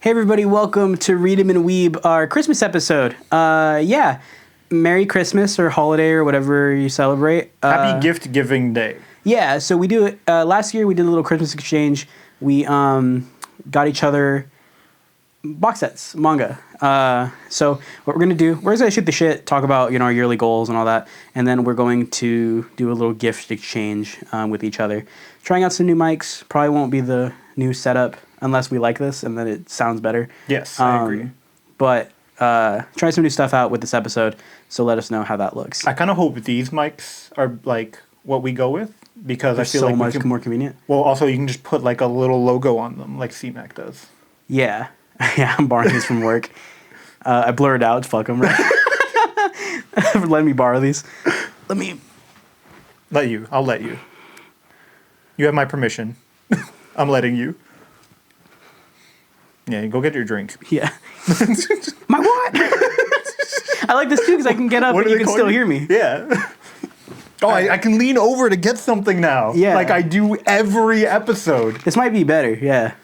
Hey everybody, welcome to Em and Weeb, our Christmas episode. Merry Christmas or holiday or whatever you celebrate. Happy gift giving day. Yeah, so we do it. Last year we did a little Christmas exchange. We got each other box sets, manga. So what we're gonna do, we're just gonna shoot the shit, talk about our yearly goals and all that, and then we're going to do a little gift exchange with each other. Trying out some new mics. Probably won't be the new setup unless we like this and then it sounds better. Yes, I agree. But try some new stuff out with this episode, so let us know how that looks. I kind of hope these mics are like what we go with because They're I feel so like much more convenient. Well, also you can just put like a little logo on them like CMAC does. Yeah. Yeah, I'm borrowing these from work. I blurred out. Fuck them, right? Let me borrow these. I'll let you. You have my permission. I'm letting you. Yeah, go get your drink. Yeah. My what? I like this too because I can get up and you can still hear me. Yeah. Oh, I can lean over to get something now. Yeah. Like I do every episode. This might be better, yeah.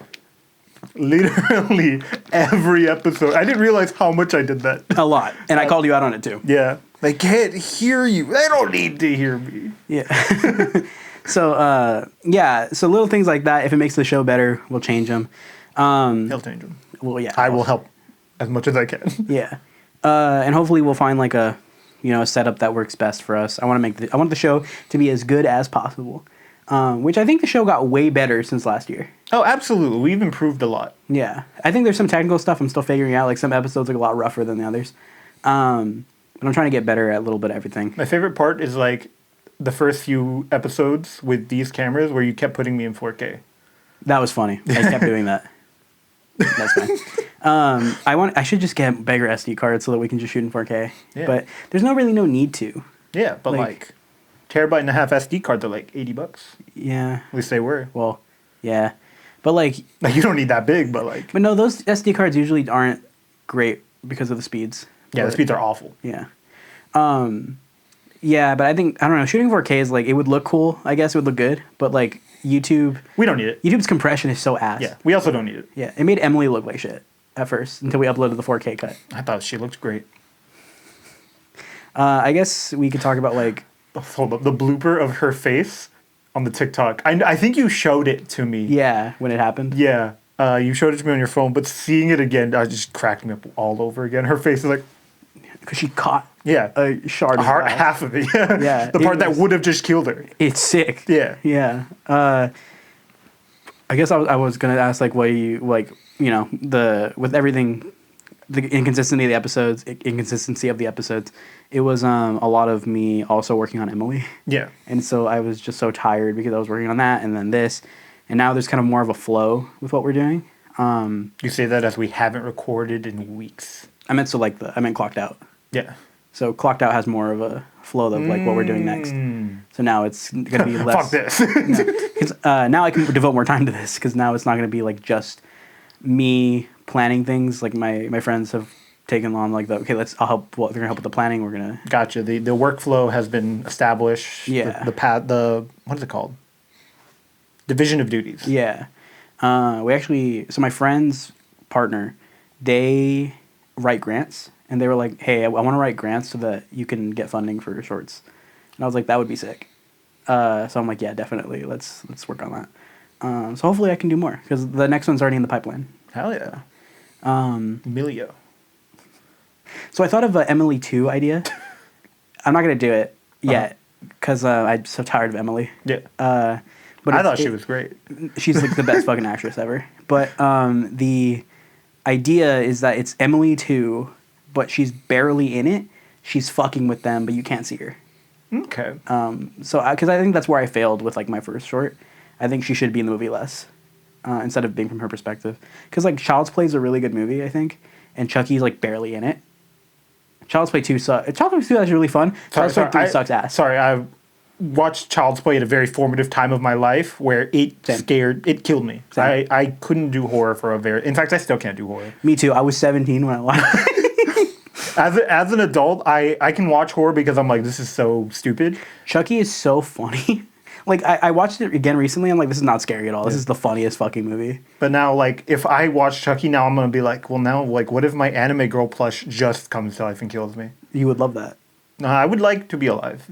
Literally every episode. I didn't realize how much I did that. A lot. And I called you out on it too. Yeah. They can't hear you. They don't need to hear me. Yeah. So little things like that. If it makes the show better, we'll change them. He'll change them. Well, yeah. I will help as much as I can. Yeah. And hopefully we'll find like a setup that works best for us. I want the show to be as good as possible. Which I think the show got way better since last year. Oh, absolutely. We've improved a lot. Yeah. I think there's some technical stuff I'm still figuring out. Like some episodes are a lot rougher than the others. But I'm trying to get better at a little bit of everything. My favorite part is like the first few episodes with these cameras where you kept putting me in 4K. That was funny. I kept doing that. That's fine. I should just get bigger SD cards so that we can just shoot in 4K. Yeah. But there's no need to. Yeah, but like terabyte and a half SD cards are like $80. Yeah. At least they were. Well, yeah. But like you don't need that big, but like. But no, those SD cards usually aren't great because of the speeds. Yeah, the speeds are awful. Yeah. Yeah, but I don't know, shooting 4K is like, it would look cool, I guess it would look good, but like YouTube. We don't need it. YouTube's compression is so ass. Yeah, we also don't need it. Yeah, it made Emily look like shit at first until we uploaded the 4K cut. I thought she looked great. I guess we could talk about like. Hold up, the blooper of her face on the TikTok. I think you showed it to me. Yeah, when it happened. Yeah, you showed it to me on your phone, but seeing it again, I just cracked me up all over again. Her face is like. Because she caught a shard of glass. half of it. Yeah, yeah, the part that would have just killed her. It's sick. Yeah, yeah. I guess I was gonna ask like what you like with everything, the inconsistency of the episodes. It was a lot of me also working on Emily. Yeah, and so I was just so tired because I was working on that and then this, and now there's kind of more of a flow with what we're doing. You say that as we haven't recorded in weeks. I meant clocked out. Yeah. So clocked out has more of a flow of like what we're doing next. So now it's gonna be less. Fuck this. Now I can devote more time to this because now it's not gonna be like just me planning things. Like my friends have taken on like they're gonna help with the planning. We're gonna. Gotcha. The workflow has been established. Yeah. The what is it called? Division of duties. Yeah. So my friend's partner, they write grants. And they were like, hey, I want to write grants so that you can get funding for shorts. And I was like, that would be sick. So I'm like, yeah, definitely. Let's work on that. So hopefully I can do more because the next one's already in the pipeline. Hell yeah. Milio. So I thought of an Emily 2 idea. I'm not going to do it yet because I'm so tired of Emily. Yeah. But I thought she was great. She's like the best fucking actress ever. But the idea is that it's Emily 2, but she's barely in it. She's fucking with them, but you can't see her. Okay. Because I think that's where I failed with like my first short. I think she should be in the movie less, instead of being from her perspective. Because like Child's Play is a really good movie, I think, and Chucky's like barely in it. Child's Play 2 sucks. Child's Play 2 is actually really fun. Child's Play 3 sucks ass. Sorry, I watched Child's Play at a very formative time of my life where it killed me. Same. I couldn't do horror in fact, I still can't do horror. Me too. I was 17 when I watched it. As an adult, I can watch horror because I'm like, this is so stupid. Chucky is so funny. Like, I watched it again recently. I'm like, this is not scary at all. This is the funniest fucking movie. But now, like, if I watch Chucky now, I'm going to be like, well, now, like, what if my anime girl plush just comes to life and kills me? You would love that. I would like to be alive.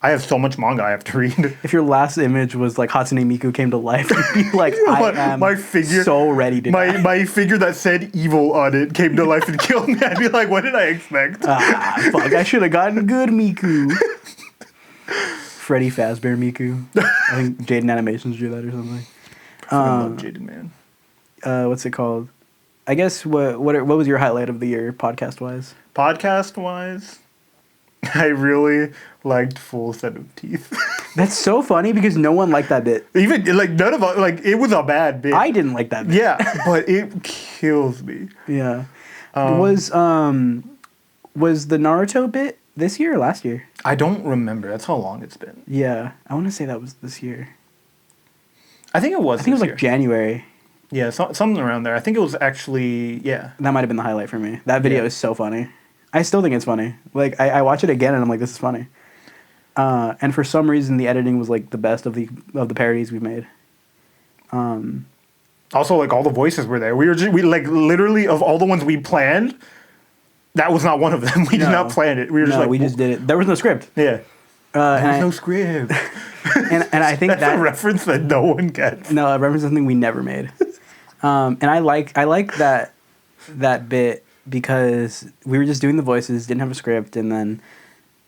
I have so much manga I have to read. If your last image was like Hatsune Miku came to life, you'd be like, I am my figure, so ready to die. My figure that said evil on it came to life and killed me. I'd be like, what did I expect? Fuck, I should have gotten good Miku. Freddy Fazbear Miku. I think Jaden Animations drew that or something. I love Jaden, man. What's it called? I guess, what was your highlight of the year, podcast-wise? Podcast-wise, I really liked Full Set of Teeth. That's so funny because no one liked that bit. Even, like, none of us, like, it was a bad bit. I didn't like that bit. Yeah, but it kills me. Yeah. Was the Naruto bit this year or last year? I don't remember. That's how long it's been. Yeah. I want to say that was this year. I think it was I think it was like January. Yeah, something around there. I think it was actually, yeah. That might have been the highlight for me. That video is so funny. I still think it's funny. Like, I watch it again and I'm like, this is funny. And for some reason, the editing was like the best of the parodies we've made. Also, like, all the voices were there. We like literally of all the ones we planned, that was not one of them. We did not plan it. We were just like, we just did it. There was no script. Yeah. There was no script. and I think that's a reference that no one gets. No, a reference to something we never made. And I like that bit because we were just doing the voices, didn't have a script, and then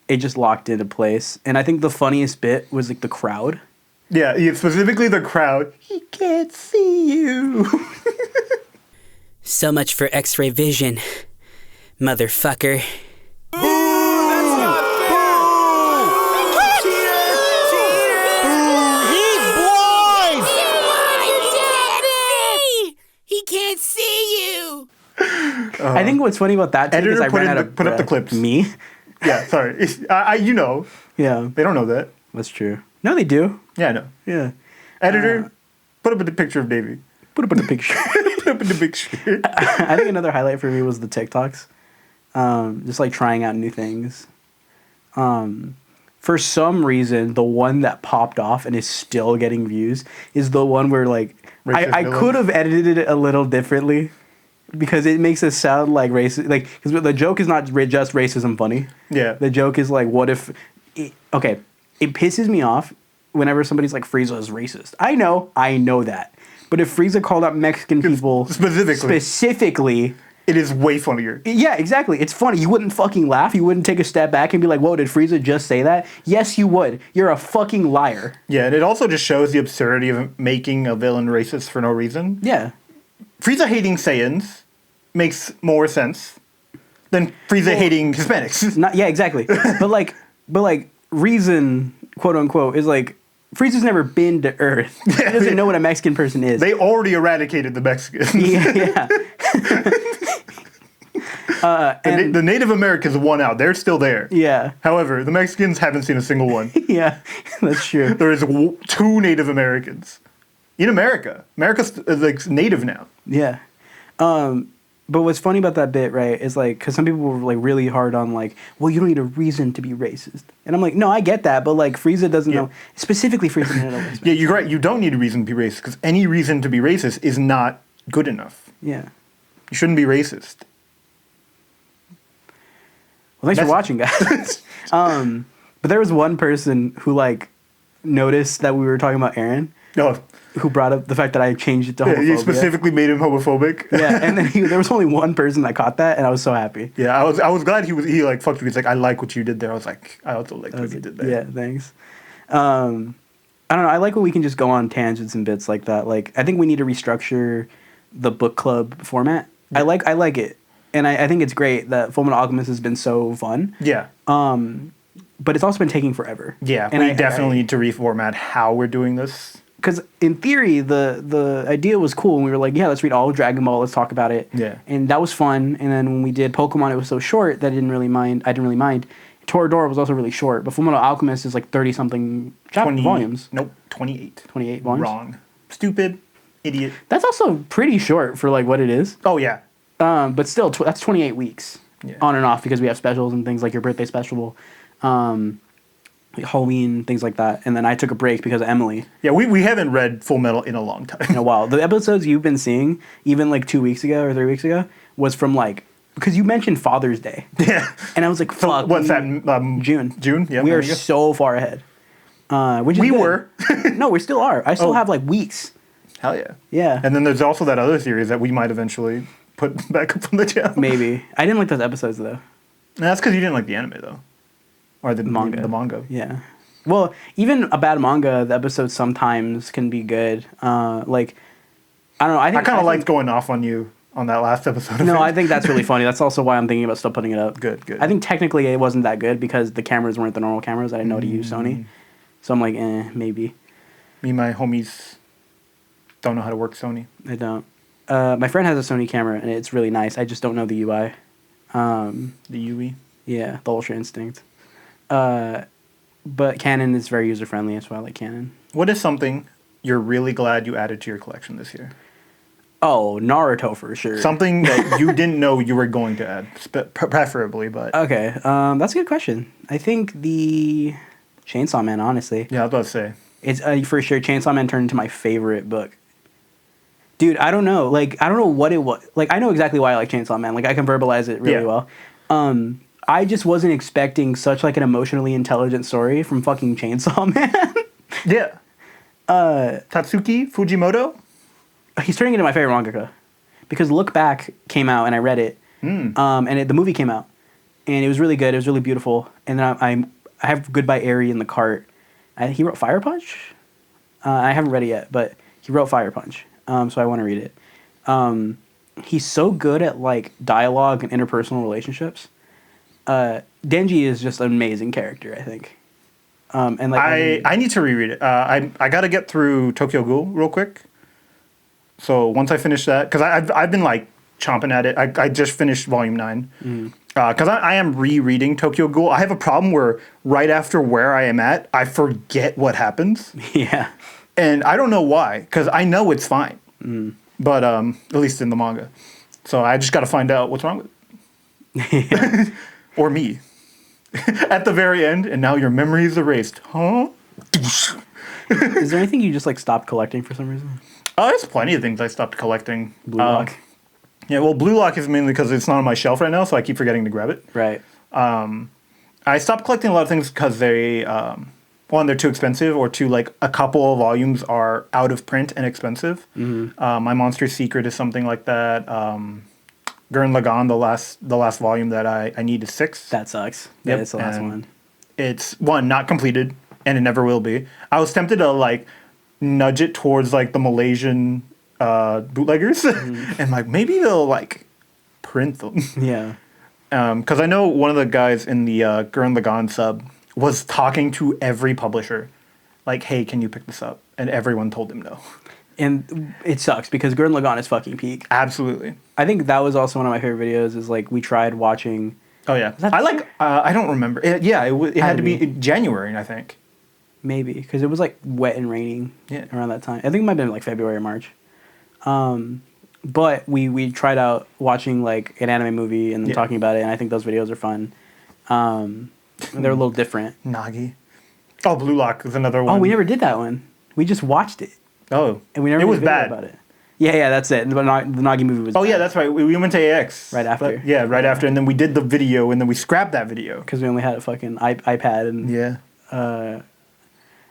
it just locked into place. And I think the funniest bit was like the crowd. Yeah, specifically the crowd. He can't see you. So much for X-ray vision, motherfucker. I think what's funny about that too is I ran out of put up the clips. Me? Yeah, sorry. You know. Yeah. They don't know that. That's true. No, they do. Yeah, I know. Yeah. Editor, put up the picture of Davie. Put up in the picture. Put up in the picture. I think another highlight for me was the TikToks. Just like trying out new things. For some reason, the one that popped off and is still getting views is the one where like I could have edited it a little differently. Because it makes us sound like racist, like because the joke is not just racism funny. Yeah. The joke is like, what if? It pisses me off whenever somebody's like Frieza is racist. I know that, but if Frieza called out Mexican people specifically, it is way funnier. Yeah, exactly. It's funny. You wouldn't fucking laugh. You wouldn't take a step back and be like, "Whoa, did Frieza just say that?" Yes, you would. You're a fucking liar. Yeah, and it also just shows the absurdity of making a villain racist for no reason. Yeah. Frieza hating Saiyans makes more sense than Frieza hating Hispanics. Yeah, exactly. but like reason, quote unquote, is like Frieza's never been to Earth. He doesn't know what a Mexican person is. They already eradicated the Mexicans. Yeah. The Native Americans won out. They're still there. Yeah. However, the Mexicans haven't seen a single one. Yeah, that's true. There is 2 Native Americans in America. America's like native now. Yeah. But what's funny about that bit, right, is like, because some people were like really hard on like, well, you don't need a reason to be racist. And I'm like, no, I get that, but like Frieza doesn't know, specifically Frieza doesn't know. Yeah, you're right. You don't need a reason to be racist because any reason to be racist is not good enough. Yeah. You shouldn't be racist. Well, thanks for watching, guys. But there was one person who like noticed that we were talking about Aaron. No. Who brought up the fact that I changed it to homophobia. You specifically made him homophobic. Yeah, and then there was only one person that caught that, and I was so happy. Yeah, I was glad he like fucked me. He's like, I like what you did there. I was like, I also like what you did there. Yeah, thanks. I don't know. I like when we can just go on tangents and bits like that. Like, I think we need to restructure the book club format. Yeah. I like it, and I think it's great that Fullmetal Alchemist has been so fun. Yeah. But it's also been taking forever. Yeah, and we definitely need to reformat how we're doing this. Because in theory, the idea was cool, and we were like, yeah, let's read all of Dragon Ball, let's talk about it. Yeah. And that was fun. And then when we did Pokemon, it was so short that I didn't really mind. Toradora was also really short, but Fullmetal Alchemist is like 30-something volumes. Nope, 28. 28 volumes? Wrong. Stupid. Idiot. That's also pretty short for like what it is. Oh, yeah. But still, that's 28 weeks. Yeah. On and off because we have specials and things like your birthday special. like Halloween, things like that. And then I took a break because of Emily Yeah, we haven't read Full Metal in a long in time. a while. The episodes you've been seeing, even like 2 weeks ago or 3 weeks ago, was from like, because you mentioned Father's Day. Yeah. And I was like, So fuck. what's that? June. June? Yeah. We are manga? so far ahead. Which is We good. were. No, we still are. I still have like weeks. Hell yeah. Yeah. And then there's also that other series that we might eventually put back up on the channel. Maybe. I didn't like those episodes though. And that's because you didn't like the anime though, or the Manga. The manga. Yeah. Well, even a bad manga, the episodes sometimes can be good. Like, I don't know. I I kind of liked think, going off on you on that last episode. Of No, it. I think that's really funny. That's also why I'm thinking about still putting it up. Good. I think technically it wasn't that good because the cameras weren't the normal cameras. I didn't know how to use Sony. So I'm like, maybe. Me and my homies don't know how to work Sony. I don't. My friend has a Sony camera and it's really nice. I just don't know the UI. The UE. Yeah, the Ultra Instinct. But Canon is very user friendly. That's why I like Canon. What is something you're really glad you added to your collection this year? Oh, Naruto for sure. Something that you didn't know you were going to add, preferably, but Okay, that's a good question. I think the Chainsaw Man, honestly. yeah, I was about to say. It's for sure. Chainsaw Man turned into my favorite book. Dude, I don't know. Like, I don't know what it was. Like, I know exactly why I like Chainsaw Man. Like, I can verbalize it really well. I just wasn't expecting such, like, an emotionally intelligent story from fucking Chainsaw Man. Yeah. Tatsuki Fujimoto? He's turning into my favorite mangaka. Because Look Back came out, and I read it. And the movie came out. And it was really good. It was really beautiful. And then I have Goodbye Eri in the cart. He wrote Fire Punch? I haven't read it yet, but he wrote Fire Punch. So I want to read it. He's so good at like dialogue and interpersonal relationships. Denji is just an amazing character, I think. And like I need to reread it. I got to get through Tokyo Ghoul real quick. So once I finish that, because I've been like chomping at it. I just finished volume 9. Because I am rereading Tokyo Ghoul. I have a problem where right after where I am at, I forget what happens. Yeah. And I don't know why, because I know it's fine. But at least in the manga. So I just got to find out what's wrong with it. Or me. At the very end, and now your memory is erased. Huh? Is there anything you just like stopped collecting for some reason? Oh, there's plenty of things I stopped collecting. Blue Lock. Yeah, well, Blue Lock is mainly because it's not on my shelf right now, so I keep forgetting to grab it. Right. I stopped collecting a lot of things because they, one, they're too expensive, or two, like a couple of volumes are out of print and expensive. My Monster Secret is something like that. Gurren Lagann, the last volume that I need is 6. That sucks. Yep, Yeah, it's the last and one. It's one, not completed, and it never will be. I was tempted to like nudge it towards like the Malaysian bootleggers, and like maybe they'll like print them. Yeah. Because I know one of the guys in the Gurren Lagann sub was talking to every publisher, like, "Hey, can you pick this up?" And everyone told him no. And it sucks because Gurren Lagann is fucking peak. Absolutely. I think that was also one of my favorite videos. Is like we tried watching. Oh yeah. that I the like. I don't remember. It had to be January, I think. Maybe because it was like wet and raining around that time. I think it might have been like February or March. But we tried out watching like an anime movie and then talking about it, and I think those videos are fun. They're a little different. Nagi. Oh, Blue Lock is another one. Oh, we never did that one. We just watched it. Oh, and we never. It made was a video bad about it. Yeah, that's it. The Nagi movie was. Oh bad. yeah, that's right. We went to AX Right after. Right after, and then we did the video, and then we scrapped that video because we only had a fucking iPad and. Yeah.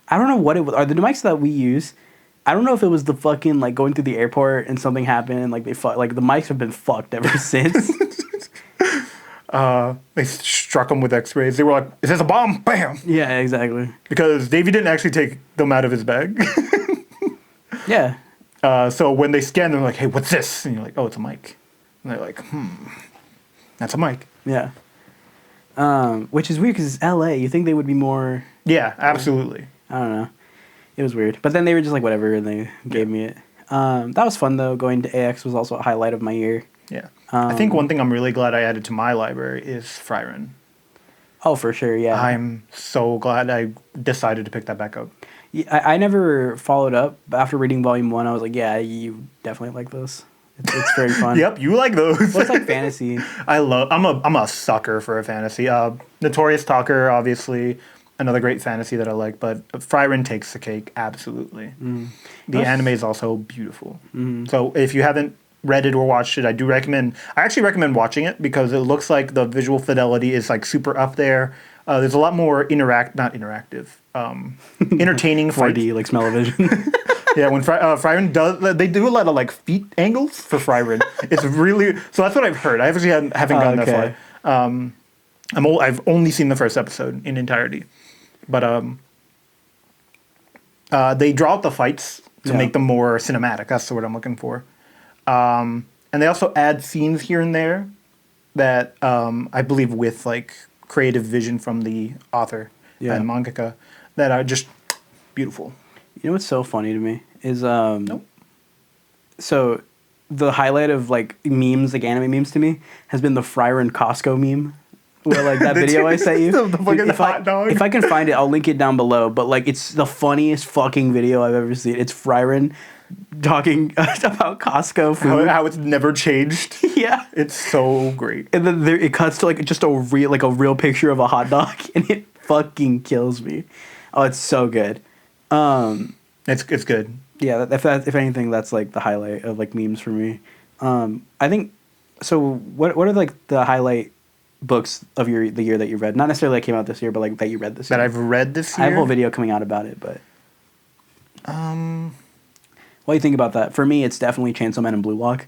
I don't know what it was. Are the mics that we use? I don't know if it was the fucking like going through the airport and something happened and like like the mics have been fucked ever since. They struck them with X-rays. They were like, "Is this a bomb?" Bam. Yeah, exactly. Because Davie didn't actually take them out of his bag. Yeah. So when they scanned them, they're like, "Hey, what's this?" And you're like, "Oh, it's a mic." And they're like, "That's a mic." Yeah. Which is weird because it's LA. You think they would be more. Yeah, absolutely. I don't know. It was weird. But then they were just like, whatever, and they gave me it. That was fun, though. Going to AX was also a highlight of my year. Yeah. I think one thing I'm really glad I added to my library is Frieren. Oh, for sure, yeah. I'm so glad I decided to pick that back up. Yeah, I never followed up. But after reading Volume 1, I was like, yeah, you definitely like this. It's very fun. Yep, you like those. Well, it's like fantasy. I'm a sucker for a fantasy. Notorious Talker, obviously. another great fantasy that I like. But Frieren takes the cake, absolutely. The anime is also beautiful. So if you haven't read it or watched it, I actually recommend watching it because it looks like the visual fidelity is like super up there. There's a lot more not interactive, entertaining 4D, like smell-o-vision. Yeah, when Frieren they do a lot of like feet angles for Frieren. It's really, so that's what I've heard. I actually haven't gotten that far. I've only seen the first episode in entirety, but they draw out the fights to make them more cinematic. That's the word I'm looking for. And they also add scenes here and there that I believe with like creative vision from the author and mangaka that are just beautiful. You know what's so funny to me is so the highlight of like memes, like anime memes to me, has been the Frieren Costco meme. Where like that video I sent you. The fucking hot dog. If I can find it, I'll link it down below. But like it's the funniest fucking video I've ever seen. It's Frieren talking about Costco food. How it's never changed. Yeah. It's so great. And then it cuts to like just a real picture of a hot dog, and it fucking kills me. Oh, it's so good. It's good. Yeah, if anything, that's like the highlight of like memes for me. I think so. What are like the highlight books of the year that you read? Not necessarily that came out this year, but like that you read this year. That I've read this year. I have a whole video coming out about it, but what do you think about that? For me, it's definitely Chainsaw Man and Blue Lock.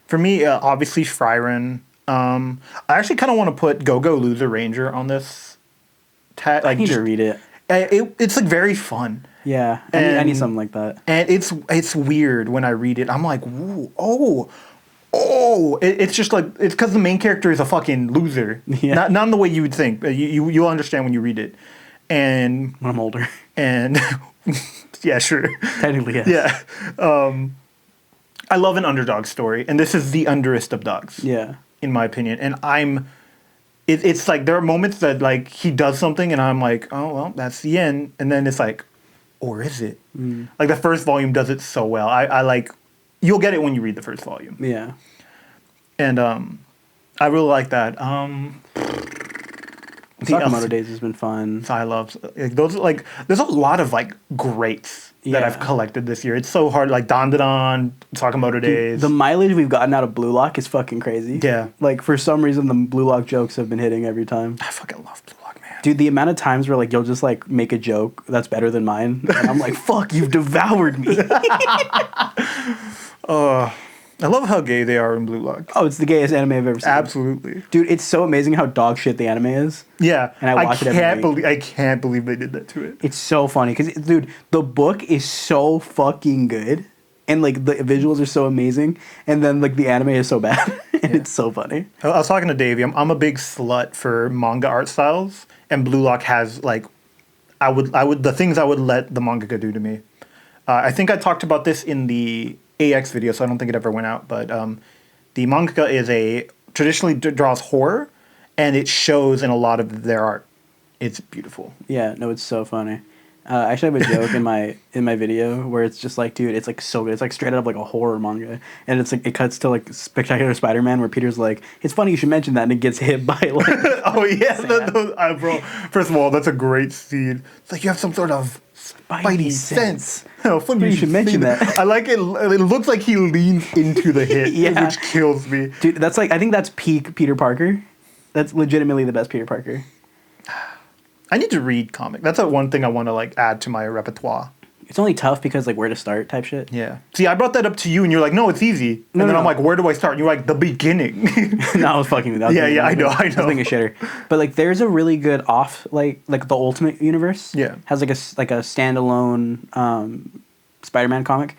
For me, obviously Frieren. I actually kind of want to put Go-Go Loser Ranger on this. I need to read it. It's like very fun. Yeah, I need something like that. And it's weird when I read it. I'm like, ooh, it's just like, it's because the main character is a fucking loser. Yeah. Not in the way you would think. You'll understand when you read it. And when I'm older. And yeah, sure. Technically, yes. Yeah. I love an underdog story, and this is the underest of dogs. Yeah. In my opinion. And it's like there are moments that like he does something and I'm like, oh well, that's the end. And then it's like, or is it? Like the first volume does it so well. I like, you'll get it when you read the first volume. Yeah. And I really like that. Sakamoto Days has been fun. I love those. Like, there's a lot of like greats that I've collected this year. It's so hard. Like Dandadan, Sakamoto Days. The mileage we've gotten out of Blue Lock is fucking crazy. Yeah. Like for some reason, the Blue Lock jokes have been hitting every time. I fucking love Blue Lock, man. Dude, the amount of times where like you'll just like make a joke that's better than mine, and I'm like, fuck, you've devoured me. I love how gay they are in Blue Lock. Oh, it's the gayest anime I've ever seen. Absolutely. Dude, it's so amazing how dog shit the anime is. Yeah. And I watch it every week. I can't believe they did that to it. It's so funny because, dude, the book is so fucking good. And, like, the visuals are so amazing. And then, like, the anime is so bad. And it's so funny. I was talking to Davie. I'm a big slut for manga art styles. And Blue Lock has, like, the things I would let the mangaka do to me. I think I talked about this in the AX video, so I don't think it ever went out. But the mangaka traditionally draws horror, and it shows in a lot of their art. It's beautiful. Yeah, no, it's so funny. I actually have a joke in my video where it's just like, dude, it's like so good. It's like straight out of like a horror manga, and it's like it cuts to like Spectacular Spider-Man where Peter's like, it's funny you should mention that, and it gets hit by like. Oh yeah, bro. First of all, that's a great scene. It's like you have some sort of Spidey sense. How funny you should mention that. I like it. It looks like he leans into the hit, which kills me. Dude, that's like, I think that's peak Peter Parker. That's legitimately the best Peter Parker. I need to read comic. That's one thing I want to like add to my repertoire. It's only tough because like where to start type shit. Yeah. See, I brought that up to you, and you're like, no, it's easy. And then I'm like, where do I start? And you're like, the beginning. No, I was fucking with that. I know. I was being a shitter. But like, there's a really good like the Ultimate Universe. Yeah. Has like a standalone Spider-Man comic.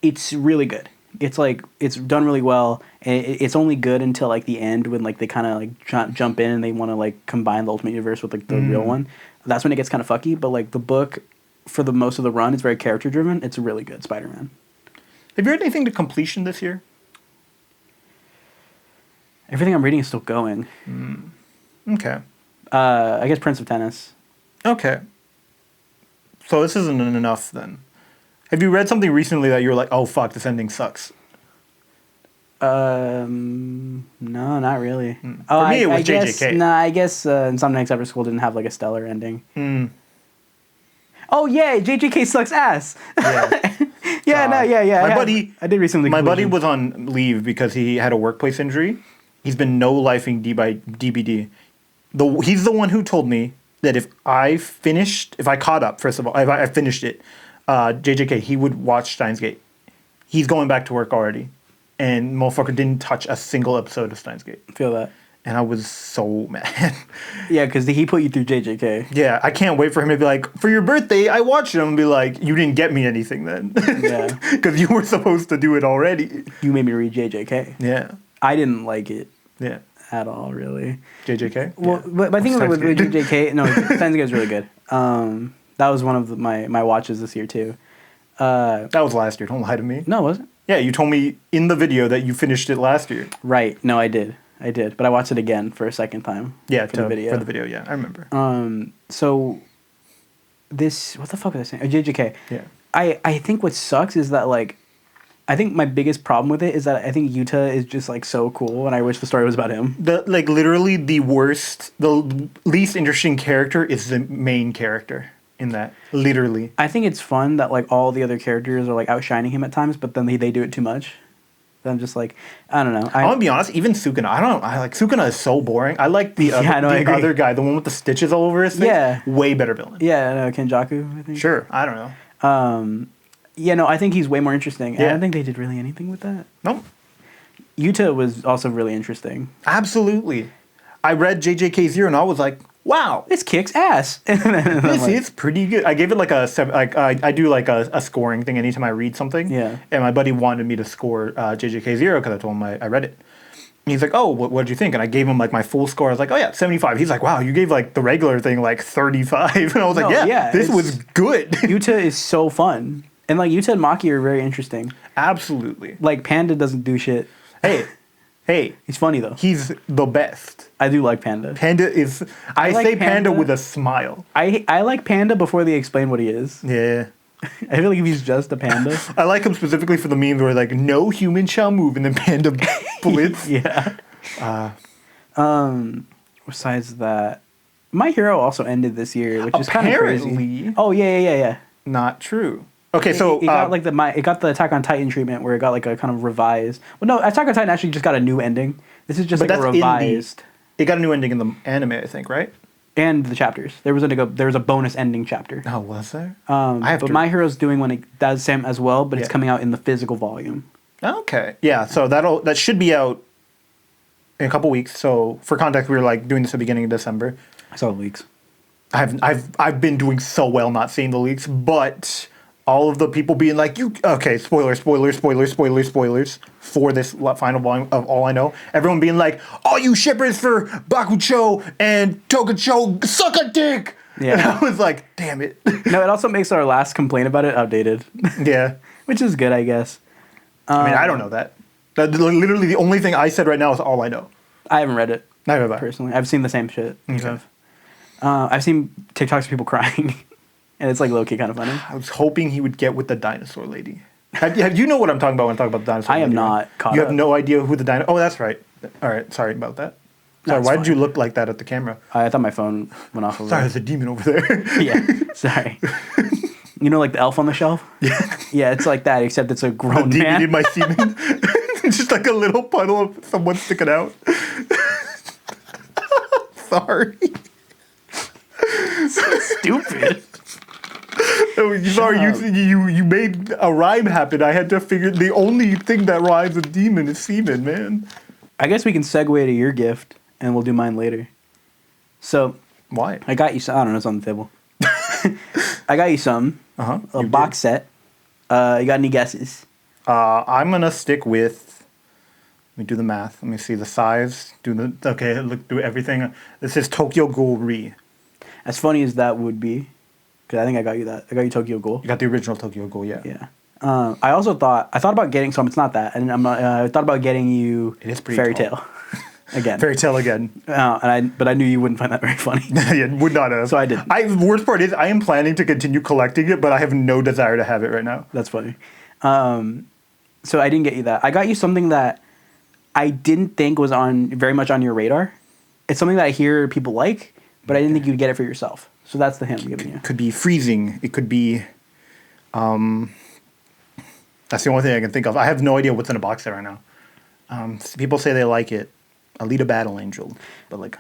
It's really good. It's like it's done really well. And it's only good until like the end when like they kind of like jump in and they want to like combine the Ultimate Universe with like the real one. That's when it gets kind of fucky. But like the book, for the most of the run, it's very character driven. It's really good Spider-Man. Have you read anything to completion this year? Everything I'm reading is still going. Okay. I guess Prince of Tennis. Okay. So this isn't enough then. Have you read something recently that you were like, oh fuck, this ending sucks? No, not really. For me, it was guess, JJK. Nah, I guess Some Nights After School didn't have like a stellar ending. Mm. Oh yeah, JJK sucks ass. Yeah. Yeah, no, yeah. My buddy, I did recently. My buddy was on leave because he had a workplace injury. He's been no-lifing DBD. He's the one who told me that if I caught up, first of all, if I finished it, JJK, he would watch Steins Gate. He's going back to work already. And motherfucker didn't touch a single episode of Steins Gate. Feel that. And I was so mad. Yeah, because he put you through JJK. Yeah, I can't wait for him to be like, for your birthday, I watched it. And be like, you didn't get me anything then. Yeah. Because you were supposed to do it already. You made me read JJK. Yeah. I didn't like it. Yeah. At all, really. JJK? Well, Yeah. but I think with JJK, no, Steins Gate is really good. That was one of my watches this year, too. That was last year. Don't lie to me. No, it wasn't? Yeah, you told me in the video that you finished it last year. Right. No, I did. But I watched it again for a second time. Yeah, for the video. For the video, yeah. I remember. So this, what the fuck was I saying? JJK. Yeah. I think what sucks is that, like, I think my biggest problem with it is that I think Yuta is just, like, so cool, and I wish the story was about him. Literally the least interesting character is the main character in that. Literally. I think it's fun that, like, all the other characters are, like, outshining him at times, but then they do it too much. Then I'm just like, I don't know. I'm gonna be honest, even Sukuna, Sukuna is so boring. I like the other guy, the one with the stitches all over his face. Yeah. Way better villain. Yeah, Kenjaku, I think. Sure, I don't know. Yeah, no, I think he's way more interesting. And Yeah. I don't think they did really anything with that. Nope. Yuta was also really interesting. Absolutely. I read JJK 0 and I was like, wow. This kicks ass. This is pretty good. I gave it like a 7. I do like a scoring thing anytime I read something. Yeah. And my buddy wanted me to score JJK 0 because I told him I read it. And he's like, oh, what did you think? And I gave him like my full score. I was like, oh yeah, 75. He's like, wow, you gave like the regular thing like 35. And I was like, yeah, this was good. Yuta is so fun. And like Yuta and Maki are very interesting. Absolutely. Like Panda doesn't do shit. Hey. He's funny though. He's the best. I do like Panda. Panda is... I like say Panda Panda with a smile. I like Panda before they explain what he is. Yeah. I feel like if he's just a panda. I like him specifically for the memes where like, no human shall move, and then Panda blitz. Yeah. Besides that, My Hero also ended this year, which is kind of crazy. Apparently. Oh yeah. Not true. Okay, so... it got like it got the Attack on Titan treatment where it got like a kind of revised... Well, no, Attack on Titan actually just got a new ending. This is just like a revised... It got a new ending in the anime, I think, right? And the chapters. There was a bonus ending chapter. Oh, was there? But My Hero's doing one it does same as well, but it's coming out in the physical volume. Okay. Yeah, so that should be out in a couple weeks. So for context, we were like doing this at the beginning of December. I saw the leaks. I've been doing so well not seeing the leaks, but all of the people being like, spoilers for this final volume of All I Know. Everyone being like, all you shippers for Bakucho and Tokucho, suck a dick! Yeah. And I was like, damn it. No, it also makes our last complaint about it outdated. Yeah. Which is good, I guess. I mean, I don't know that. Literally the only thing I said right now is All I Know. I haven't read it. Neither have I. Personally. I've seen the same shit. Okay. I've seen TikToks of people crying. And it's like low-key kind of funny. I was hoping he would get with the dinosaur lady. You know what I'm talking about when I talk about the dinosaur lady? I am not caught You up. have no idea who the dinosaur... Oh, that's right. All right, sorry about that. Sorry, why did you look like that at the camera? I thought my phone went off over Sorry, there's a demon over there. Yeah, sorry. You know, like the elf on the shelf? Yeah. Yeah, it's like that, except it's a grown demon man. in my semen. Just like a little puddle of someone sticking out. Sorry. So stupid. Sorry, you made a rhyme happen. I had to figure the only thing that rhymes with demon is semen, man. I guess we can segue to your gift, and we'll do mine later. So, why? I got you some. I don't know, it's on the table. I got you some. A box set. You got any guesses? I'm gonna stick with. Let me do the math. Let me see the size. Look through everything. This is Tokyo Ghoul Re. As funny as that would be, because I think I got you that. I got you Tokyo Ghoul. You got the original Tokyo Ghoul, yeah. Yeah. I thought about getting. So it's not that, and I'm not. I thought about getting you. It is pretty Fairy tall. Tale. Again. Fairy Tale again. But I knew you wouldn't find that very funny. Yeah, would not have. So I did. The worst part is I am planning to continue collecting it, but I have no desire to have it right now. That's funny. So I didn't get you that. I got you something that I didn't think was on very much on your radar. It's something that I hear people like, but I didn't think you'd get it for yourself. So that's the hint I'm giving you. Could be freezing. It could be. That's the only thing I can think of. I have no idea what's in a box set right now. People say they like it. Alita Battle Angel, but like,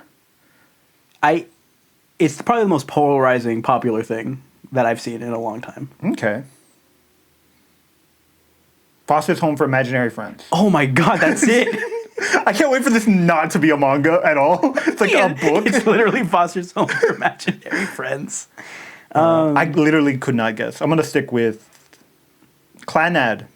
it's probably the most polarizing popular thing that I've seen in a long time. Okay. Foster's Home for Imaginary Friends. Oh my god, that's it. I can't wait for this not to be a manga at all. It's like a book. It's literally Foster's Home for Imaginary Friends. I literally could not guess. I'm gonna stick with Clanad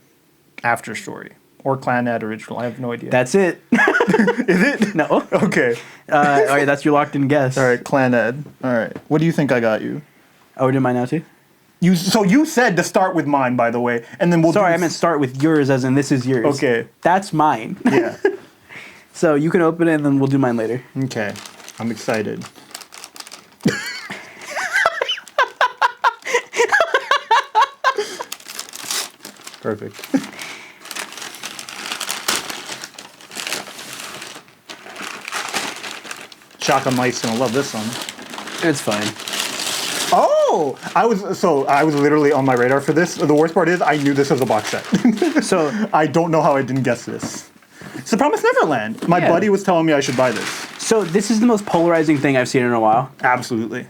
After Story or Clanad Original. I have no idea. That's it. Is it? No. Okay. All right, that's your locked in guess. All right, Clanad. All right. What do you think I got you? Oh, did mine now too? So you said to start with mine, by the way, and then we'll. Sorry, I meant start with yours, as in this is yours. Okay. That's mine. Yeah. So you can open it, and then we'll do mine later. Okay. I'm excited. Perfect. Shotgun Mike's gonna love this one. It's fine. Oh, I was literally on my radar for this. The worst part is I knew this was a box set. So I don't know how I didn't guess this. It's The Promised Neverland. My buddy was telling me I should buy this. So this is the most polarizing thing I've seen in a while. Absolutely.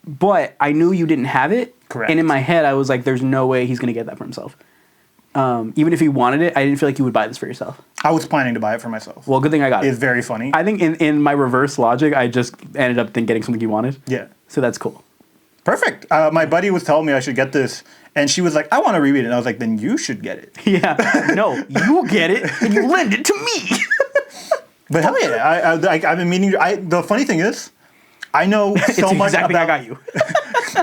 But I knew you didn't have it. Correct. And in my head, I was like, there's no way he's going to get that for himself. Even if he wanted it, I didn't feel like you would buy this for yourself. I was planning to buy it for myself. Well, good thing I got It's it. very funny. I think in my reverse logic, I just ended up getting something you wanted. Yeah. So that's cool. Perfect. My buddy was telling me I should get this, and she was like, I want to reread it. And I was like, then you should get it. Yeah. No, you get it, and you lend it to me. But hell yeah. I've been meaning to. The funny thing is, I know so it's much exactly about. I got you.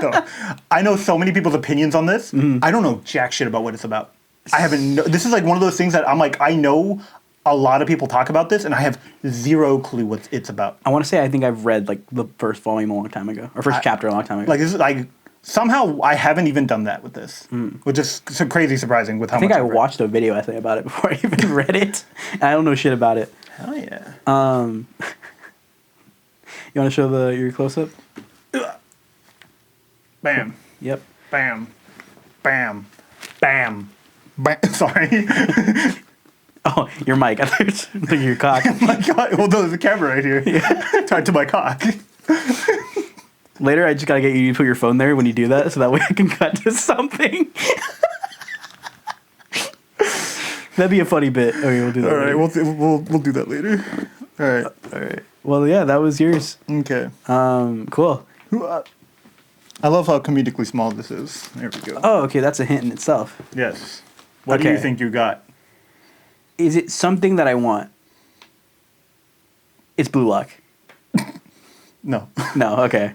No, I know so many people's opinions on this. Mm-hmm. I don't know jack shit about what it's about. I haven't. This is like one of those things that I'm like, I know a lot of people talk about this, and I have zero clue what it's about. I want to say I think I've read like the first volume a long time ago, or first chapter a long time ago. Like this is like somehow I haven't even done that with this, which is so crazy surprising with how I think much I I've read. watched a video essay about it before I even read it. And I don't know shit about it. Hell yeah. You want to show your close up? Bam. Yep. Bam. Bam. Bam. Bam. Sorry. Oh, your mic. I thought you were your cock. My God. Well, there's a camera right here. Yeah. Tied to my cock. Later, I just gotta get you to put your phone there when you do that, so that way I can cut to something. That'd be a funny bit. Okay, we'll do that. All right, later. we'll do that later. All right. All right. Well, yeah, that was yours. Okay. Cool. I love how comedically small this is. There we go. Oh, okay, that's a hint in itself. Yes. What do you Okay. think you got? Is it something that I want? It's Blue Lock. No. No, okay.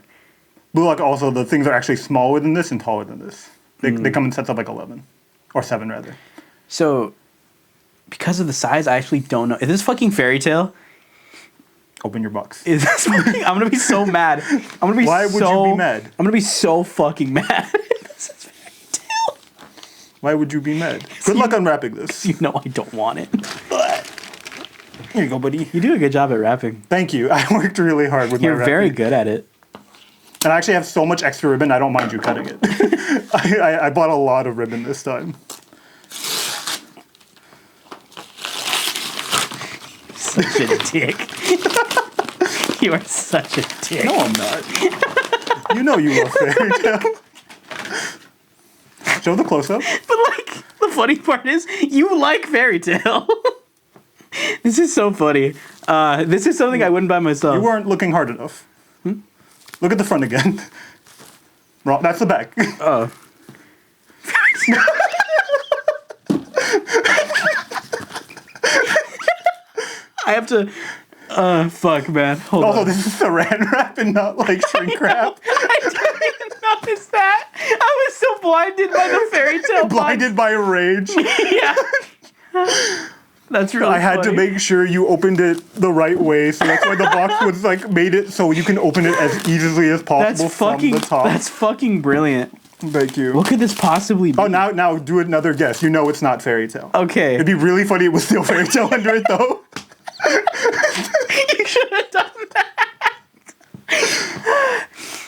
Blue Lock also, the things are actually smaller than this and taller than this. They come in sets of like 11. Or 7, rather. So, because of the size, I actually don't know. Is this fucking Fairy Tale? Open your box. Is this fucking... I'm gonna be so mad. I'm gonna be Why would you be mad? I'm gonna be so fucking mad. This is Fairy Tale. Why would you be mad? Good luck unwrapping this. You know I don't want it. Here you go, buddy. You do a good job at rapping. Thank you. I worked really hard with my You're wrapping. very good at it. And I actually have so much extra ribbon, I don't mind you cutting it. I bought a lot of ribbon this time. Such a dick. You are such a dick. No, I'm not. You know you love Fairy Tale. Show the close-up. But like, the funny part is, you like Fairy Tale. This is so funny. This is something I wouldn't buy myself. You weren't looking hard enough. Look at the front again. Wrong. That's the back. Oh. I have to. Fuck, man. Hold Also, on. this is saran wrap and not like shrink wrap. I didn't even notice that. I was so blinded by the Fairy Tale. Blinded by rage. Yeah. That's really I had to funny. make sure you opened it the right way, so that's why the box was like made it so you can open it as easily as possible That's fucking. from the top. That's fucking brilliant. Thank you. What could this possibly be? Oh, now do another guess. You know it's not fairy tale. Okay. It'd be really funny if it was still fairy tale under it, though. You should have done that.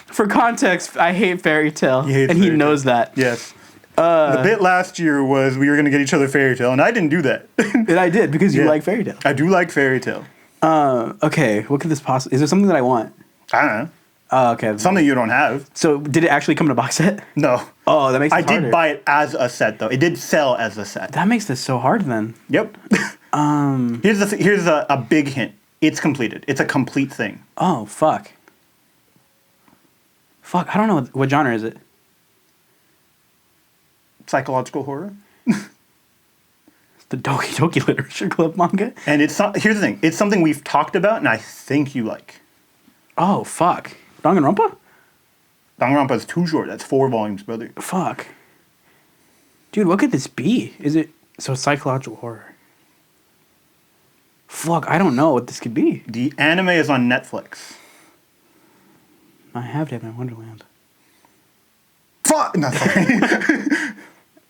For context, I hate fairy tale. And he knows that. Yes. The bit last year was we were going to get each other fairy tale, and I didn't do that. And I did, because you like fairy tale. I do like fairy tale. Okay, what could this possibly... Is there something that I want? I don't know. Okay. Something you don't have. So, did it actually come in a box set? No. Oh, that makes it harder. I did buy it as a set, though. It did sell as a set. That makes this so hard, then. Yep. Here's a big hint. It's completed. It's a complete thing. Oh, fuck. Fuck, I don't know. What genre is it? Psychological horror. The Doki Doki Literature Club manga? And it's not, here's the thing. It's something we've talked about, and I think you like. Oh, fuck. Danganronpa? Danganronpa is too short. That's 4 volumes, brother. Fuck. Dude, what could this be? Is it... So, psychological horror. Fuck, I don't know what this could be. The anime is on Netflix. I have Dead Man Wonderland. Fuck! No, sorry.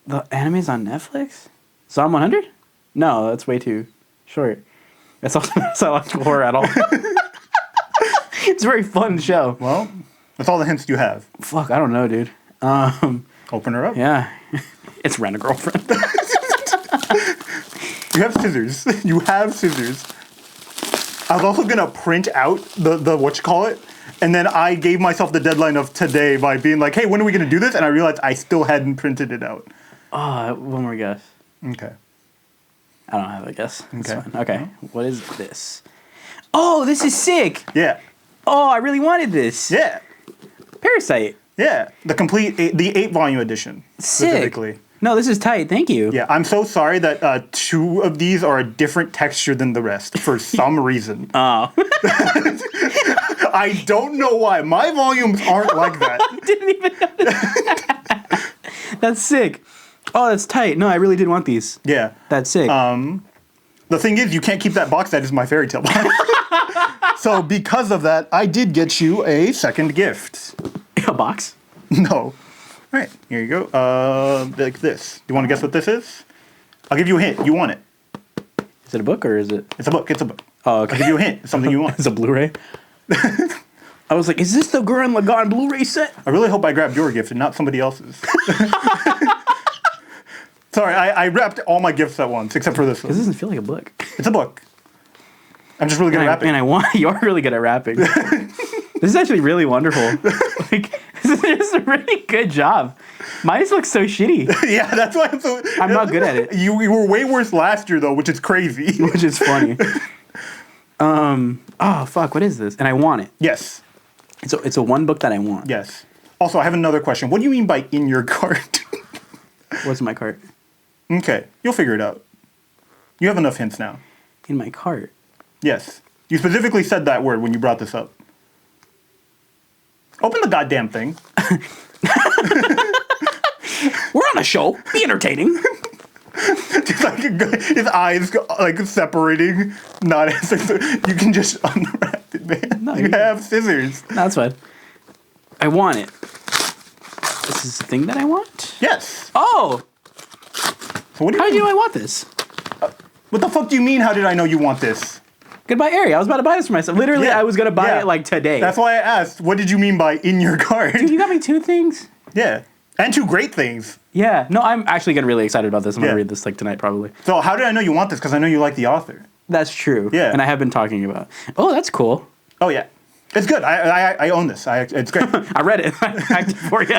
The anime's on Netflix? Psalm 100? No, that's way too short. That's also not psychological horror at all. It's a very fun show. Well, that's all the hints you have. Fuck, I don't know, dude. Open her up. Yeah. It's Rent a Girlfriend. You have scissors. You have scissors. I was also gonna print out the whatchamacallit, and then I gave myself the deadline of today by being like, hey, when are we gonna do this? And I realized I still hadn't printed it out. One more guess. Okay. I don't have a guess. It's Okay. fine. Okay. What is this? Oh, this is sick. Yeah. Oh, I really wanted this. Yeah. Parasite. Yeah. The complete, the 8-volume edition. Sick. Specifically. No, this is tight. Thank you. Yeah, I'm so sorry that 2 of these are a different texture than the rest for some reason. Oh. I don't know why. My volumes aren't like that. I didn't even know that. That's sick. Oh, that's tight. No, I really did want these. Yeah. That's sick. The thing is, you can't keep that box. That is my fairy tale box. So because of that, I did get you a second gift. A box? No. All right, here you go. Like this. Do you want to guess what this is? I'll give you a hint. You want it. Is it a book or is it? It's a book. It's a book. Oh, okay. I'll give you a hint. It's something you want. It's a Blu-ray? I was like, is this the Gurren Lagann Blu-ray set? I really hope I grabbed your gift and not somebody else's. Sorry, I wrapped all my gifts at once, except for this one. This doesn't feel like a book. It's a book. I'm just really good at wrapping. And I want, you are really good at wrapping. This is actually really wonderful. Like, this is a really good job. Mine looks so shitty. Yeah, that's why I'm not good at it. You were way worse last year, though, which is crazy. Which is funny. Oh, fuck, what is this? And I want it. Yes. It's a one book that I want. Yes. Also, I have another question. What do you mean by in your cart? What's in my cart? Okay, you'll figure it out. You have enough hints now. In my cart? Yes. You specifically said that word when you brought this up. Open the goddamn thing. We're on a show. Be entertaining. Just like his eyes like separating. Not as you can just unwrap it, man. No, you have scissors. No, that's fine. I want it. This is the thing that I want? Yes. Oh! So what do you How mean? do I want this? What the fuck do you mean, how did I know you want this? Goodbye, Ari. I was about to buy this for myself. Literally, Yeah. I was going to buy Yeah. it like today. That's why I asked, what did you mean by in your cart? Dude, you got me 2 things? Yeah. And 2 great things. Yeah. No, I'm actually getting really excited about this. I'm going Yeah. to read this like tonight probably. So how did I know you want this? Because I know you like the author. That's true. Yeah. And I have been talking about. Oh, that's cool. Oh, yeah. It's good. I own this. It's great. I read it. I packed it for you.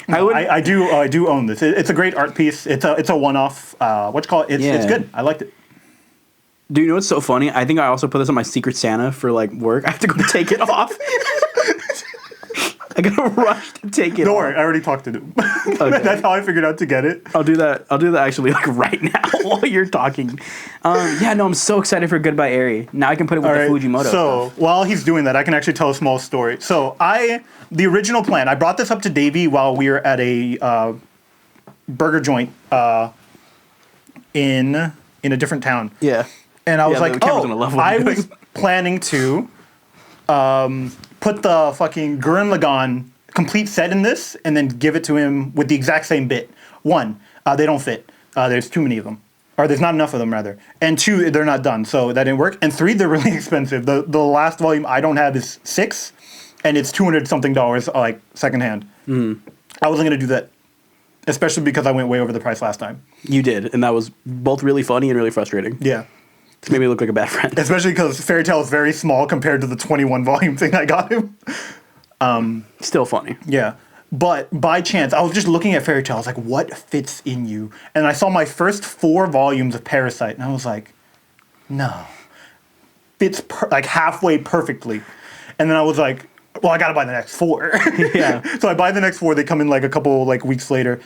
I do own this. It's a great art piece. It's a one-off. What you call it? It's good. I liked it. Do you know what's so funny? I think I also put this on my Secret Santa for like work. I have to go take it off. I gotta rush to take it Don't off. worry, I already talked to them. Okay. That's how I figured out to get it. I'll do that actually like right now while you're talking. Yeah, no, I'm so excited for Goodbye Ari. Now I can put it with the Fujimoto So stuff. while he's doing that, I can actually tell a small story. So the original plan, I brought this up to Davie while we were at a burger joint in a different town. Yeah. And I was the like, camera's gonna love what I I'm was doing. planning to put the fucking Gurren Lagann complete set in this and then give it to him with the exact same bit. One, they don't fit. There's too many of them. Or there's not enough of them, rather. And two, they're not done, so that didn't work. And three, they're really expensive. The last volume I don't have is 6, and it's $200-something, like, secondhand. I wasn't going to do that, especially because I went way over the price last time. You did, and that was both really funny and really frustrating. Yeah. It made me look like a bad friend. Especially because Fairy Tail is very small compared to the 21-volume thing I got him. Still funny. Yeah. But by chance, I was just looking at Fairy Tail. I was like, what fits in you? And I saw my first 4 volumes of Parasite, and I was like, no. Fits like halfway perfectly. And then I was like, well, I got to buy the next 4. Yeah. So I buy the next 4. They come in like a couple like weeks later.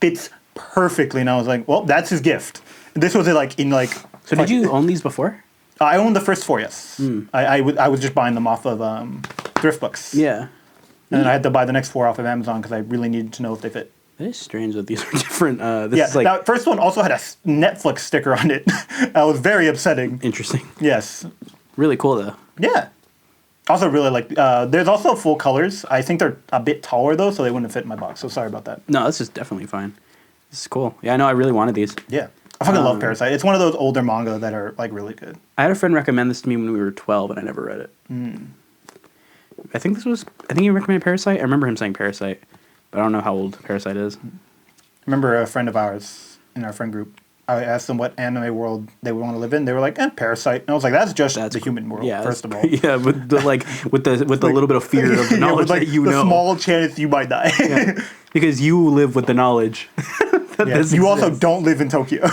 Fits perfectly. And I was like, well, that's his gift. This was like in like... So did you own these before? I owned the first 4, yes. I was just buying them off of thrift books. Yeah. And then I had to buy the next 4 off of Amazon because I really needed to know if they fit. It is strange that these are different. This Yeah, is like that first one also had a Netflix sticker on it. That was very upsetting. interesting. Yes. Really cool though. Yeah. Also really like, there's also full colors. I think they're a bit taller though, so they wouldn't fit in my box. So sorry about that. No, this is definitely fine. This is cool. Yeah, I know. I really wanted these. Yeah. I fucking love Parasite. It's one of those older manga that are like really good. I had a friend recommend this to me when we were 12, and I never read it. I think he recommended Parasite. I remember him saying Parasite, but I don't know how old Parasite is. I remember a friend of ours in our friend group, I asked them what anime world they would want to live in. They were like, Parasite. And I was like, that's the human world, first of all. Yeah, with the with the little bit of fear of the knowledge like that you the know. small chance you might die. Yeah. Because you live with the knowledge that this you exists. also don't live in Tokyo,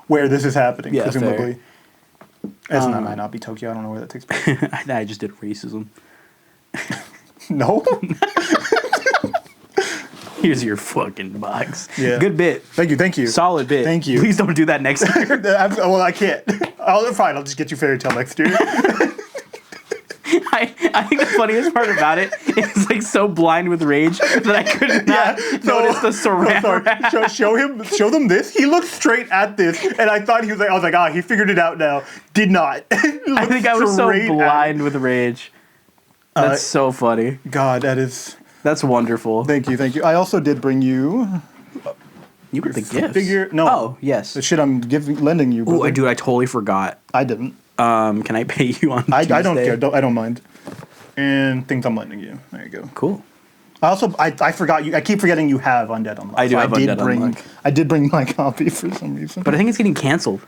where this is happening, Yeah, presumably. It might not be Tokyo. I don't know where that takes place. I just did racism. No? Here's your fucking box. Yeah. Good bit. Thank you. Solid bit. Thank you. Please don't do that next year. Well, I can't. Fine, I'll just get you Fairy Tail next year. I think the funniest part about it is like so blind with rage that I could not notice the saran wrap. Show them this. He looked straight at this, and I thought I was like, he figured it out now. Did not. I think I was so blind with rage. That's so funny. God, that's wonderful. Thank you. I also did bring you. You got the gifts. Figure. No. Oh yes. The shit I'm lending you. Oh, dude, I totally forgot. I didn't. Can I pay you on Tuesday? I don't care. I don't mind. And things I'm lending you. There you go. Cool. I forgot you. I keep forgetting you have Undead Unlock. I do have Undead Unlock. I did bring my copy for some reason. But I think it's getting canceled.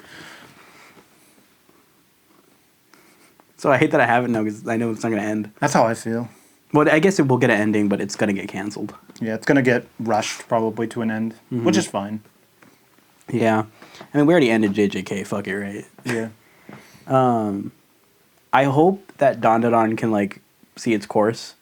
So I hate that I have it now because I know it's not going to end. That's how I feel. Well, I guess it will get an ending, but it's going to get canceled. Yeah, it's going to get rushed probably to an end, which is fine. Yeah. I mean, we already ended JJK. Fuck it, right? Yeah. I hope that Dandadan can, like, see its course.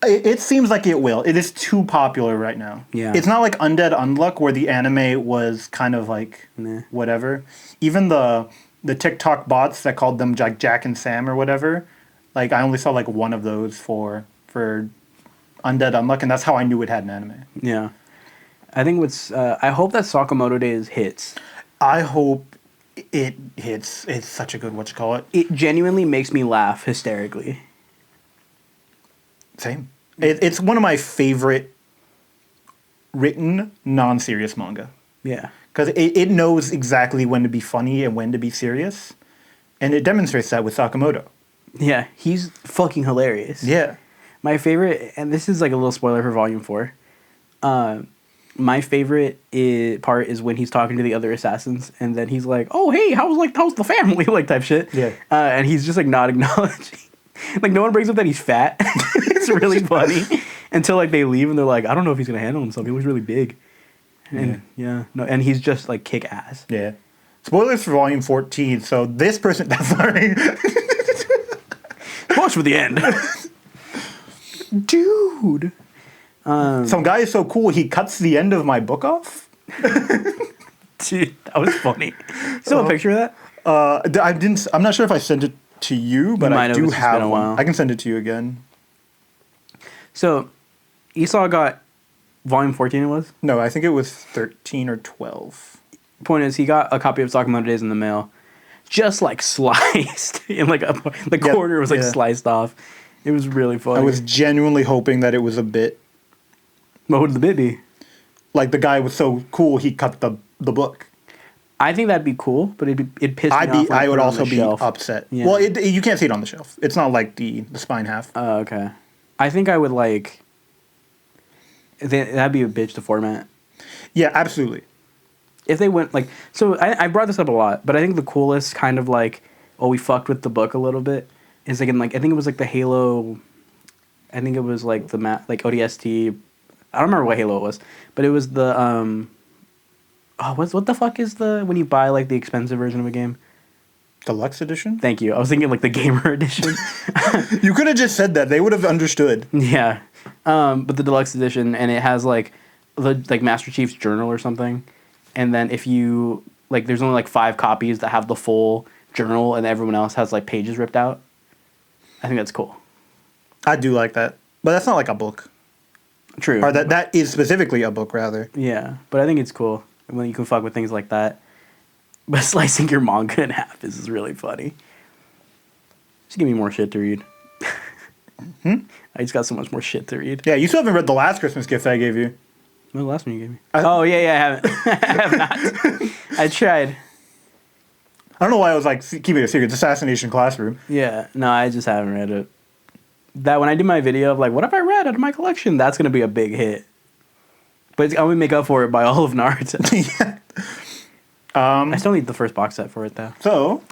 It seems like it will. It is too popular right now. Yeah. It's not like Undead Unluck where the anime was kind of like whatever. Even the TikTok bots that called them Jack and Sam or whatever, like I only saw like one of those for Undead Unluck, and that's how I knew it had an anime. Yeah. I think I hope that Sakamoto Days hits. I hope it hits. It's such a good whatchamacallit. It genuinely makes me laugh hysterically. Same. It's one of my favorite written non-serious manga. Yeah. Because it knows exactly when to be funny and when to be serious. And it demonstrates that with Sakamoto. Yeah, he's fucking hilarious. Yeah. My favorite, and this is like a little spoiler for Volume 4. My favorite part is when he's talking to the other assassins, and then he's like, "Oh, hey, how's the family?" like type shit. Yeah. And he's just like not acknowledging. Like no one brings up that he's fat. It's really funny until like they leave and they're like, "I don't know if he's gonna handle himself. He looks really big." And and he's just like kick ass. Yeah. Spoilers for Volume 14. So this person, sorry. Watch for the end, dude. Some guy is so cool. He cuts the end of my book off. Dude, that was funny. Still a picture of that? I didn't. I'm not sure if I sent it to you, but I do have one. I can send it to you again. So, Esau got Volume 14. It was? No, I think it was 13 or 12. Point is, he got a copy of Sakamoto Days in the mail, just like sliced in like the corner was like sliced off, It was really funny. I was genuinely hoping that it was a bit. What would the bit be? Like the guy was so cool, he cut the book. I think that'd be cool, but it'd piss me off. When I would put it on also the be shelf. upset. Yeah. Well, you can't see it on the shelf. It's not like the spine half. Oh, okay. I think I would like. That'd be a bitch to format. Yeah, absolutely. If they went like, so I brought this up a lot, but I think the coolest kind of like, we fucked with the book a little bit is like in like I think it was like the Halo. I think it was like the like ODST. I don't remember what Halo it was, but it was the what the fuck is the when you buy like the expensive version of a game? Deluxe edition? Thank you. I was thinking like the gamer edition. You could have just said that. They would have understood. Yeah. But the deluxe edition, and it has like the like Master Chief's journal or something. And then if you like there's only like 5 copies that have the full journal and everyone else has like pages ripped out. I think that's cool. I do like that. But that's not like a book. True. Or that is specifically a book rather. Yeah. But I think it's cool when you can fuck with things like that. But slicing your manga in half is really funny. Just give me more shit to read. I just got so much more shit to read. Yeah, you still haven't read the last Christmas gift I gave you. What was the last one you gave me? Oh, yeah, I haven't. I have not. I tried. I don't know why I was like keeping it a secret. It's Assassination Classroom. Yeah, no, I just haven't read it. That when I do my video of like, what have I read out of my collection? That's going to be a big hit. But I'm going to make up for it by all of Naruto. Yeah. I still need the first box set for it, though. So,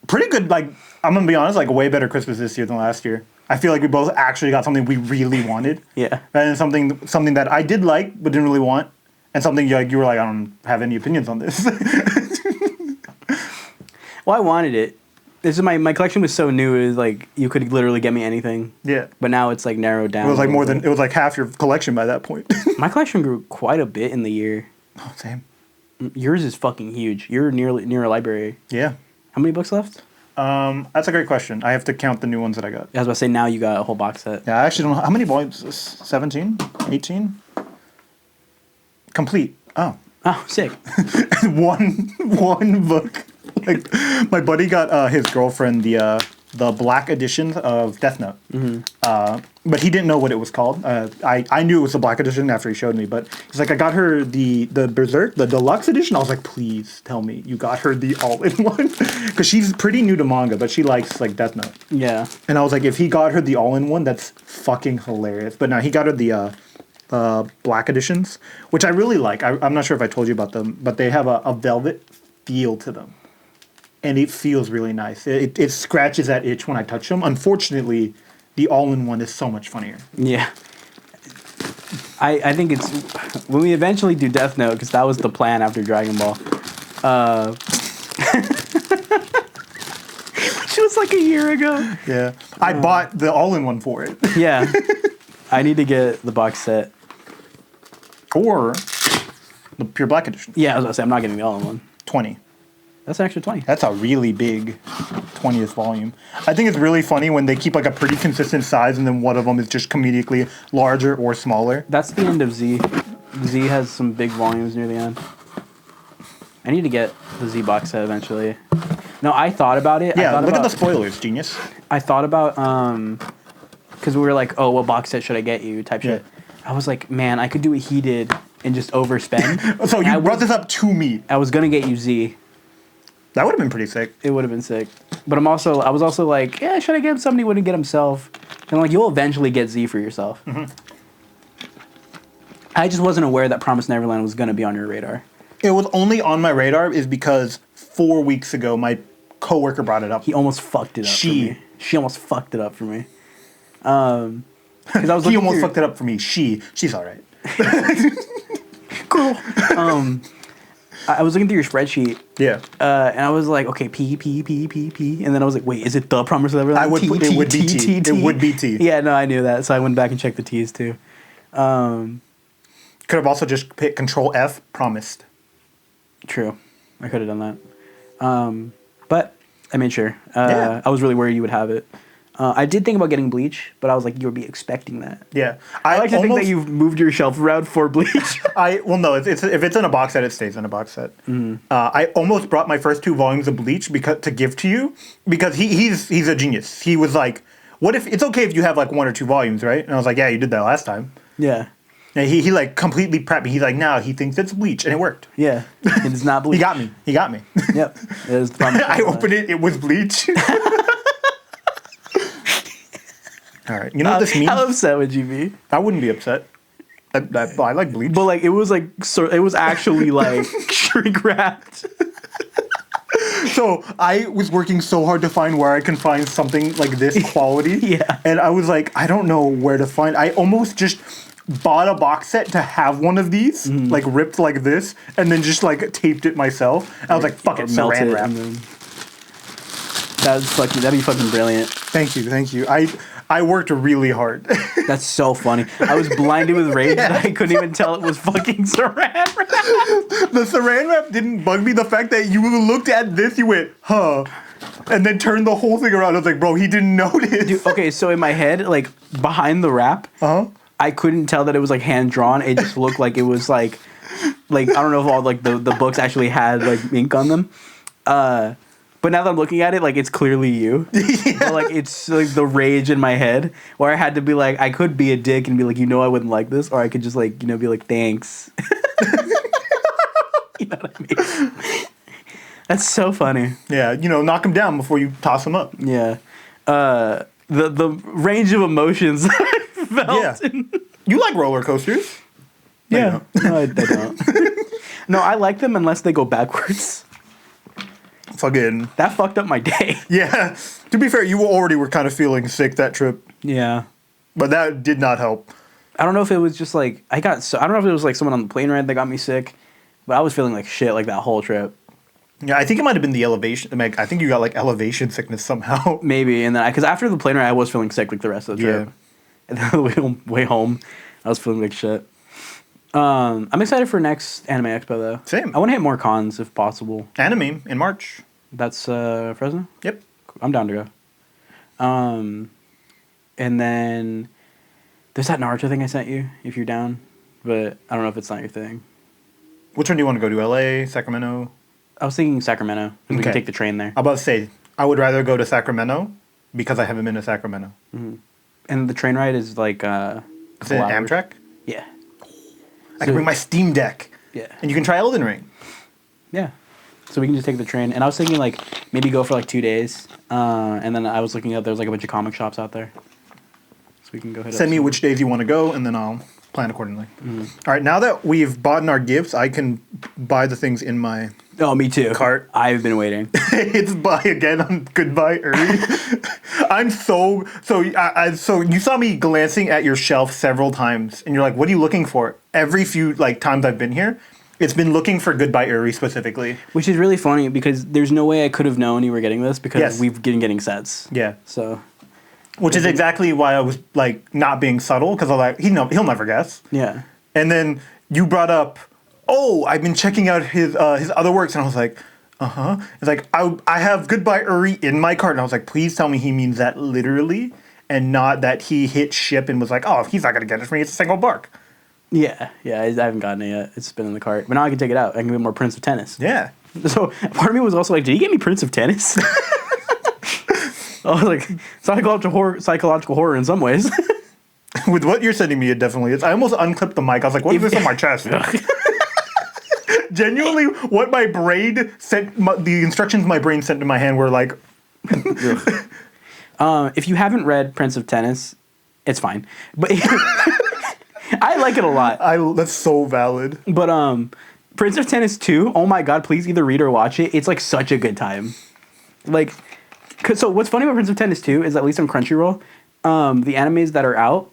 pretty good, like, I'm going to be honest, like, a way better Christmas this year than last year. I feel like we both actually got something we really wanted. Yeah. And something that I did like, but didn't really want. And something like you were like, I don't have any opinions on this. Well, I wanted it. This is my collection was so new. It was like you could literally get me anything. Yeah. But now it's like narrowed down. It was like it was like half your collection by that point. My collection grew quite a bit in the year. Oh, same. Yours is fucking huge. You're near a library. Yeah. How many books left? That's a great question. I have to count the new ones that I got. I was about to say now you got a whole box set. Yeah, I actually don't know. How many volumes is this? 17? 18? Complete. Oh. Oh, sick. one book. Like my buddy got his girlfriend the black edition of Death Note. Mm-hmm. But he didn't know what it was called. I knew it was the black edition after he showed me, but he's like, I got her the Berserk, the deluxe edition. I was like, please tell me you got her the all-in-one. Because she's pretty new to manga, but she likes like Death Note. Yeah. And I was like, if he got her the all-in-one, that's fucking hilarious. But no, he got her the black editions, which I really like. I'm not sure if I told you about them, but they have a velvet feel to them. And it feels really nice. It scratches that itch when I touch them. Unfortunately, the all-in-one is so much funnier. Yeah. I think it's... When we eventually do Death Note, because that was the plan after Dragon Ball. Which was like a year ago. Yeah. I bought the all-in-one for it. Yeah. I need to get the box set. Or the pure black edition. Yeah, I was going to say, I'm not getting the all-in-one. 20. That's an extra 20. That's a really big 20th volume. I think it's really funny when they keep like a pretty consistent size and then one of them is just comedically larger or smaller. That's the end of Z. Z has some big volumes near the end. I need to get the Z box set eventually. No, I thought about it. Yeah, look at the spoilers, genius. I thought about, because we were like, oh, what box set should I get you type shit. I was like, man, I could do what he did and just overspend. So you brought this up to me. I was going to get you Z. That would have been pretty sick. It would have been sick. But I was also like, yeah, should I get him something he wouldn't get himself? And like, you'll eventually get Z for yourself. Mm-hmm. I just wasn't aware that Promised Neverland was going to be on your radar. It was only on my radar is because 4 weeks ago, my coworker brought it up. He almost fucked it up for me. She almost fucked it up for me. He almost fucked it up for me. She's all right. Cool. I was looking through your spreadsheet. Yeah. And I was like, okay, P. And then I was like, wait, is it the Promised Neverland? It would be T. It would be T. Yeah, no, I knew that. So I went back and checked the T's too. Could have also just hit Control F, Promised. True. I could have done that. But I made sure. Yeah. I was really worried you would have it. I did think about getting Bleach, but I was like, you would be expecting that. Yeah. I like to think that you've moved your shelf around for Bleach. No, it's if it's in a box set, it stays in a box set. Mm-hmm. I almost brought my first 2 volumes of Bleach to give to you because he's a genius. He was like, what if it's okay if you have like 1 or 2 volumes, right? And I was like, yeah, you did that last time. Yeah. And he like completely prepped me. He's like, no, he thinks it's Bleach, and it worked. Yeah. It is not Bleach. He got me. Yep. It was the problem. I opened it. It was Bleach. All right. You know what this means? How upset would you be? I wouldn't be upset. I like Bleach. But like it was actually like shrink wrapped. So I was working so hard to find where I can find something like this quality. Yeah. And I was like, I don't know where to find. I almost just bought a box set to have one of these, like ripped like this, and then just like taped it myself. I was like, fuck it, saran wrap. That'd be fucking brilliant. Thank you. I worked really hard. That's so funny. I was blinded with rage that I couldn't even tell it was fucking saran wrap. The saran wrap didn't bug me. The fact that you looked at this, you went, huh, and then turned the whole thing around. I was like, bro, he didn't notice. Dude, okay, so in my head, like behind the wrap, I couldn't tell that it was like hand drawn. It just looked like it was like I don't know if all like the books actually had like ink on them. But now that I'm looking at it, like it's clearly you. Yeah. But, like it's like the rage in my head where I had to be like, I could be a dick and be like, I wouldn't like this, or I could just like, be like, thanks. You know what I mean? That's so funny. Yeah, knock him down before you toss him up. Yeah. The range of emotions that I felt. Yeah. You like roller coasters? Yeah. No, I don't. No, I like them unless they go backwards. Fucking. That fucked up my day. Yeah. To be fair, you already were kind of feeling sick that trip. Yeah. But that did not help. I don't know if it was just like, I don't know if it was like someone on the plane ride that got me sick, but I was feeling like shit like that whole trip. Yeah, I think it might have been the elevation. I think you got like elevation sickness somehow. Maybe. And then, because after the plane ride, I was feeling sick like the rest of the trip. Yeah. And then on the way home, I was feeling like shit. I'm excited for next Anime Expo though. Same. I want to hit more cons if possible. Anime in March. That's Fresno? Yep. I'm down to go. And then there's that Naruto thing I sent you, if you're down. But I don't know if it's not your thing. Which one do you want to go to? LA, Sacramento? I was thinking Sacramento. We can take the train there. I'm about to say, I would rather go to Sacramento because I haven't been to Sacramento. Mm-hmm. And the train ride is like Is it Amtrak? Yeah. I can bring my Steam Deck. Yeah. And you can try Elden Ring. Yeah. So we can just take the train. And I was thinking like maybe go for like 2 days. And then I was looking up, there's like a bunch of comic shops out there. So we can go hit Send me which days you want to go, and then I'll plan accordingly. Mm-hmm. All right, now that we've bought our gifts, I can buy the things in my me too. Cart. I've been waiting. It's buy again on goodbye early. I'm so you saw me glancing at your shelf several times, and you're like, "What are you looking for?" Every few times I've been here, it's been looking for goodbye Uri specifically. Which is really funny because there's no way I could have known you were getting this because we've been getting sets. Yeah. So. Which is exactly why I was not being subtle, because I was like, he'll never guess. Yeah. And then you brought up, I've been checking out his other works, and I was like, It's like, I have Goodbye Uri in my cart, and I was like, please tell me he means that literally, and not that he hit ship and was like, oh, he's not gonna get it for me. It's a single bark. Yeah. I haven't gotten it yet. It's been in the cart, but now I can take it out. I can get more Prince of Tennis. Yeah. So part of me was also like, did he get me Prince of Tennis? I was like, psychological horror in some ways. With what you're sending me, it definitely is. I almost unclipped the mic. I was like, what is this on my chest? Genuinely, what my brain sent, the instructions my brain sent to my hand were like... If you haven't read Prince of Tennis, it's fine. But I like it a lot. That's so valid. But Prince of Tennis 2, oh my god, please either read or watch it. It's like such a good time. So what's funny about Prince of Tennis 2 is, at least on Crunchyroll, the animes that are out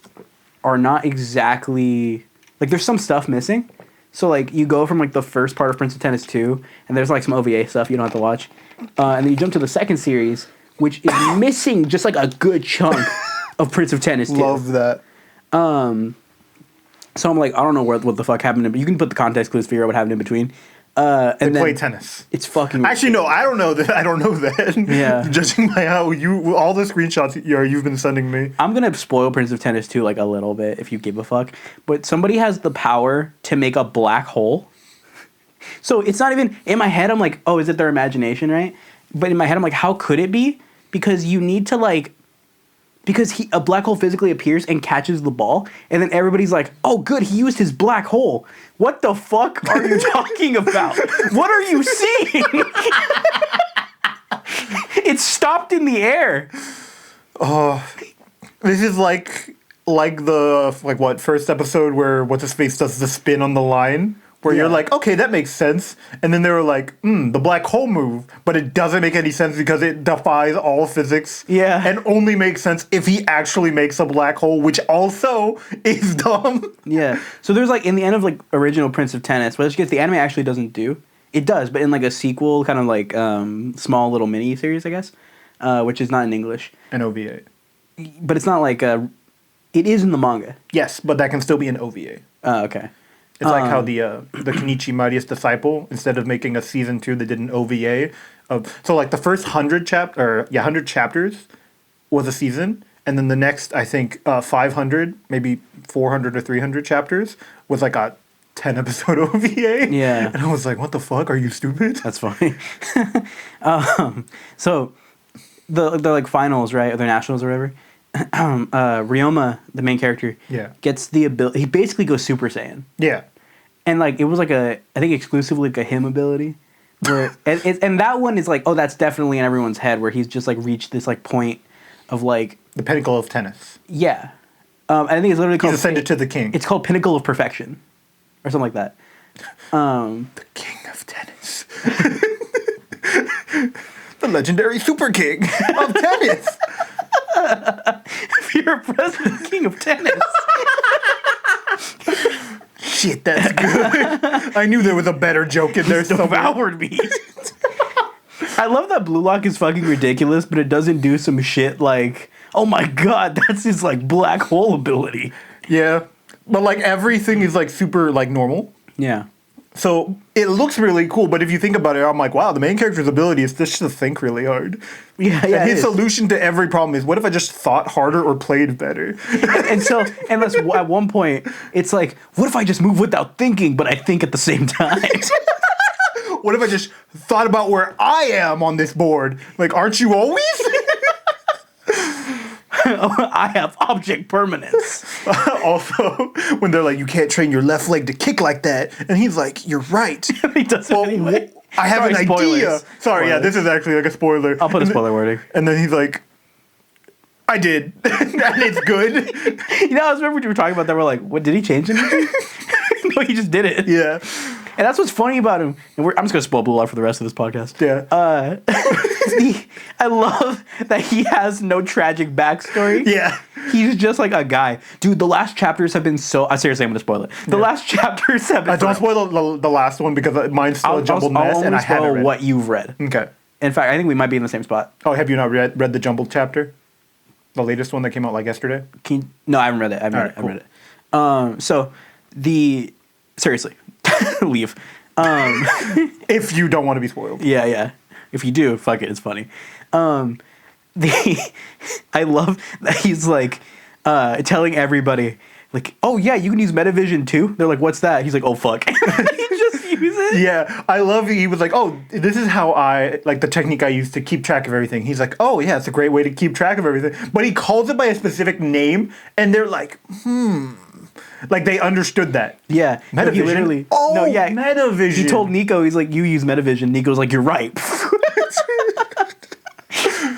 are not exactly... there's some stuff missing. So, you go from, the first part of Prince of Tennis 2, and there's, some OVA stuff you don't have to watch. And then you jump to the second series, which is missing just, a good chunk of Prince of Tennis 2. Love that. So I'm like, I don't know what the fuck happened. But you can put the context clues, figure out what happened in between. And play tennis. It's fucking... Actually, no, I don't know that. I don't know that. Yeah. Judging by how all the screenshots you've been sending me. I'm going to spoil Prince of Tennis 2 a little bit if you give a fuck. But somebody has the power to make a black hole. So it's not even... In my head, I'm like, oh, is it their imagination, right? But in my head, I'm like, how could it be? Because you need to, because a black hole physically appears and catches the ball, and then everybody's like, "Oh, good, he used his black hole." What the fuck are you talking about? What are you seeing? It's stopped in the air. This is like the first episode where what's his face does the spin on the line. Where you're like, okay, that makes sense. And then they were like, the black hole move. But it doesn't make any sense because it defies all physics. Yeah. And only makes sense if he actually makes a black hole, which also is dumb. Yeah. So there's like, in the end of like original Prince of Tennis, which the anime actually doesn't do. It does, but in like a sequel, kind of like small little mini series, I guess, which is not in English. An OVA. But it's not like it is in the manga. Yes, but that can still be an OVA. Oh, okay. It's like how the Kenichi Mightiest Disciple, instead of making a season 2, they did an OVA. So like the first 100 chapters was a season, and then the next, I think, 500, maybe 400 or 300 chapters was like a 10 episode OVA. Yeah. And I was like, what the fuck? Are you stupid? That's funny. So the like finals, right, or the nationals or whatever. Ryoma, the main character, gets the ability. He basically goes Super Saiyan. Yeah. And like it was like I think exclusively like a him ability, where and that one is like, oh, that's definitely in everyone's head, where he's just like reached this like point of like the pinnacle of tennis. Yeah, I think it's literally called. He's ascended to the king. It's called Pinnacle of Perfection, or something like that. The king of tennis. The legendary super king of tennis. If you're a president king of tennis. Shit, that's good. I knew there was a better joke in there. Devoured me. I love that Blue Lock is fucking ridiculous, but it doesn't do some shit like, oh my god, that's his like black hole ability. Yeah, but like everything is like super like normal. Yeah. So it looks really cool, but if you think about it, I'm like, wow, the main character's ability is just to think really hard. Yeah, and his solution to every problem is, what if I just thought harder or played better? and that's at one point, it's like, what if I just move without thinking, but I think at the same time? What if I just thought about where I am on this board? Like, aren't you always? I have object permanence. Also, when they're like, you can't train your left leg to kick like that. And he's like, you're right. He does it anyway. I have an idea. Sorry, Spoilers. Yeah, this is actually like a spoiler. I'll put a spoiler wording. And then he's like, I did. And it's good. You know, I remember when you were talking about that. We're like, what, did he change anything? No, he just did it. Yeah. And that's what's funny about him. And I'm just going to spoil Blue Lock for the rest of this podcast. Yeah. I love that he has no tragic backstory. Yeah. He's just like a guy. Dude, the last chapters have been so... seriously, I'm going to spoil it. The last chapters have been... Don't spoil the last one because mine's still a jumbled mess and I haven't read what you've read. Okay. In fact, I think we might be in the same spot. Oh, have you not read the jumbled chapter? The latest one that came out like yesterday? No, I haven't read it. I haven't read it. So, seriously, leave. If you don't want to be spoiled. Yeah. If you do, fuck it, it's funny. I love that he's like telling everybody, like, oh yeah, you can use Metavision too. They're like, what's that? He's like, oh fuck. He just uses it. Yeah, I love he was like, oh, this is how the technique I use to keep track of everything. He's like, oh yeah, it's a great way to keep track of everything. But he calls it by a specific name, and they're like, like they understood that. Yeah, Metavision. He literally. Oh, no, yeah, Metavision. He told Nico, he's like, you use Metavision. Nico's like, you're right.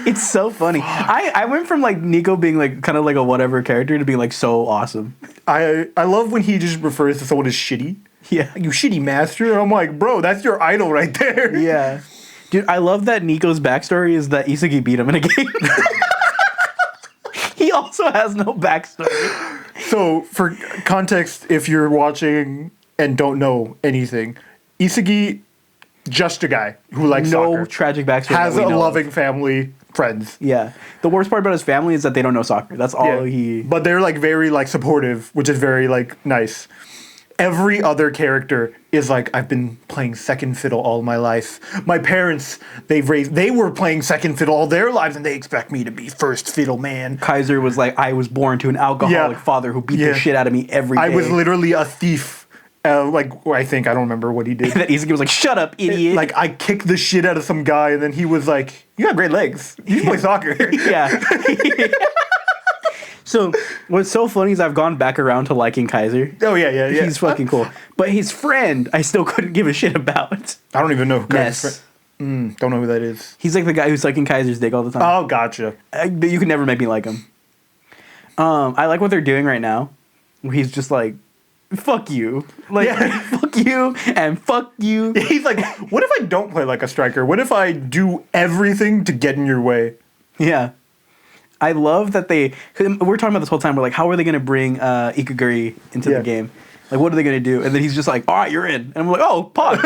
It's so funny. I went from like Nico being like kind of like a whatever character to being like so awesome. I love when he just refers to someone as shitty. Yeah. You shitty master. I'm like, bro, that's your idol right there. Yeah. Dude, I love that Nico's backstory is that Isagi beat him in a game. He also has no backstory. So, for context, if you're watching and don't know anything, Isagi, just a guy who likes soccer. No tragic backstory. Has a loving family, friends. Yeah. The worst part about his family is that they don't know soccer. That's all he... But they're like very like supportive, which is very like nice. Every other character is like, I've been playing second fiddle all my life. My parents, they were playing second fiddle all their lives, and they expect me to be first fiddle man. Kaiser was like, I was born to an alcoholic father who beat the shit out of me every day. I was literally a thief. I don't remember what he did. And then Isagi was like, shut up, idiot. Like, I kicked the shit out of some guy, and then he was like, you got great legs. You can play soccer. Yeah. So what's so funny is I've gone back around to liking Kaiser. Oh yeah. He's fucking cool. But his friend, I still couldn't give a shit about. I don't even know who Ness. Don't know who that is. He's like the guy who's sucking Kaiser's dick all the time. Oh, gotcha. You can never make me like him. I like what they're doing right now, where he's just like, fuck you. Like, fuck you and fuck you. He's like, what if I don't play like a striker? What if I do everything to get in your way? Yeah. I love that we're talking about this whole time, we're like, how are they going to bring Ikaguri into the game? Like, what are they going to do? And then he's just like, all right, you're in. And I'm like, oh, pog.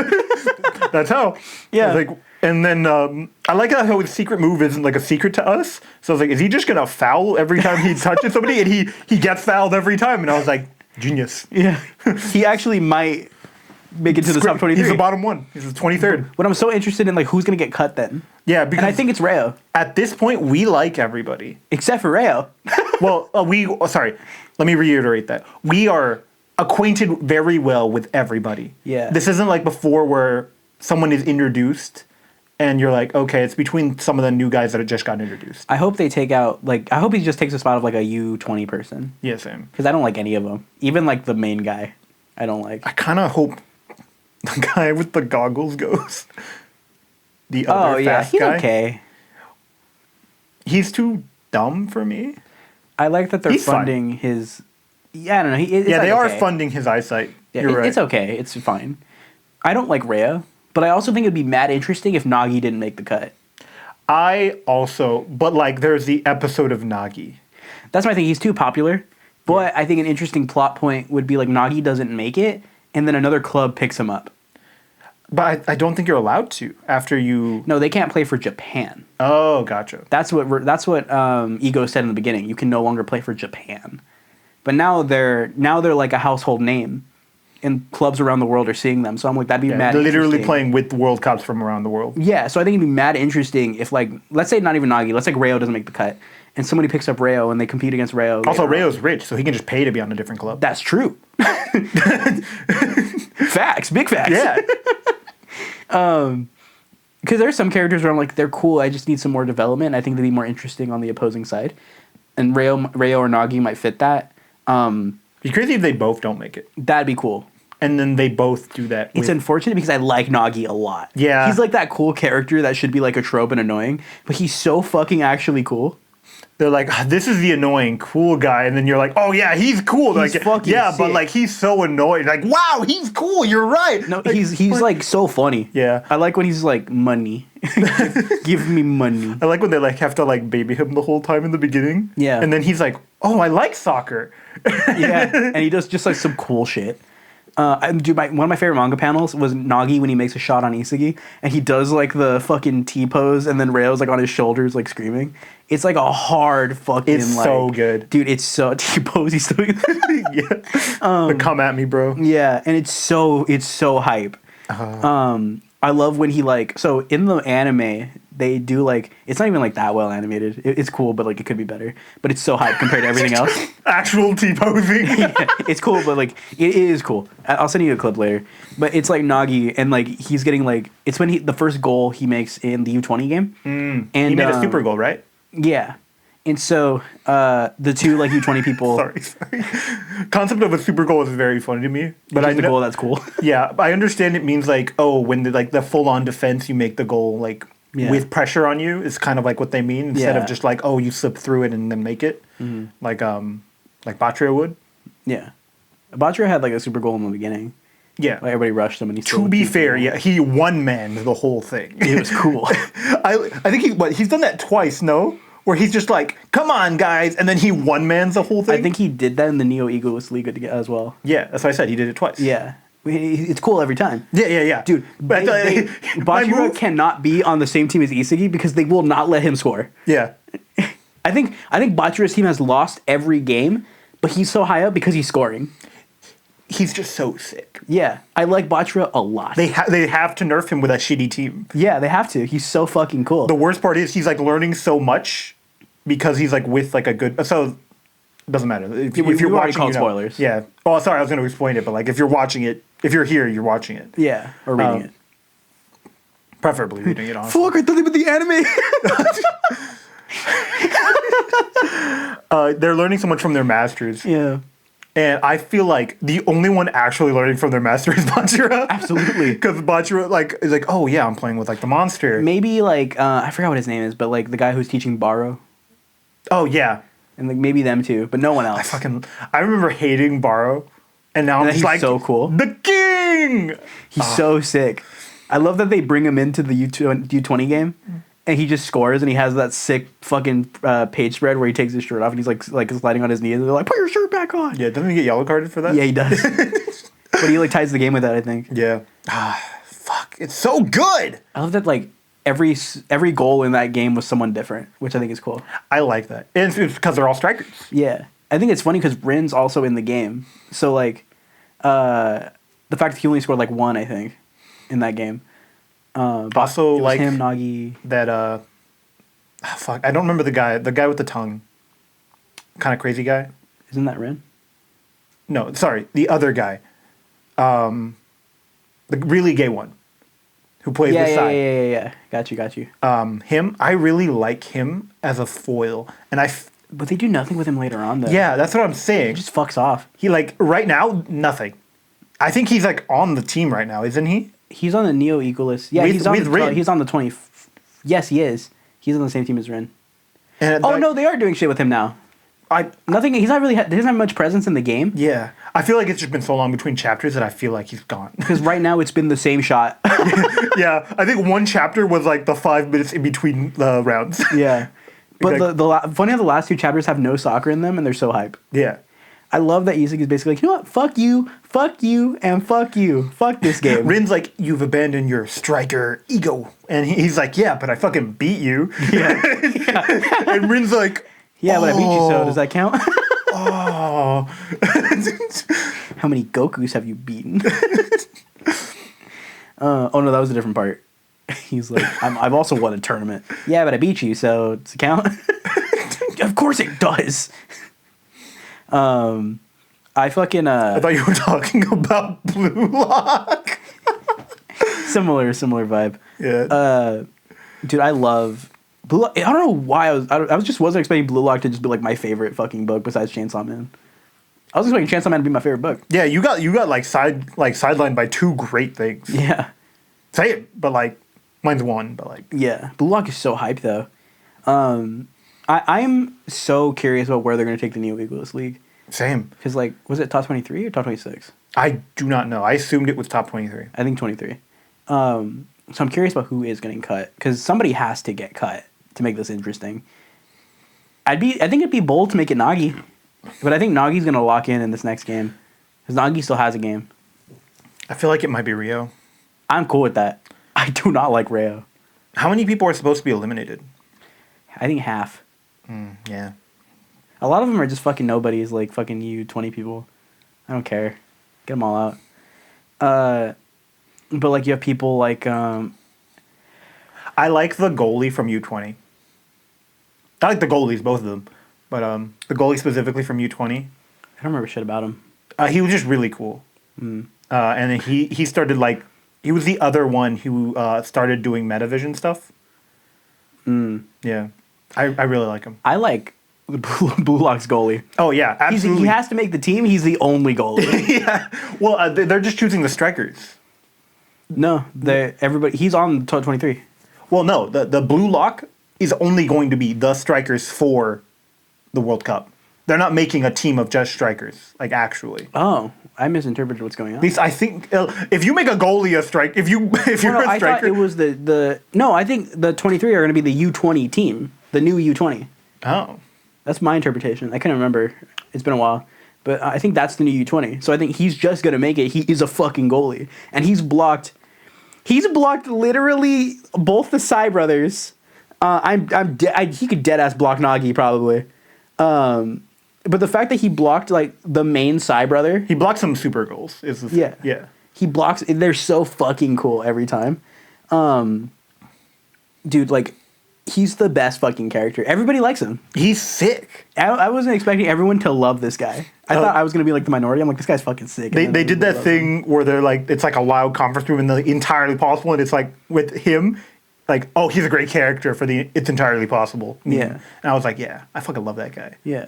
That's how. Yeah. Like, and then I like how his secret move isn't like a secret to us. So I was like, is he just going to foul every time he touches somebody? And he gets fouled every time. And I was like, genius. Yeah. He actually might make it to the top 23. He's the bottom one. He's the 23rd. But I'm so interested in like who's going to get cut then. Yeah, because and I think it's Reo. At this point, we like everybody. Except for Reo. Well, sorry. Let me reiterate that. We are acquainted very well with everybody. Yeah. This isn't like before where someone is introduced and you're like, okay, it's between some of the new guys that have just gotten introduced. I hope they take out, like, I hope he just takes a spot of like a U20 person. Yeah, same. Because I don't like any of them. Even like the main guy, I don't like. I kind of hope the guy with the goggles goes. The other fast he's guy. Okay. He's too dumb for me. I like that they're He's funding his. Yeah, I don't know. It's Yeah, like they are okay. funding his eyesight. Yeah, You're right. It's okay. It's fine. I don't like Rhea, but I also think it'd be mad interesting if Nagi didn't make the cut. I also, but like, there's the episode of Nagi. That's my thing. He's too popular. But I think an interesting plot point would be like Nagi doesn't make it, and then another club picks him up. But I don't think you're allowed to after you. No, they can't play for Japan. Oh, gotcha. That's what Ego said in the beginning. You can no longer play for Japan. But now they're like a household name, and clubs around the world are seeing them. So I'm like, that'd be mad. Literally playing with World Cups from around the world. Yeah, so I think it'd be mad interesting if, like, let's say not even Nagi, let's say Reo doesn't make the cut, and somebody picks up Reo and they compete against Reo. Also, Reo's rich, so he can just pay to be on a different club. That's true. Facts, big facts. Yeah. Because there's some characters where I'm like, they're cool, I just need some more development. I think they'd be more interesting on the opposing side. And Reo or Nagi might fit that. Be crazy if they both don't make it. That'd be cool. And then they both do that. It's unfortunate because I like Nagi a lot. Yeah. He's like that cool character that should be like a trope and annoying, but he's so fucking actually cool. They're like, this is the annoying cool guy, and then you're like, oh yeah, he's cool. He's like, fucking yeah, sick. but like he's so annoying. Like, wow, he's cool. You're right. No, he's like so funny. Yeah. I like when he's like money. Give me money. I like when they like have to like baby him the whole time in the beginning. Yeah. And then he's like, oh, I like soccer. Yeah, and he does just like some cool shit. Dude, one of my favorite manga panels was Nagi when he makes a shot on Isagi, and he does like the fucking T pose, and then Reo's like on his shoulders, like screaming. It's like a hard fucking. It's so good, dude. It's so T pose. He's doing. Yeah. But come at me, bro. Yeah, and it's so hype. I love when he like so in the anime they do like it's not even like that well animated. It's cool, but like it could be better. But it's so hype compared to everything else. Actual T-posing. Yeah, it's cool, but like it is cool. I'll send you a clip later. But it's like Nagi, and like he's getting like it's when the first goal he makes in the U20 game. And He made a super goal, right? Yeah, and so the two like U20 people. Sorry. Concept of a super goal is very funny to me, but I the know goal that's cool. Yeah, I understand it means like when the full on defense you make the goal like with pressure on you is kind of like what they mean instead of just like you slip through it and then make it like Batra would. Yeah, Batra had like a super goal in the beginning. Yeah, like everybody rushed him, and he. To be fair, yeah, he one man the whole thing. It was cool. I think he's done that twice. No. Where he's just like, come on, guys, and then he one-mans the whole thing? I think he did that in the Neo Egoist League as well. Yeah, that's what I said. He did it twice. Yeah. It's cool every time. Yeah. Dude, Bachira cannot be on the same team as Isagi because they will not let him score. Yeah. I think Bachira's team has lost every game, but he's so high up because he's scoring. He's just so sick. Yeah, I like Bachira a lot. They have to nerf him with a shitty team. Yeah, they have to. He's so fucking cool. The worst part is he's like learning so much because he's like with like a good. So it doesn't matter if you're watching. Called spoilers. Yeah. Oh, sorry, I was going to explain it, but like if you're watching it, if you're here, you're watching it. Yeah, or reading it. Preferably reading it. Honestly. Fuck! I thought they put the anime. They're learning so much from their masters. Yeah. And I feel like the only one actually learning from their master is Bachira. Absolutely. Because Bachira is like, oh yeah, I'm playing with like the monster. Maybe like I forgot what his name is, but like the guy who's teaching Baro, Oh yeah. and like maybe them too, but no one else. I remember hating Baro. And now I'm just he's like, so cool. The king! He's so sick. I love that they bring him into the U20 game, and he just scores, and he has that sick fucking page spread where he takes his shirt off, and he's like sliding on his knees, and they're like, put your shirt back on. Yeah, doesn't he get yellow carded for that? Yeah, he does. But he like ties the game with that, I think. Yeah. Fuck. It's so good! I love that like every goal in that game was someone different, which I think is cool. I like that. And it's because they're all strikers. Yeah. I think it's funny because Rin's also in the game. So like the fact that he only scored like one, I think, in that game. Also, it was like him, Nagi. that. Fuck, I don't remember the guy with the tongue. Kind of crazy guy. Isn't that Rin? No, sorry, the other guy. The really gay one, who plays the side. Yeah. Got you. Him, I really like him as a foil, and But they do nothing with him later on, though. yeah, that's what I'm He saying. just fucks off. He right now nothing. I think he's like on the team right now, isn't he? He's on the Neo Equalist. Yeah, With Rin. He's on the 20. Yes, he is. He's on the same team as Rin. And No, they are doing shit with him now. Nothing. He's not really. He doesn't have much presence in the game. Yeah, I feel like it's just been so long between chapters that I feel like he's gone. Because right now it's been the same shot. Yeah, I think one chapter was like the 5 minutes in between the rounds. Yeah. But funny how the last two chapters have no soccer in them, and they're so hype. Yeah. I love that Isaac is basically like, you know what? Fuck you, and fuck you. Fuck this game. Rin's like, you've abandoned your striker ego. And he's like, yeah, but I fucking beat you. Yeah. And Rin's like, Yeah, but I beat you, so does that count? oh. How many Gokus have you beaten? Oh no, that was a different part. He's like, I've also won a tournament. Yeah, but I beat you, so does it count? Of course it does. I fucking I thought you were talking about Blue Lock. similar vibe. Yeah. Dude, I love Blue Lock. I don't know why I wasn't expecting Blue Lock to just be like my favorite fucking book besides Chainsaw Man. I was expecting Chainsaw Man to be my favorite book. Yeah, you got sidelined by two great things. Yeah. Say it, but like mine's one, but like Yeah. Blue Lock is so hyped though. I'm so curious about where they're gonna take the Neo Equalist League. same. Because like, was it top 23 or top 26? I do not know. I assumed it was top 23. I think 23. So I'm curious about who is getting cut because somebody has to get cut to make this interesting. I think it'd be bold to make it Nagi, but I think Nagi's gonna lock in this next game because Nagi still has a game. I feel like it might be Rio. I'm cool with that. I do not like Rayo. How many people are supposed to be eliminated? I think half. Yeah. A lot of them are just fucking nobodies, like fucking U20 people. I don't care. Get them all out. But like you have people like I like the goalie from U20. I like the goalies, both of them, but the goalie specifically from U20. I don't remember shit about him. He was just really cool. And then he started like he was the other one who started doing Metavision stuff. Yeah, I really like him. I like the Blue Lock's goalie. Oh yeah, absolutely. He has to make the team. He's the only goalie. Yeah. Well, they're just choosing the strikers. No, everybody. He's on top 23. Well, no, the Blue Lock is only going to be the strikers for the World Cup. They're not making a team of just strikers, like actually. Oh, I misinterpreted what's going on. At least I think if you make a goalie a strike, if you're a striker, I thought it was no. I think the 23 are going to be the U20 team, the new U20. Oh, that's my interpretation. I couldn't remember. It's been a while, but I think that's the new U20. So I think he's just going to make it. He is a fucking goalie, and he's blocked. He's blocked literally both the Sai brothers. He could dead ass block Nagi probably. But the fact that he blocked like the main Sai brother, he blocked some super goals. Is the thing. Yeah. He blocks. They're so fucking cool every time. Dude, like he's the best fucking character. Everybody likes him. He's sick. I wasn't expecting everyone to love this guy. I thought I was gonna be like the minority. I'm like, this guy's fucking sick. They did that thing where they're like, it's like a loud conference room and the entirely possible, and it's like with him, like, oh, he's a great character for the It's Entirely Possible. Yeah. And I was like, yeah, I fucking love that guy. Yeah.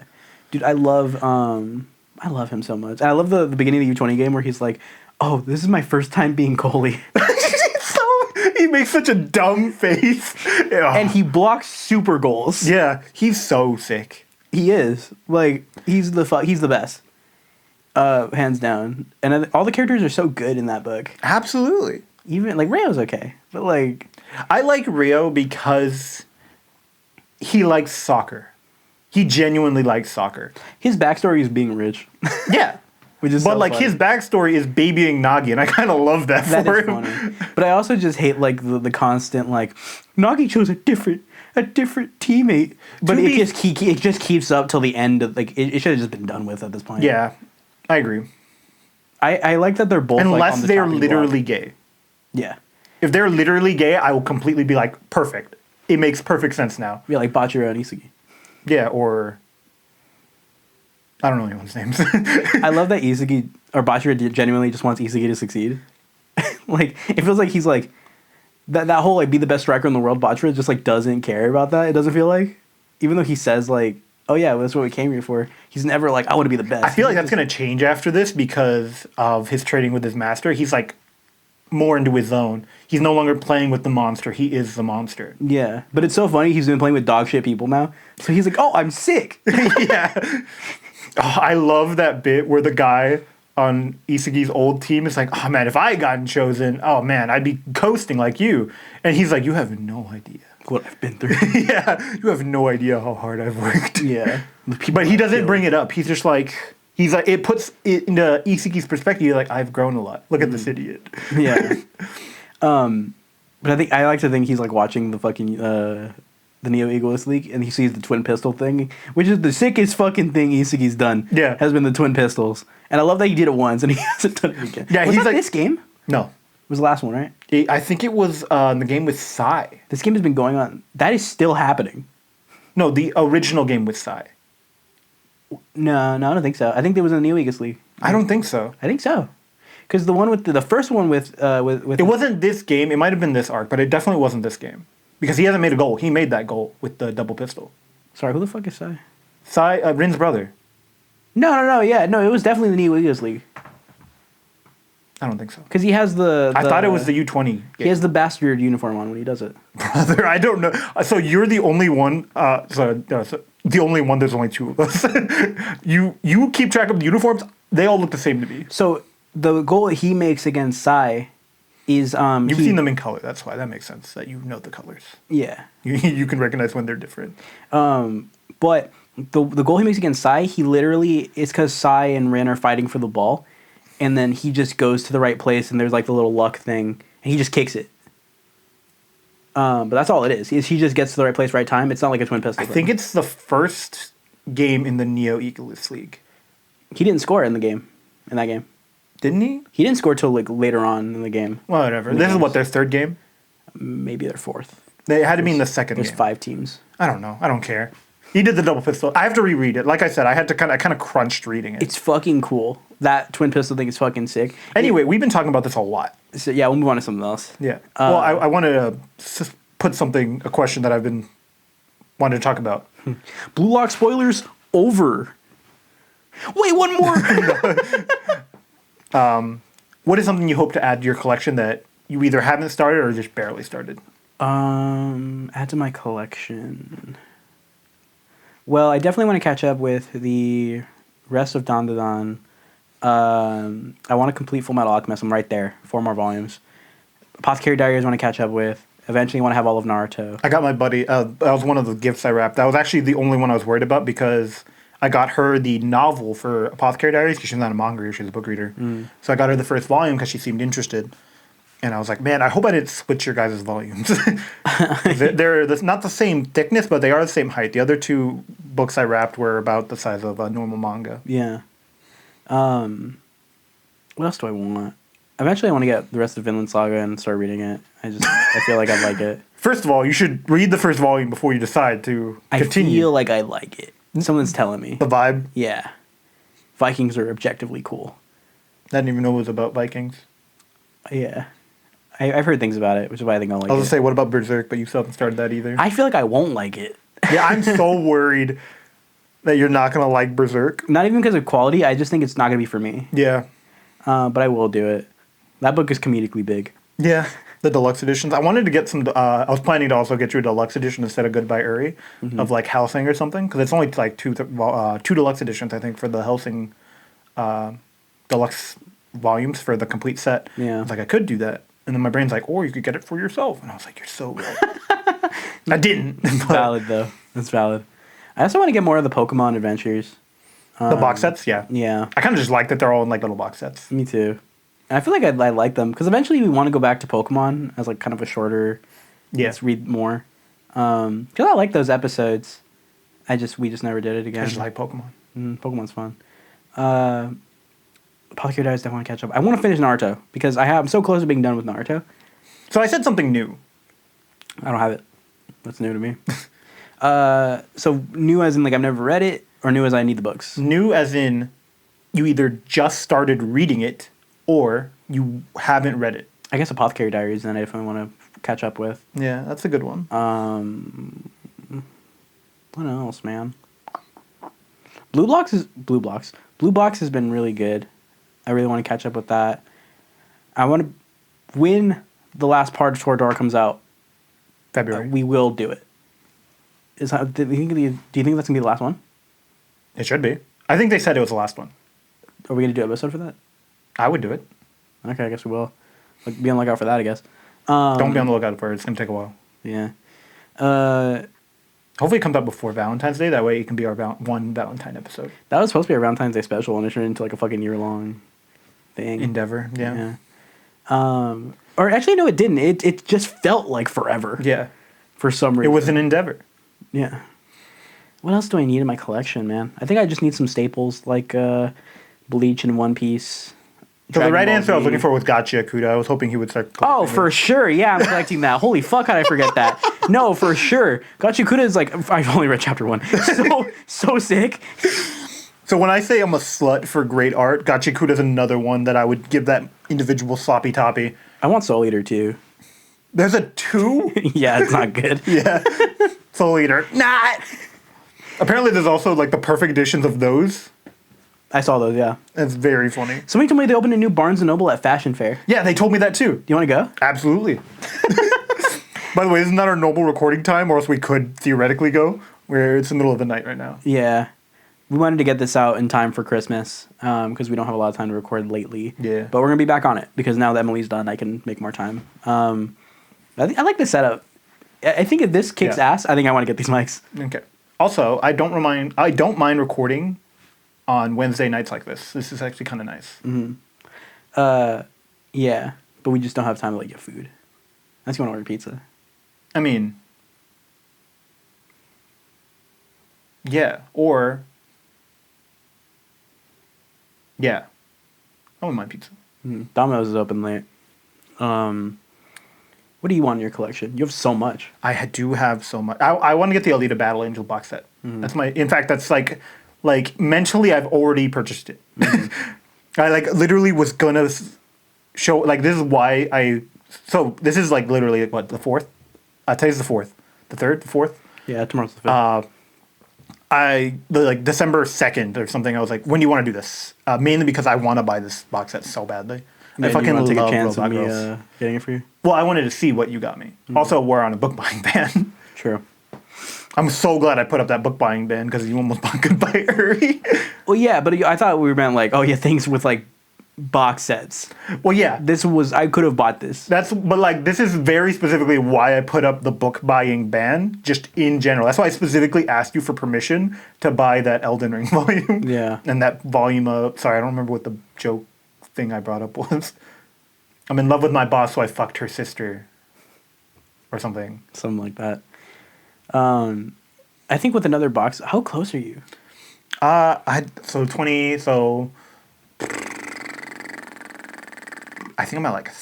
Dude, I love him so much. And I love the beginning of the U20 game where he's like, oh, this is my first time being goalie. He makes such a dumb face. And he blocks super goals. Yeah, he's so sick. He is. Like, he's the best. Hands down. And all the characters are so good in that book. Absolutely. Even, like, Rio's okay. But, like... I like Rio because he likes soccer. He genuinely likes soccer. His backstory is being rich. Yeah. Which is but, so like, funny. his backstory is babying Nagi, and I kind of love that for him. Funny. But I also just hate, like, the constant, like, Nagi chose a different teammate. But it just keeps up till the end. Like, it should have just been done with at this point. Yeah, I agree. I like that they're both, Unless like, on the they're chopping literally block. gay. Yeah. If they're literally gay, I will completely be like, perfect. It makes perfect sense now. Yeah, like Bachiro and Isugi. Yeah, or... I don't know anyone's names. I love that Isugi, or Bachiro genuinely just wants Isugi to succeed. Like, it feels like he's like... That whole, like, be the best striker in the world, Bachiro just, like, doesn't care about that, it doesn't feel like. Even though he says, like, oh yeah, well, that's what we came here for. He's never like, I want to be the best. I feel like that's going to change after this because of his trading with his master. He's, like, more into his zone. He's no longer playing with the monster. He is the monster. Yeah. But it's so funny. He's been playing with dog shit people now. So he's like, oh, I'm sick. Yeah. Oh, I love that bit where the guy on Isugi's old team is like, oh, man, if I had gotten chosen, oh, man, I'd be coasting like you. And he's like, you have no idea what I've been through. Yeah. You have no idea how hard I've worked. Yeah. But he doesn't bring it up. He's just like... He's like, it puts it into Isugi's perspective. You're like, I've grown a lot. Look at this idiot. Yeah. But I like to think he's like watching the fucking the Neo Egoist League, and he sees the twin pistol thing, which is the sickest fucking thing Isugi's done. Yeah, has been the twin pistols, and I love that he did it once and he hasn't done it again. Yeah, was he's that like this game. No, it was the last one, right? I think it was the game with Sai. This game has been going on. That is still happening. No, the original game with Sai. No, I don't think so. I think there was a Neo Egoist League. I don't think so. I think so. Because the one with the first one with it wasn't this game. It might have been this arc, but it definitely wasn't this game because he hasn't made a goal. He made that goal with the double pistol. Sorry, who the fuck is Sai? Sai, Rin's brother. No. Yeah, no, it was definitely the Neo Egoist League. I don't think so. Because he has the I thought it was the U20 game. He has the bastard uniform on when he does it. Brother, I don't know. So you're the only one. The only one. There's only two of us. You keep track of the uniforms. They all look the same to me. So the goal that he makes against Sai is you've seen them in color. That's why that makes sense. That you know the colors. Yeah. You can recognize when they're different. But the goal he makes against Sai, he literally it's because Sai and Rin are fighting for the ball, and then he just goes to the right place, and there's like the little luck thing, and he just kicks it. But that's all it is. He just gets to the right place, right time. It's not like a twin pistol. I think it's the first game in the Neo Egoist League. He didn't score in that game. Didn't he? He didn't score till like later on in the game. Well, whatever. This is what, their third game? Maybe their fourth. They had to be in the second There's game. 5 teams. I don't know. I don't care. He did the double pistol. I have to reread it. Like I said, I kind of crunched reading it. It's fucking cool. That twin pistol thing is fucking sick. Anyway, we've been talking about this a lot. So yeah, we'll move on to something else. Yeah. Well, I wanted to put a question that I've been wanting to talk about. Blue Lock spoilers over. Wait, one more. What is something you hope to add to your collection that you either haven't started or just barely started? Add to my collection. Well, I definitely want to catch up with the rest of Dan Dan. I want to complete Full Metal Alchemist. I'm right there. 4 more volumes. Apothecary Diaries I want to catch up with. Eventually want to have all of Naruto. I got my buddy. That was one of the gifts I wrapped. That was actually the only one I was worried about because I got her the novel for Apothecary Diaries because she's not a manga reader, she's a book reader. So I got her the first volume because she seemed interested. And I was like, man, I hope I didn't switch your guys' volumes. they're not the same thickness, but they are the same height. The other 2 books I wrapped were about the size of a normal manga. Yeah. What else do I want? Eventually I want to get the rest of Vinland Saga and start reading it. I feel like I'd like it. First of all, you should read the first volume before you decide to continue. I feel like I like it. Someone's telling me. The vibe? Yeah. Vikings are objectively cool. I didn't even know it was about Vikings. Yeah. I've heard things about it, which is why I think I'll like I was it. gonna say, what about Berserk? But you still haven't started that either. I feel like I won't like it. Yeah, I'm so worried that you're not gonna like Berserk. Not even because of quality. I just think it's not gonna be for me. Yeah. But I will do it. That book is comedically big. Yeah. The deluxe editions. I wanted to get some. I was planning to also get you a deluxe edition instead of Goodbye Uri of like Hellsing or something, because it's only like two deluxe editions I think for the Hellsing deluxe volumes for the complete set. Yeah. I was like, I could do that, and then my brain's like, or you could get it for yourself, and I was like, you're so right. I didn't. It's valid though. That's valid. I also want to get more of the Pokemon adventures. The box sets, yeah. Yeah. I kind of just like that they're all in like little box sets. Me too. And I feel like I like them because eventually we want to go back to Pokemon as like kind of a shorter. Yeah. Let's read more. Because I like those episodes. We just never did it again. I just like Pokemon. Pokemon's fun. Apothecary Diaries, I want to catch up. I want to finish Naruto because I'm so close to being done with Naruto. So I said something new. I don't have it. That's new to me. So new as in like I've never read it, or new as I need the books? New as in you either just started reading it or you haven't read it. I guess Apothecary Diaries then I definitely want to catch up with. Yeah, that's a good one. What else, man? Blue Box has been really good. I really want to catch up with that. I want to, when the last part of Toradora comes out, February. we will do it. Do you think that's gonna be the last one? It should be. I think they said it was the last one. Are we gonna do an episode for that? I would do it. Okay, I guess we will. Be on the lookout for that, I guess. Don't be on the lookout for it. It's going to take a while. Yeah. Hopefully it comes out before Valentine's Day. That way it can be our one Valentine episode. That was supposed to be a Valentine's Day special, and it turned into like a fucking year-long thing. Endeavor, yeah. Or actually, no, it didn't. It just felt like forever. Yeah. For some reason. It was an endeavor. Yeah. What else do I need in my collection, man? I think I just need some staples like Bleach and One Piece. So Dragon the right Ball answer I was Z. looking for was Gotcha Akuda. I was hoping he would start. Oh, for sure. Yeah, I'm collecting that. Holy fuck, how did I forget that? No, for sure. Gachiakuda is like, I've only read chapter 1. So sick. So when I say I'm a slut for great art, Gachikuda is another one that I would give that individual sloppy toppy. I want Soul Eater too. There's a 2? Yeah, it's not good. Yeah. Soul Eater. Not. Apparently there's also like the perfect editions of those. I saw those, yeah. It's very funny. Somebody told me they opened a new Barnes & Noble at Fashion Fair. Yeah, they told me that too. Do you want to go? Absolutely. By the way, isn't that our Noble recording time, or else we could theoretically go, where it's the middle of the night right now. Yeah. We wanted to get this out in time for Christmas because we don't have a lot of time to record lately. Yeah. But we're going to be back on it because now that Emily's done, I can make more time. I like the setup. I think if this kicks ass, I think I want to get these mics. Okay. Also, I don't mind recording on Wednesday nights like this. This is actually kind of nice. Mm-hmm. Yeah, but we just don't have time to like get food. Unless you want to order pizza. I mean, yeah, or yeah, I wouldn't mind pizza. Domino's is open late. What do you want in your collection? You have so much. I do have so much. I want to get the Alita Battle Angel box set. That's my. In fact, that's like mentally, I've already purchased it. I like literally was gonna show like this is why I. So this is like literally what the 4th. Today's the 4th, the 3rd, the 4th. Yeah, tomorrow's the 5th. Like December 2nd or something. I was like, when do you want to do this? Mainly because I want to buy this box set so badly. I fucking want to take love a chance Robot of me Girls. getting it for you. Well, I wanted to see what you got me. Also, we're on a book buying ban. True. I'm so glad I put up that book buying ban because you almost bought Goodbye Uri. Well, yeah, but I thought we meant like, oh yeah, things with like box sets. Well, yeah. I could have bought this. But like this is very specifically why I put up the book buying ban, just in general. That's why I specifically asked you for permission to buy that Elden Ring volume. Yeah. And that volume of, sorry, I don't remember what the joke thing I brought up was. I'm in love with my boss, so I fucked her sister. Or something. Something like that. I think with another box, how close are you? I think I'm at like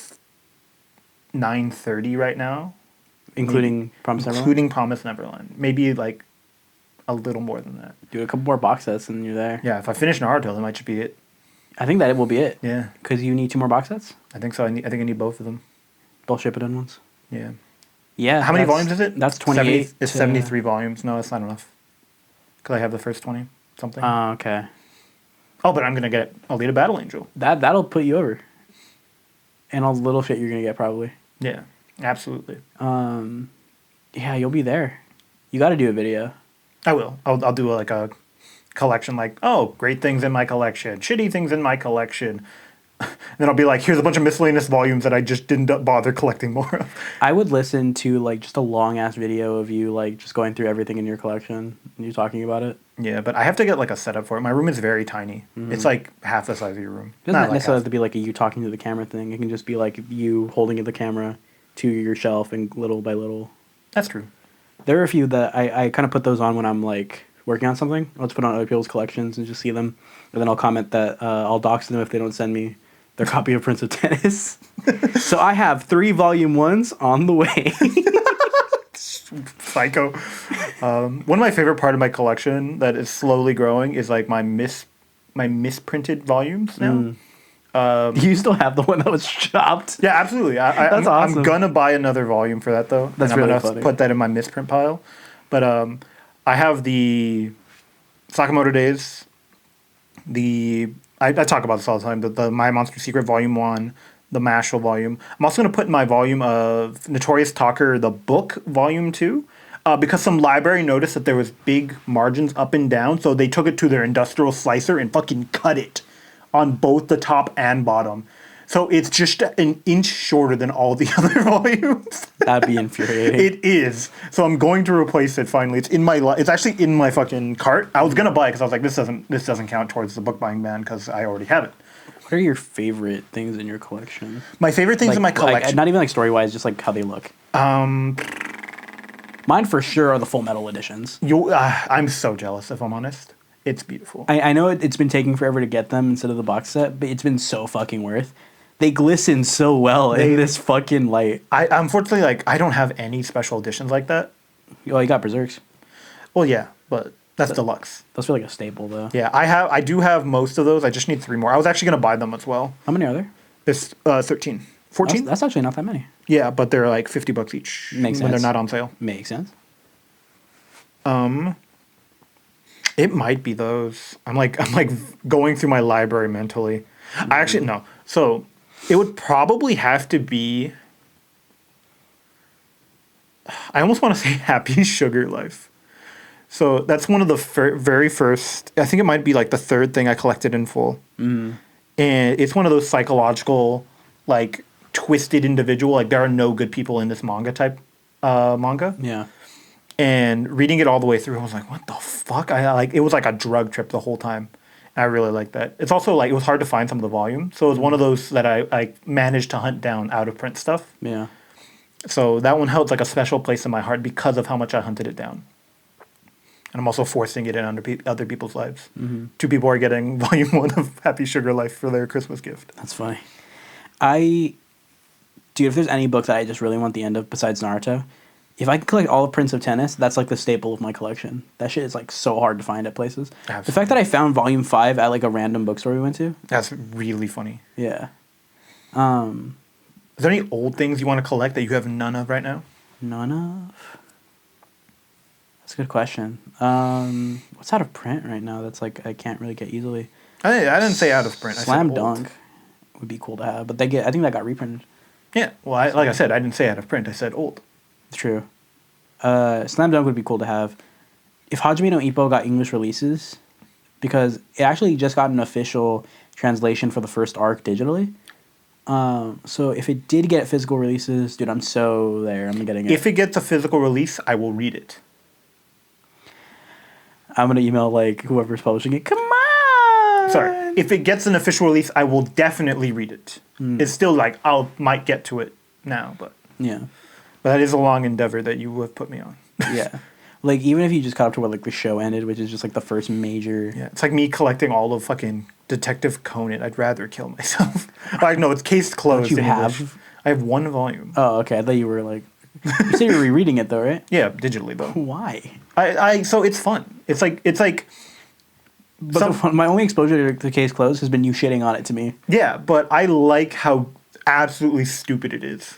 9:30 right now. Including Promise Neverland? Including Promise Neverland. Maybe like a little more than that. Do a couple more box sets and you're there. Yeah, if I finish Naruto, that might just be it. I think that it will be it. Yeah. Because you need 2 more box sets? I think so. I think I need both of them. They'll ship it in once. Yeah. Yeah. How many volumes is it? That's 28. It's 73 volumes. No, that's not enough. Because I have the first 20 something. Oh, okay. Oh, but I'm going to get Alita Battle Angel. That'll put you over. And all the little shit you're going to get, probably. Yeah, absolutely. Yeah, you'll be there. You got to do a video. I will. I'll do like a collection, like, oh, great things in my collection, shitty things in my collection. And then I'll be like, here's a bunch of miscellaneous volumes that I just didn't bother collecting more of. I would listen to like just a long ass video of you like just going through everything in your collection and you talking about it. Yeah, but I have to get like a setup for it. My room is very tiny. It's like half the size of your room. It doesn't Not necessarily like have to be like a you talking to the camera thing. It can just be like you holding the camera to your shelf and little by little. That's true. There are a few that I kind of put those on when I'm like working on something. I'll just put on other people's collections and just see them. And then I'll comment that I'll dox them if they don't send me their copy of Prince of Tennis. So I have 3 volume 1s on the way. Psycho. One of my favorite part of my collection that is slowly growing is like my misprinted volumes now. You still have the one that was chopped? Yeah, absolutely. That's awesome. I'm gonna buy another volume for that though. That's and I'm really gonna funny. put that in my misprint pile. But I have the Sakamoto Days. I talk about this all the time. The My Monster Secret Volume 1, the Mashal volume. I'm also gonna put in my volume of Notorious Talker, the book Volume 2. Because some library noticed that there was big margins up and down, so they took it to their industrial slicer and fucking cut it on both the top and bottom. So it's just an inch shorter than all the other volumes. That'd be infuriating. It is. So I'm going to replace it finally. It's actually in my fucking cart. I was gonna buy it because I was like, this doesn't count towards the book buying ban because I already have it. What are your favorite things in your collection? My favorite things in my Like, collection. not even like story wise, just like how they look. Mine for sure are the Full Metal editions. I'm so jealous, if I'm honest. It's beautiful. I know it's been taking forever to get them instead of the box set, but it's been so fucking worth. They glisten so well in this fucking light. I unfortunately, like, I don't have any special editions like that. Oh, you got Berserks. Well, yeah, but that's deluxe. Those feel like a staple, though. Yeah, I do have most of those. I just need 3 more. I was actually gonna buy them as well. How many are there? It's 13. 14? That's actually not that many. Yeah, but they're like $50 each Makes when sense. they're not on sale. Makes sense. It might be those. I'm like going through my library mentally. I actually no. So it would probably have to be. I almost want to say Happy Sugar Life. So that's one of the very first. I think it might be like the 3rd thing I collected in full. And it's one of those psychological, like, twisted individual. Like, there are no good people in this manga type manga. Yeah. And reading it all the way through, I was like, what the fuck? It was like a drug trip the whole time. And I really liked that. It's also like, it was hard to find some of the volume. So it was one of those that I managed to hunt down out of print stuff. Yeah. So that one held like a special place in my heart because of how much I hunted it down. And I'm also forcing it in other people's lives. 2 people are getting volume 1 of Happy Sugar Life for their Christmas gift. That's funny. Dude, if there's any book that I just really want the end of besides Naruto, if I can collect all of Prince of Tennis, that's like the staple of my collection. That shit is like so hard to find at places. Absolutely. The fact that I found volume 5 at like a random bookstore we went to. That's really funny. Yeah. Is there any old things you want to collect that you have none of right now? None of? That's a good question. What's out of print right now that's like I can't really get easily? I didn't say out of print. Slam I said old. Dunk would be cool to have, but I think that got reprinted. Yeah, well, like I said, I didn't say out of print. I said old. True. Slam Dunk would be cool to have. If Hajime no Ippo got English releases, because it actually just got an official translation for the first arc digitally. So if it did get physical releases, dude, I'm so there. I'm getting it. If it gets a physical release, I will read it. I'm gonna email like whoever's publishing it. Come on. Sorry. If it gets an official release, I will definitely read it. It's still like might get to it now, but Yeah. But that is a long endeavor that you have put me on. Yeah. Like even if you just caught up to where like the show ended, which is just like the first major. Yeah, it's like me collecting all of fucking Detective Conan. I'd rather kill myself. Like no, it's case closed. You in have? English. I have 1 volume. Oh, okay. I thought you were like. You said you were rereading it though, right? Yeah, digitally though. Why? So it's fun. It's like. But my only exposure to Case Closed has been you shitting on it to me. Yeah, but I like how absolutely stupid it is.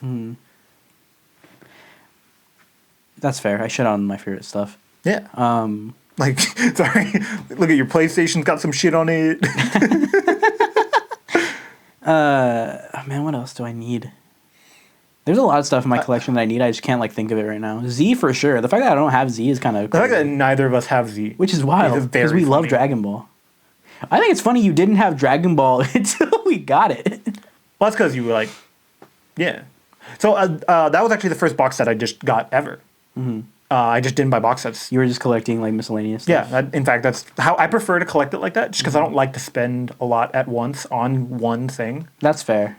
That's fair. I shit on my favorite stuff. Yeah. Like, sorry, look at your PlayStation's got some shit on it. Man, what else do I need? There's a lot of stuff in my collection that I need. I just can't like think of it right now. Z for sure. The fact that I don't have Z is kind of The fact that neither of us have Z, which is wild because we love Dragon Ball. I think it's funny you didn't have Dragon Ball until we got it. Well, that's because you were like, yeah. So that was actually the first box set I just got ever. I just didn't buy box sets. You were just collecting like miscellaneous stuff. Yeah, in fact, that's how I prefer to collect it like that, just because I don't like to spend a lot at once on one thing. That's fair.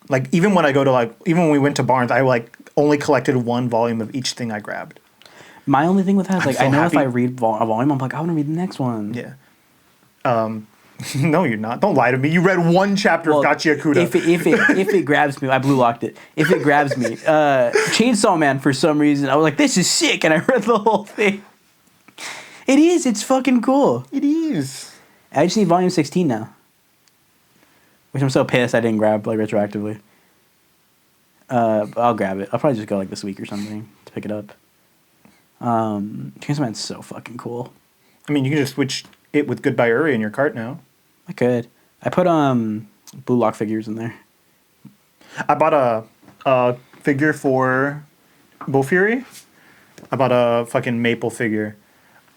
Like even when I go to even when we went to Barnes, I like only collected one volume of each thing I grabbed. My only thing with that is like, so I know happy. if I read a volume, I'm like, I want to read the next one. Yeah. No, you're not. Don't lie to me. You read one chapter of Gachi Akuda. If it grabs me, I blue locked it. If it grabs me, Chainsaw Man for some reason, I was like, this is sick, and I read the whole thing. It is. It's fucking cool. It is. I just need volume 16 now, which I'm so pissed I didn't grab like retroactively. I'll grab it. I'll probably just go like this week or something to pick it up. Chainsaw Man's so fucking cool. I mean, you can just switch it with Goodbye Uri in your cart now. I could. I put blue lock figures in there. I bought a figure for Bull Fury. I bought a fucking Maple figure.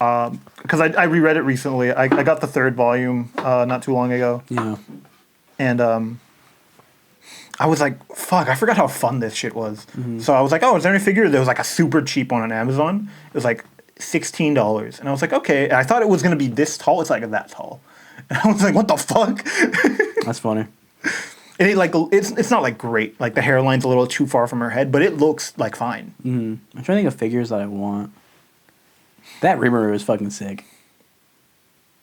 Because I reread it recently. I got the third volume not too long ago. Yeah. And I was like, fuck, I forgot how fun this shit was. So I was like, oh, is there any figure? There was like a super cheap one on Amazon. It was like $16. And I was like, okay. And I thought it was going to be this tall. It's like that tall. And I was like, what the fuck? That's funny. And it's not like great. Like the hairline's a little too far from her head, but it looks like fine. I'm trying to think of figures that I want. That Rimuru is fucking sick.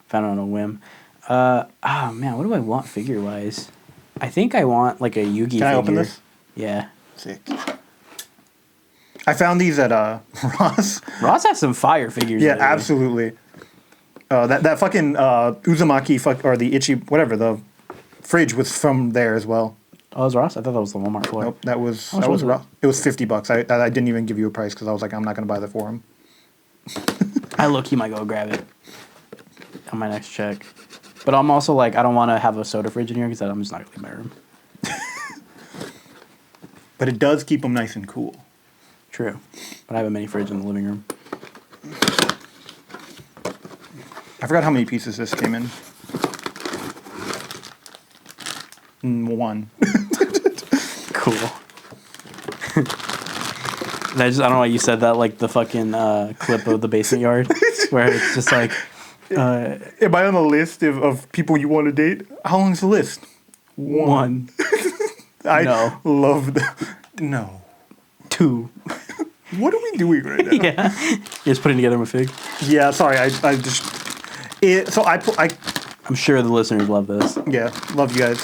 Found it on a whim. Oh man, what do I want figure wise? I think I want like a Yugi figure. Can I open this? Yeah. Sick. I found these at Ross. Ross has some fire figures. Yeah, lately. absolutely. That fucking Uzumaki or the Ichi whatever, the fridge was from there as well. Oh, it was Ross? I thought that was the Walmart floor. Nope, that was was Ross. It was $50. I didn't even give you a price because I was like, I'm not gonna buy that for him. I look, he might go grab it on my next check. But I'm also like, I don't want to have a soda fridge in here because I'm just not gonna leave my room. But it does keep them nice and cool. True. But I have a mini fridge in the living room. I forgot how many pieces this came in. One. Cool. I don't know why you said that like the fucking clip of the basement yard where it's just like Am I on the list of people you want to date? How long is the list? one, I love no. 2. What are we doing right now? Yeah. You're just putting together my fig. Yeah, sorry. I just I'm sure the listeners love this. yeah, love you guys.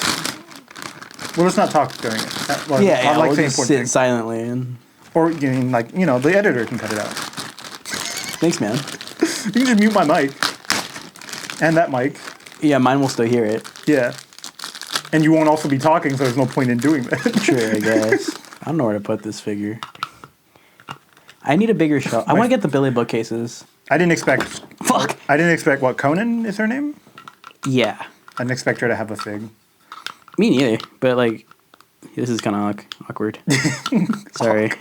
Well, let's not talk during it. Well, Yeah, I like we'll saying just important sit things. silently and Or the editor can cut it out. thanks, man. You can just mute my mic and that mic. Yeah, mine will still hear it. Yeah, and you won't also be talking, so there's no point in doing that. True, I guess. I don't know where to put this figure. I need a bigger shelf. I want to get the Billy bookcases. I didn't expect. Fuck. I didn't expect what Conan is her name. Yeah. I didn't expect her to have a fig. Me neither. But like, this is kind of awkward. Sorry.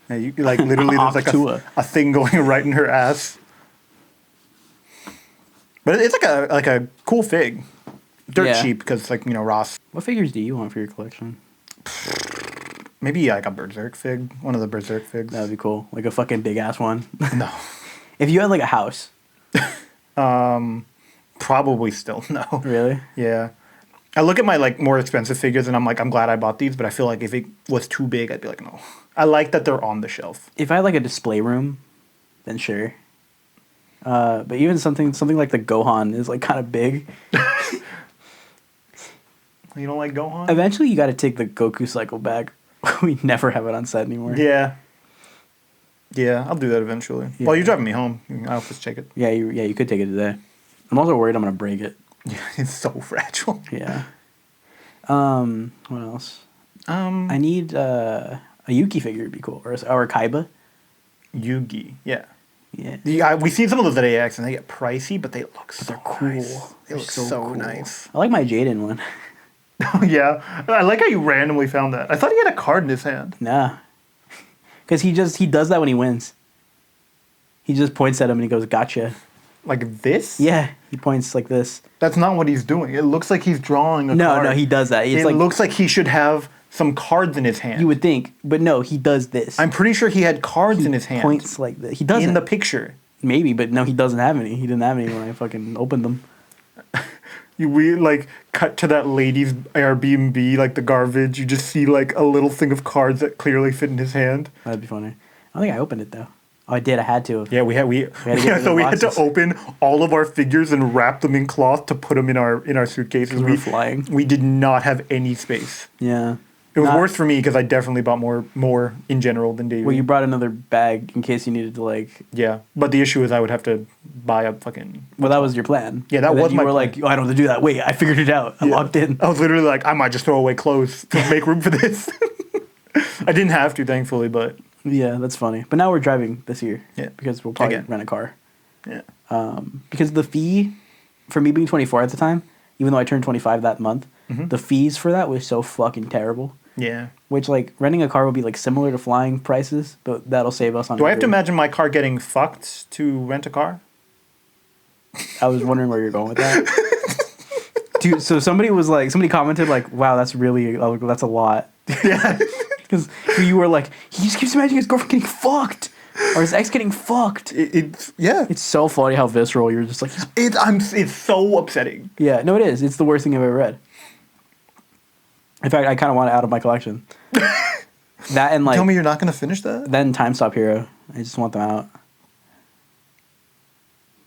Yeah, you like literally there's like a thing going right in her ass. But it's like a cool fig. Dirt cheap because Ross. What figures do you want for your collection? Maybe like a Berserk fig. One of the Berserk figs. That would be cool. Like a fucking big ass one. No. If you had like a house. Probably still no. Really? Yeah. I look at my like more expensive figures and I'm like, I'm glad I bought these, but I feel like if it was too big, I'd be like, no. I like that they're on the shelf. If I had like a display room, then sure. But even something like the Gohan is like kind of big. You don't like Gohan? Eventually, you got to take the Goku cycle back. We never have it on set anymore. Yeah. Yeah, I'll do that eventually. Yeah. Well, you're driving me home. I'll just check it. Yeah, you could take it today. I'm also worried I'm gonna break it. Yeah, it's so fragile. Yeah. What else? I need a Yuki figure to be cool, or a Kaiba. Yugi, yeah. Yeah. We've seen some of those at AX, and they get pricey, but they look so Cool. nice. They look so cool. nice. I like my Jaden one. Yeah, I like how you randomly found that. I thought he had a card in his hand. Nah. Because he does that when he wins. He just points at him and he goes, "Gotcha." Like this? Yeah, he points like this. That's not what he's doing. It looks like he's drawing a card. No, he does that. It's It like looks like he should have some cards in his hand. you would think, but no, he does this. I'm pretty sure he had cards in his hand. Points like this. He doesn't. In the picture. Maybe, but no, he doesn't have any. He didn't have any when I fucking opened them. We like cut to that lady's Airbnb, like the garbage. You just see like a little thing of cards that clearly fit in his hand. That'd be funny. I don't think I opened it though. Oh, I did. I had to. Yeah, we had to open all of our figures and wrap them in cloth to put them in our suitcases. We were flying. We did not have any space. Yeah. It was worse for me because I definitely bought more in general than Davey. Well, you brought another bag in case you needed to like. Yeah, but the issue is I would have to buy a fucking. Well, that was your plan. Yeah, that and was you my were plan. like, oh, I don't have to do that. Wait, I figured it out. I locked in. I was literally like, I might just throw away clothes to make room for this. I didn't have to, thankfully, but. Yeah, that's funny. But now we're driving this year. Yeah. Because we'll probably Again. rent a car. Yeah. Because the fee for me being 24 at the time, even though I turned 25 that month, the fees for that was so fucking terrible. Yeah. Which, like, renting a car would be, like, similar to flying prices, but that'll save us on Do I have to Uber. imagine my car getting fucked to rent a car? I was wondering where you're going with that. Dude, so somebody commented, like, wow, that's a lot. Yeah. Because you were like, he just keeps imagining his girlfriend getting fucked. Or his ex getting fucked. It's so funny how visceral you're just like, it's so upsetting. yeah, no, it is. It's the worst thing I've ever read. In fact, I kind of want it out of my collection. That and like. Tell me you're not going to finish that? Then Time Stop Hero. I just want them out.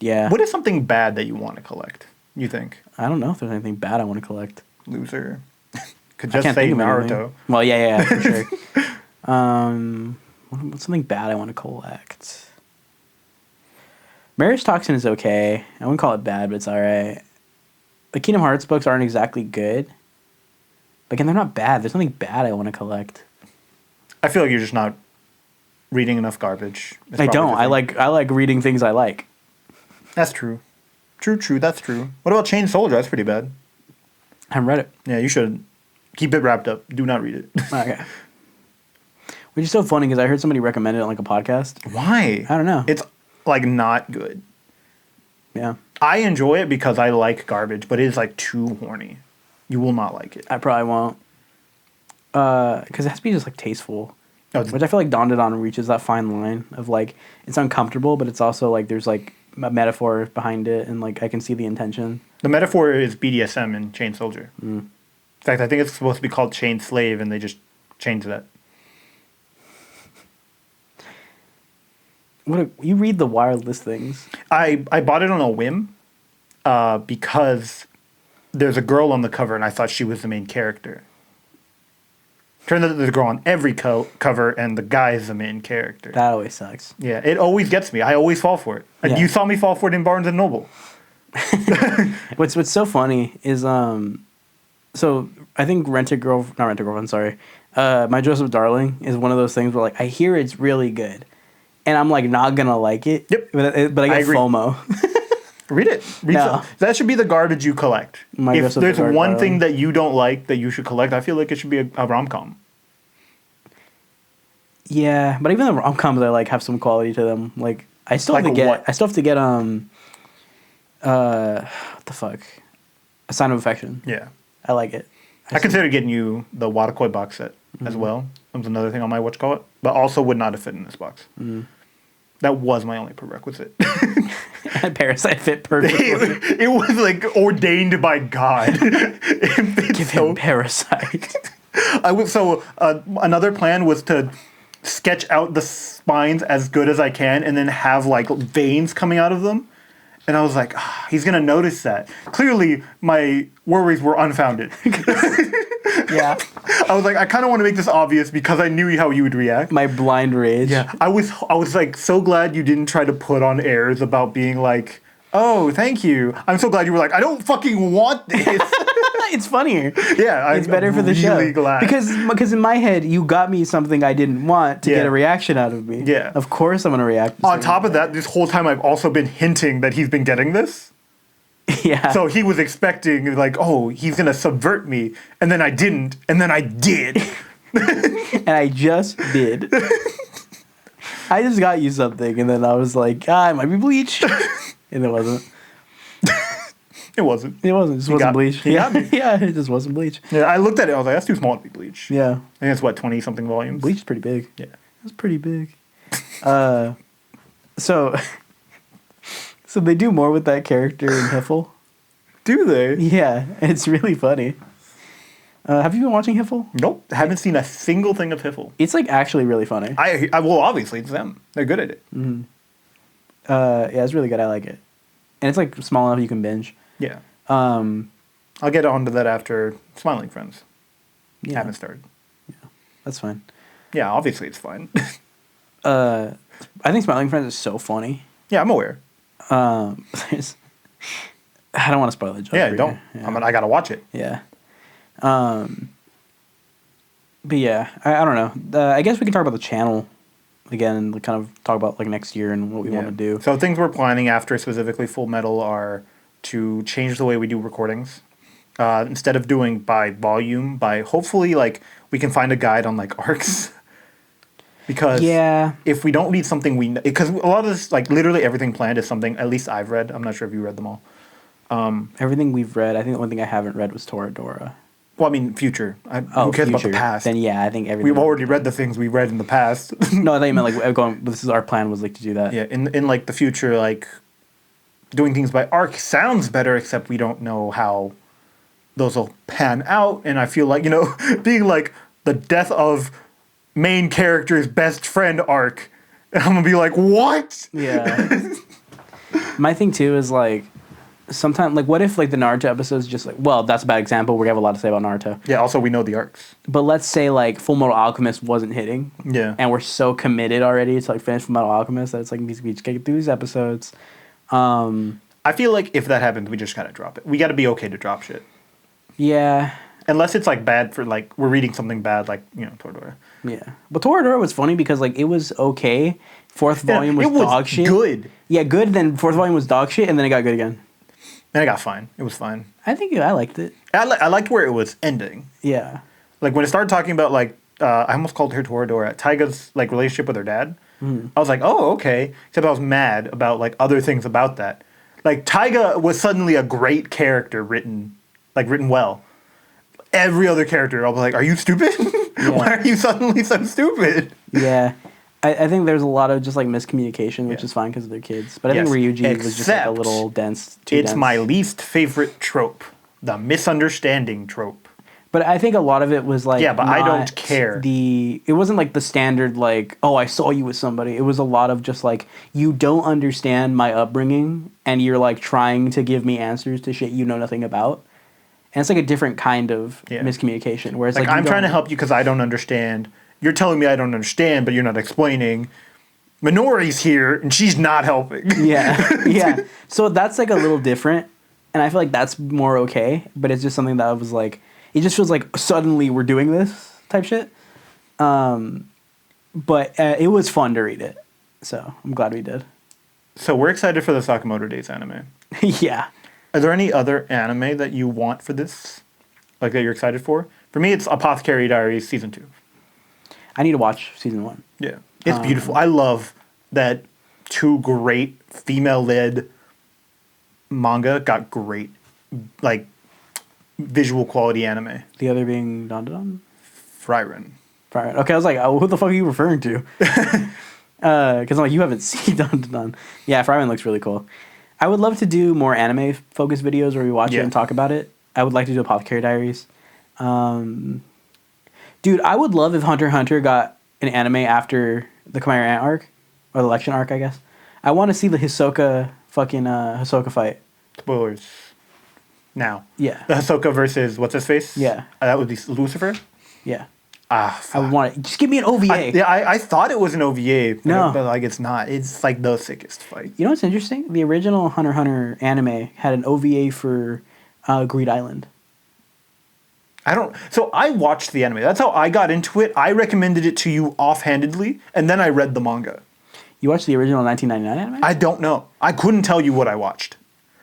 Yeah. What is something bad that you want to collect, you think? I don't know if there's anything bad I want to collect. Loser. Could I just can't say think of Naruto. anything. Well, yeah, for sure. What's something bad I want to collect? Marriage Toxin is okay. I wouldn't call it bad, but it's alright. The Kingdom Hearts books aren't exactly good. But again, they're not bad. There's nothing bad I want to collect. I feel like you're just not reading enough garbage. I don't. I like reading things I like. That's true. True. That's true. What about Chain Soldier? That's pretty bad. I haven't read it. Yeah, you should keep it wrapped up. Do not read it. Okay. Which is so funny because I heard somebody recommend it on like a podcast. Why? I don't know. It's like not good. Yeah. I enjoy it because I like garbage, but it is like too horny. You will not like it. I probably won't. Because it has to be just like tasteful. Oh, Which I feel like Dawn to Dawn reaches that fine line of like it's uncomfortable, but it's also like there's like a metaphor behind it, and like I can see the intention. the metaphor is BDSM in Chain Soldier. Mm. In fact, I think it's supposed to be called Chain Slave, and they just changed that. You read the wildest things. I bought it on a whim because there's a girl on the cover, and I thought she was the main character. Turns out there's a girl on every cover, and the guy is the main character. That always sucks. Yeah, it always gets me. I always fall for it. Yeah. You saw me fall for it in Barnes & Noble. What's so funny is so I think My Joseph Darling is one of those things where like I hear it's really good, and I'm like not gonna like it. Yep. But I get agree. FOMO. Read it. No. That should be the garbage you collect. My If Joseph there's Darling. one thing that you don't like that you should collect, I feel like it should be a rom-com. Yeah, but even the rom-coms I like have some quality to them. Like I still have Like to get. what? I still have to get what the fuck? A Sign of Affection. Yeah. I like it. I considered getting you the Watakoi box set as well. That was another thing on my whatchamacallit, but also would not have fit in this box. That was my only prerequisite. Parasite fit perfectly. It was like ordained by God. Give him Parasite. Another plan was to sketch out the spines as good as I can and then have like veins coming out of them. And I was like, he's going to notice that. Clearly, my worries were unfounded. Yeah. I was like, I kind of want to make this obvious because I knew how you would react. My blind rage. Yeah. I was like so glad you didn't try to put on airs about being like, Oh, thank you. I'm so glad you were like, I don't fucking want this. It's funnier. Yeah, It's better for the show. really glad. Because in my head, you got me something I didn't want to get a reaction out of me. Yeah. Of course I'm going to react. On top of that, this whole time I've also been hinting that he's been getting this. Yeah. So he was expecting, like, oh, he's going to subvert me. And then I didn't. And then I did. And I just did. I just got you something. And then I was like, it might be Bleach. And it wasn't. It wasn't. It wasn't. It just wasn't Bleach. He got me. Yeah, it just wasn't Bleach. Yeah, I looked at it. I was like, that's too small to be Bleach. Yeah. I think it's, 20-something volumes? Bleach is pretty big. Yeah. It's pretty big. So they do more with that character in Hiffle. Do they? Yeah, and it's really funny. Have you been watching Hiffle? Nope. Haven't seen a single thing of Hiffle. It's like actually really funny. Well, obviously, it's them. They're good at it. Mm-hmm. Yeah, it's really good. I like it. And it's like small enough you can binge. Yeah. Um, I'll get onto that after Smiling Friends. yeah, Haven't started. that's fine. Yeah, obviously it's fine. I think Smiling Friends is so funny. Yeah, I'm aware. There's, I don't want to spoil it. Yeah, don't. Yeah. I gotta watch it. Yeah. But yeah, I don't know. I guess we can talk about the channel again and kind of talk about like next year and what we want to do. So things we're planning after specifically Full Metal are to change the way we do recordings. Instead of doing by volume, by hopefully like we can find a guide on like arcs. Because if we don't read something because a lot of this, like literally everything planned is something at least I've read. I'm not sure if you read them all. Everything we've read, I think the only thing I haven't read was Toradora. Well, I mean, future. Who cares about the past? Then yeah, I think everything. We've already read the things we read in the past. No, I thought you meant like going. This is our plan was like to do that. Yeah, in like the future, like doing things by arc sounds better, except we don't know how those will pan out. And I feel like being like the death of main character's best friend arc, and I'm gonna be like, what? Yeah. My thing too is like. Sometimes, like, what if, like, the Naruto episodes just, like, well, that's a bad example. We're going to have a lot to say about Naruto. Yeah, also, we know the arcs. But let's say, like, Full Metal Alchemist wasn't hitting. Yeah. And we're so committed already to, like, finish Full Metal Alchemist that it's, like, we just get through these episodes. I feel like if that happens, we just got to drop it. We got to be okay to drop shit. Yeah. Unless it's, like, bad for, like, we're reading something bad, like, Toradora. Yeah. But Toradora was funny because, like, it was okay. Fourth volume was dog shit. Good. Yeah, good. Then fourth volume was dog shit, and then it got good again. And it got fine. It was fine. I think I liked it. I liked where it was ending. Yeah. Like when it started talking about like I almost called her Toradora, Taiga's like relationship with her dad. I was like, oh, okay. Except I was mad about like other things about that. Like Taiga was suddenly a great character written well. Every other character, I was like, are you stupid? Yeah. Why are you suddenly so stupid? Yeah. I think there's a lot of just like miscommunication, which is fine because they're kids. But I think Ryuji was just like a little dense. It's my least favorite trope, the misunderstanding trope. But I think a lot of it was like but I don't care. It wasn't like the standard like, oh, I saw you with somebody. It was a lot of just like, you don't understand my upbringing and you're like trying to give me answers to shit you know nothing about. And it's like a different kind of miscommunication. Whereas like I'm trying to help you because I don't understand. You're telling me I don't understand, but you're not explaining. Minori's here, and she's not helping. Yeah. So that's like a little different, and I feel like that's more okay. But it's just something that I was like, it just feels like suddenly we're doing this type shit. But it was fun to read it, so I'm glad we did. So we're excited for the Sakamoto Days anime. Yeah. Are there any other anime that you want for this, like that you're excited for? For me, it's Apothecary Diaries Season 2. I need to watch season 1. Yeah. It's beautiful. I love that two great female-led manga got great, like, visual quality anime. The other being Dandadan? Frieren. Okay, I was like, oh, who the fuck are you referring to? Because I'm like, you haven't seen Dandadan. Yeah, Frieren looks really cool. I would love to do more anime-focused videos where we watch it and talk about it. I would like to do Apothecary Diaries. Dude, I would love if Hunter x Hunter got an anime after the Chimera Ant arc, or the election arc, I guess. I want to see the Hisoka fight. Spoilers. Now. Yeah. The Hisoka versus what's his face? Yeah. That would be Lucifer. Yeah. I would want it. Just give me an OVA. I thought it was an OVA, No. but like it's not. It's like the sickest fight. You know what's interesting? The original Hunter x Hunter anime had an OVA for Greed Island. So I watched the anime. That's how I got into it. I recommended it to you offhandedly, and then I read the manga. You watched the original 1999 anime? I don't know. I couldn't tell you what I watched.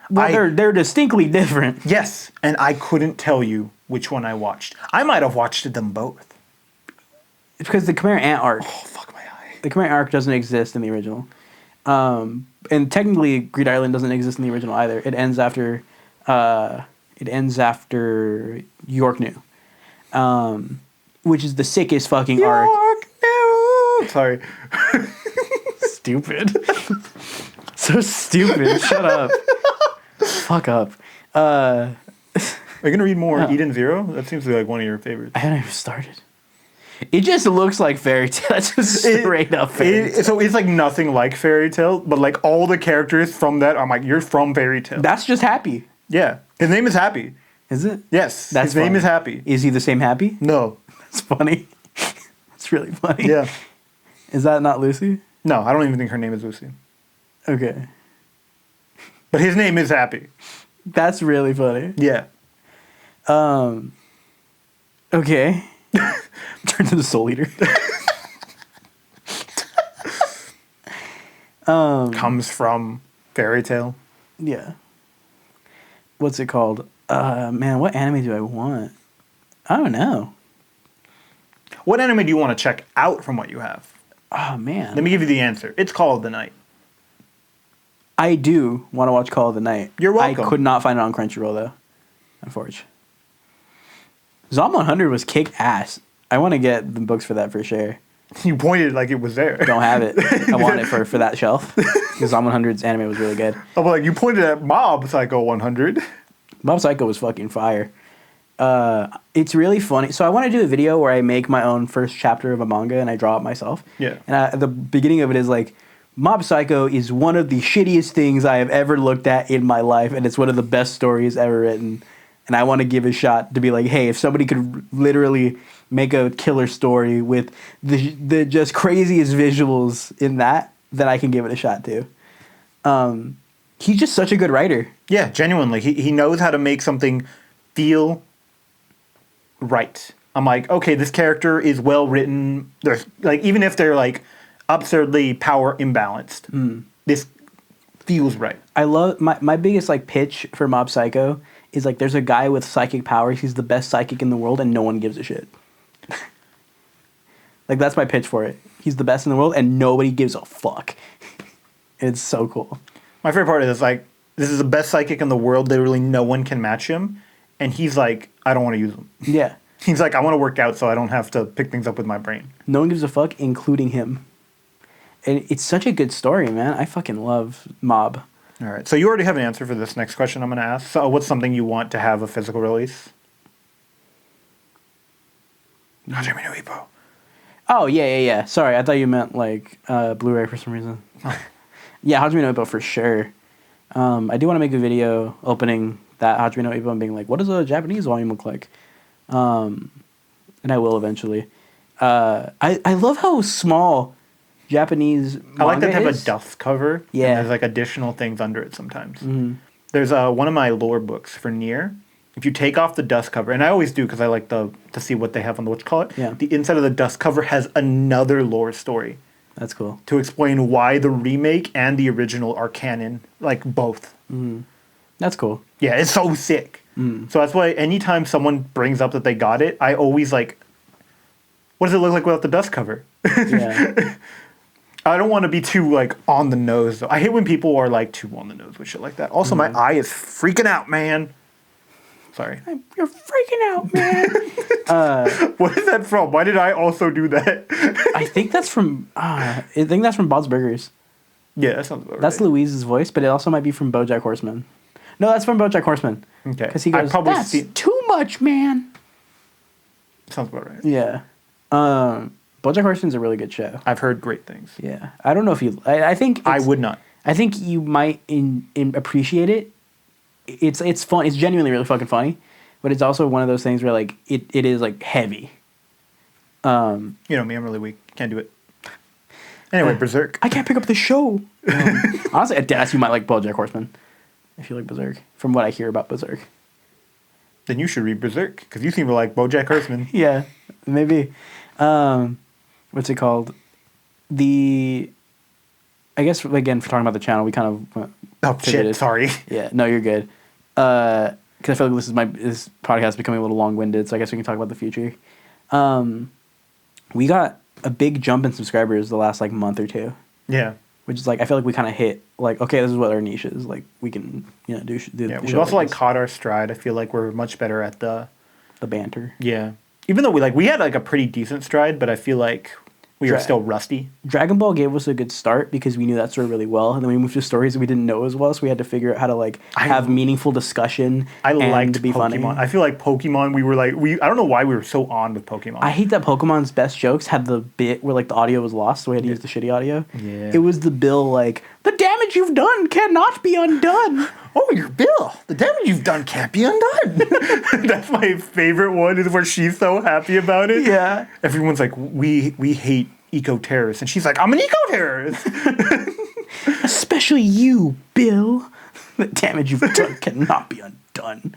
Well, they're distinctly different. Yes, and I couldn't tell you which one I watched. I might have watched them both. It's because the Khmer Ant arc. Oh, fuck my eye. The Khmer arc doesn't exist in the original. And technically, Greed Island doesn't exist in the original either. It ends after York New, which is the sickest fucking arc. York New. Sorry. Stupid. So stupid. Shut up. Fuck up. Are you gonna read more Eden Zero? That seems to be like one of your favorites. I haven't even started. It just looks like fairy tale. It's just straight up fairy tale. So it's like nothing like fairy tale, but like all the characters from that, I'm like, you're from fairy tale. That's just Happy. Yeah. His name is Happy. Is it? Yes. That's his name funny. is Happy. Is he the same Happy? No. That's funny. That's really funny. Yeah. Is that not Lucy? No, I don't even think her name is Lucy. Okay. But his name is Happy. That's really funny. Yeah. Okay. Turn to the Soul Eater. Comes from fairy tale. Yeah. What's it called? Man, what anime do I want? I don't know. What anime do you want to check out from what you have? Oh, man. Let me give you the answer. It's Call of the Night. I do want to watch Call of the Night. You're welcome. I could not find it on Crunchyroll, though. Unfortunately. Zom 100 was kick ass. I want to get the books for that for sure. You pointed like it was there. Don't have it. I want it for that shelf. Because Zom 100's anime was really good. Oh, but like you pointed at Mob Psycho 100. Mob Psycho was fucking fire. It's really funny. So I want to do a video where I make my own first chapter of a manga and I draw it myself. Yeah. And the beginning of it is like, Mob Psycho is one of the shittiest things I have ever looked at in my life, and it's one of the best stories ever written. And I want to give a shot to be like, hey, if somebody could literally make a killer story with the just craziest visuals in that, then I can give it a shot too. He's just such a good writer. Yeah, genuinely. He knows how to make something feel right. I'm like, okay, this character is well written. There's like, even if they're like absurdly power imbalanced, this feels right. I love my biggest like pitch for Mob Psycho is like there's a guy with psychic powers. He's the best psychic in the world, and no one gives a shit. Like that's my pitch for it. He's the best in the world, and nobody gives a fuck. It's so cool. My favorite part is like, this is the best psychic in the world. Literally, no one can match him, and he's like, I don't want to use him. Yeah. He's like, I want to work out so I don't have to pick things up with my brain. No one gives a fuck, including him. And it's such a good story, man. I fucking love Mob. All right. So you already have an answer for this next question I'm going to ask. So what's something you want to have a physical release? Hajime no Ippo. Oh, yeah. Sorry, I thought you meant like Blu-ray for some reason. Yeah, Hajime no Ippo for sure. I do want to make a video opening that Hajime no Ippo and being like, what does a Japanese volume look like? And I will eventually. I love how small Japanese manga I like that they have is. a dust cover. Yeah. And there's like additional things under it sometimes. Mm-hmm. There's one of my lore books for Nier. If you take off the dust cover, and I always do because I like to see what they have on the whatchamacallit. Yeah. The inside of the dust cover has another lore story That's cool. to explain why the remake and the original are canon, like both. That's cool. Yeah, it's so sick. So that's why anytime someone brings up that they got it, I always like, what does it look like without the dust cover? Yeah. I don't want to be too like on the nose though. I hate when people are like too on the nose with shit like that. Also, my eye is freaking out, man. Sorry. You're freaking out, man. What is that from? Why did I also do that? I think that's from Bob's Burgers. Yeah, that sounds about That's right. Louise's voice, but it also might be from BoJack Horseman. No, that's from BoJack Horseman. Okay. Because he goes, I've probably that's seen- too much, man. Sounds about right. Yeah. BoJack Horseman's a really good show. I've heard great things. Yeah. I don't know if you... I think... I would not. I think you might appreciate it. It's fun. It's genuinely really fucking funny. But it's also one of those things where, like, it is, like, heavy. You know me, I'm really weak. Can't do it. Anyway, Berserk. I can't pick up the show. Honestly, at deadass, you might like BoJack Horseman if you like Berserk. From what I hear about Berserk. Then you should read Berserk because you seem to like BoJack Horseman. Yeah, maybe. What's it called? I guess again for talking about the channel, we kind of. Oh shit! Sorry. Yeah, no, you're good. Because I feel like this podcast is becoming a little long-winded, so I guess we can talk about the future. We got a big jump in subscribers the last like month or two. Yeah. Which is like I feel like we kind of hit like okay, this is what our niche is. Like we can do. Yeah, we've also like caught our stride. I feel like we're much better at the banter. Yeah. Even though we had like a pretty decent stride, but I feel like we are still rusty. Dragon Ball gave us a good start because we knew that story really well, and then we moved to stories that we didn't know as well, so we had to figure out how to like have meaningful discussion. I liked to be Pokemon. funny. I feel like Pokemon. We were like I don't know why we were so on with Pokemon. I hate that Pokemon's best jokes had the bit where like the audio was lost, so we had to use the shitty audio. Yeah. It was the Bill like the damage you've done cannot be undone. Oh, your Bill. The damage you've done can't be undone. That's my favorite one. Is where she's so happy about it. Yeah. Everyone's like, we hate eco-terrorists, and she's like, I'm an eco-terrorist. Especially you, Bill. The damage you've done cannot be undone.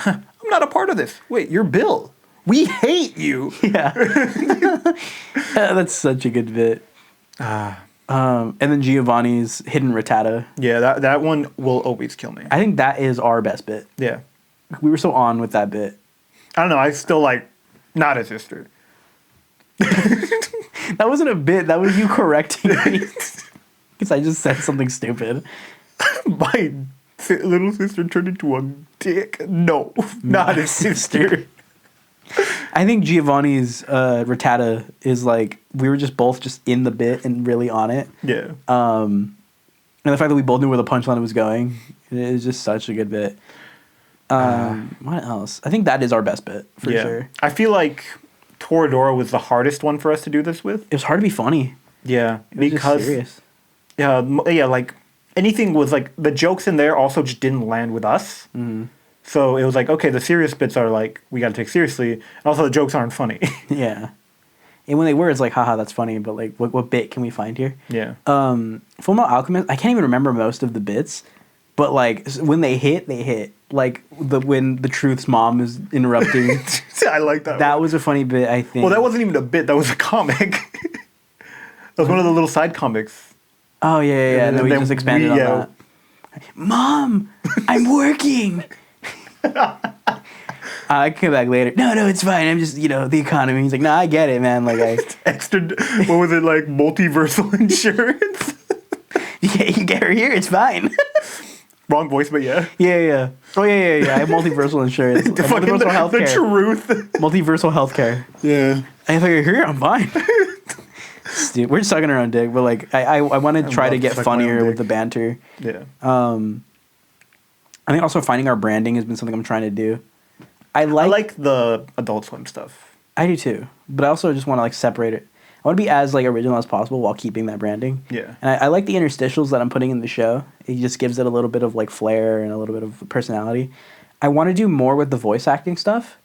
I'm not a part of this. Wait, you're Bill. We hate you. Yeah. That's such a good bit. And then Giovanni's hidden Rattata. Yeah, that one will always kill me. I think that is our best bit. Yeah. We were so on with that bit. I don't know. I still like not a sister. That wasn't a bit. That was you correcting me. Because I just said something stupid. My little sister turned into a dick. No, not a sister. I think Giovanni's Rattata is like, we were just both just in the bit and really on it. Yeah. And the fact that we both knew where the punchline was going, it is just such a good bit. What else? I think that is our best bit, for sure. I feel like Toradora was the hardest one for us to do this with. It was hard to be funny. Yeah, because serious. Yeah, like anything was like the jokes in there also just didn't land with us. Mm-hmm. So it was like, okay, the serious bits are like we got to take seriously, and also the jokes aren't funny. Yeah, and when they were, it's like, haha, that's funny, but like, what bit can we find here? Yeah. Fullmetal Alchemist, I can't even remember most of the bits, but like when they hit, they hit. Like when the Truth's mom is interrupting. I like that. That was a funny bit, I think. Well, that wasn't even a bit. That was a comic. That was one of the little side comics. Oh yeah. And then we just expanded on that. Mom, I'm working. I come back later. No, it's fine. I'm just, the economy. He's like, no, I get it, man. Like extra. What was it like? Multiversal insurance. You get her here. It's fine. Wrong voice, but yeah. Yeah. Oh, yeah. I have multiversal insurance. Multiversal healthcare. The truth. Multiversal healthcare. Yeah. I think you're here. I'm fine. Dude, we're just sucking our own dick, but like, I want to try to get funnier with the banter. Yeah. I think also finding our branding has been something I'm trying to do. I like the Adult Swim stuff. I do too, but I also just want to like separate it. I want to be as like original as possible while keeping that branding. Yeah. And I like the interstitials that I'm putting in the show. It just gives it a little bit of like flair and a little bit of personality. I want to do more with the voice acting stuff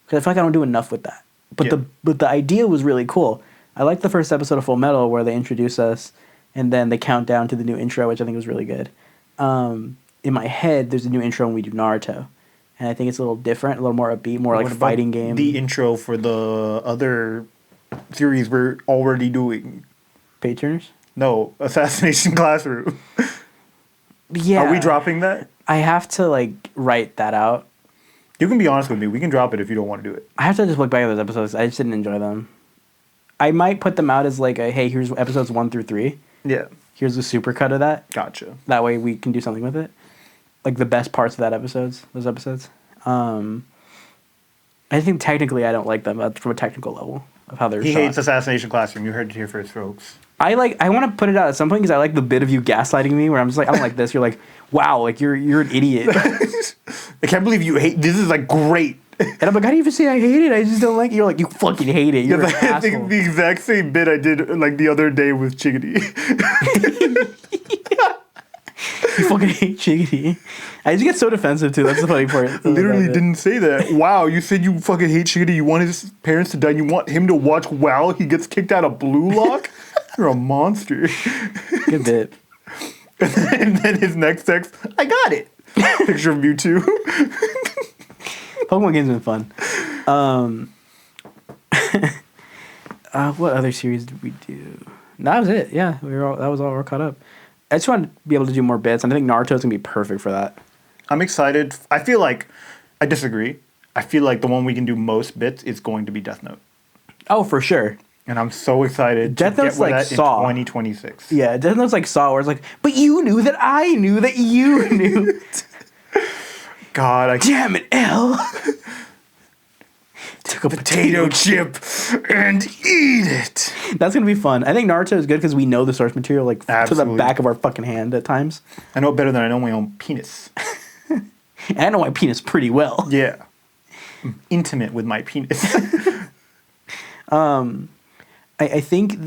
because I feel like I don't do enough with that. But the idea was really cool. I liked the first episode of Full Metal where they introduce us and then they count down to the new intro, which I think was really good. In my head, there's a new intro when we do Naruto. And I think it's a little different, a little more upbeat, more like fighting game. The intro for the other series we're already doing. Page Turners? No, Assassination Classroom. Yeah. Are we dropping that? I have to like write that out. You can be honest with me. We can drop it if you don't want to do it. I have to just look back at those episodes. I just didn't enjoy them. I might put them out as like a, hey, here's episodes 1 through 3. Yeah. Here's the supercut of that. Gotcha. That way we can do something with it. Like the best parts of those episodes. I think technically I don't like them from a technical level of how they're shot. He hates Assassination Classroom. You heard it here first, folks. I want to put it out at some point because I like the bit of you gaslighting me where I'm just like, I don't like this. You're like, wow, like you're an idiot. I can't believe you hate this. Is like great. And I'm like, how do you even say I hate it? I just don't like it. You're like, you fucking hate it. You're an asshole. I think the exact same bit I did like the other day with Chickadee. You fucking hate Shiggity. I just get so defensive too. That's the funny part. Literally didn't say that. Wow, you said you fucking hate Shiggity. You want his parents to die. You want him to watch while he gets kicked out of Blue Lock? You're a monster. Good bit. And then his next text, I got it. Picture of Mewtwo. Pokemon games have been fun. What other series did we do? That was it. Yeah, that was all we're caught up. I just want to be able to do more bits, and I think Naruto's gonna be perfect for that. I'm excited. I feel like I disagree. I feel like the one we can do most bits is going to be Death Note. Oh, for sure. And I'm so excited Death to Note's get with like that Saw. in 2026. Yeah, Death Note's like Saw, where it's like, but you knew that I knew that you knew. God, I Damn it, L. Took a potato chip and eat it. That's gonna be fun. I think Naruto is good because we know the source material like to the back of our fucking hand at times. I know it better than I know my own penis. And I know my penis pretty well. Yeah. I'm intimate with my penis. I think it'll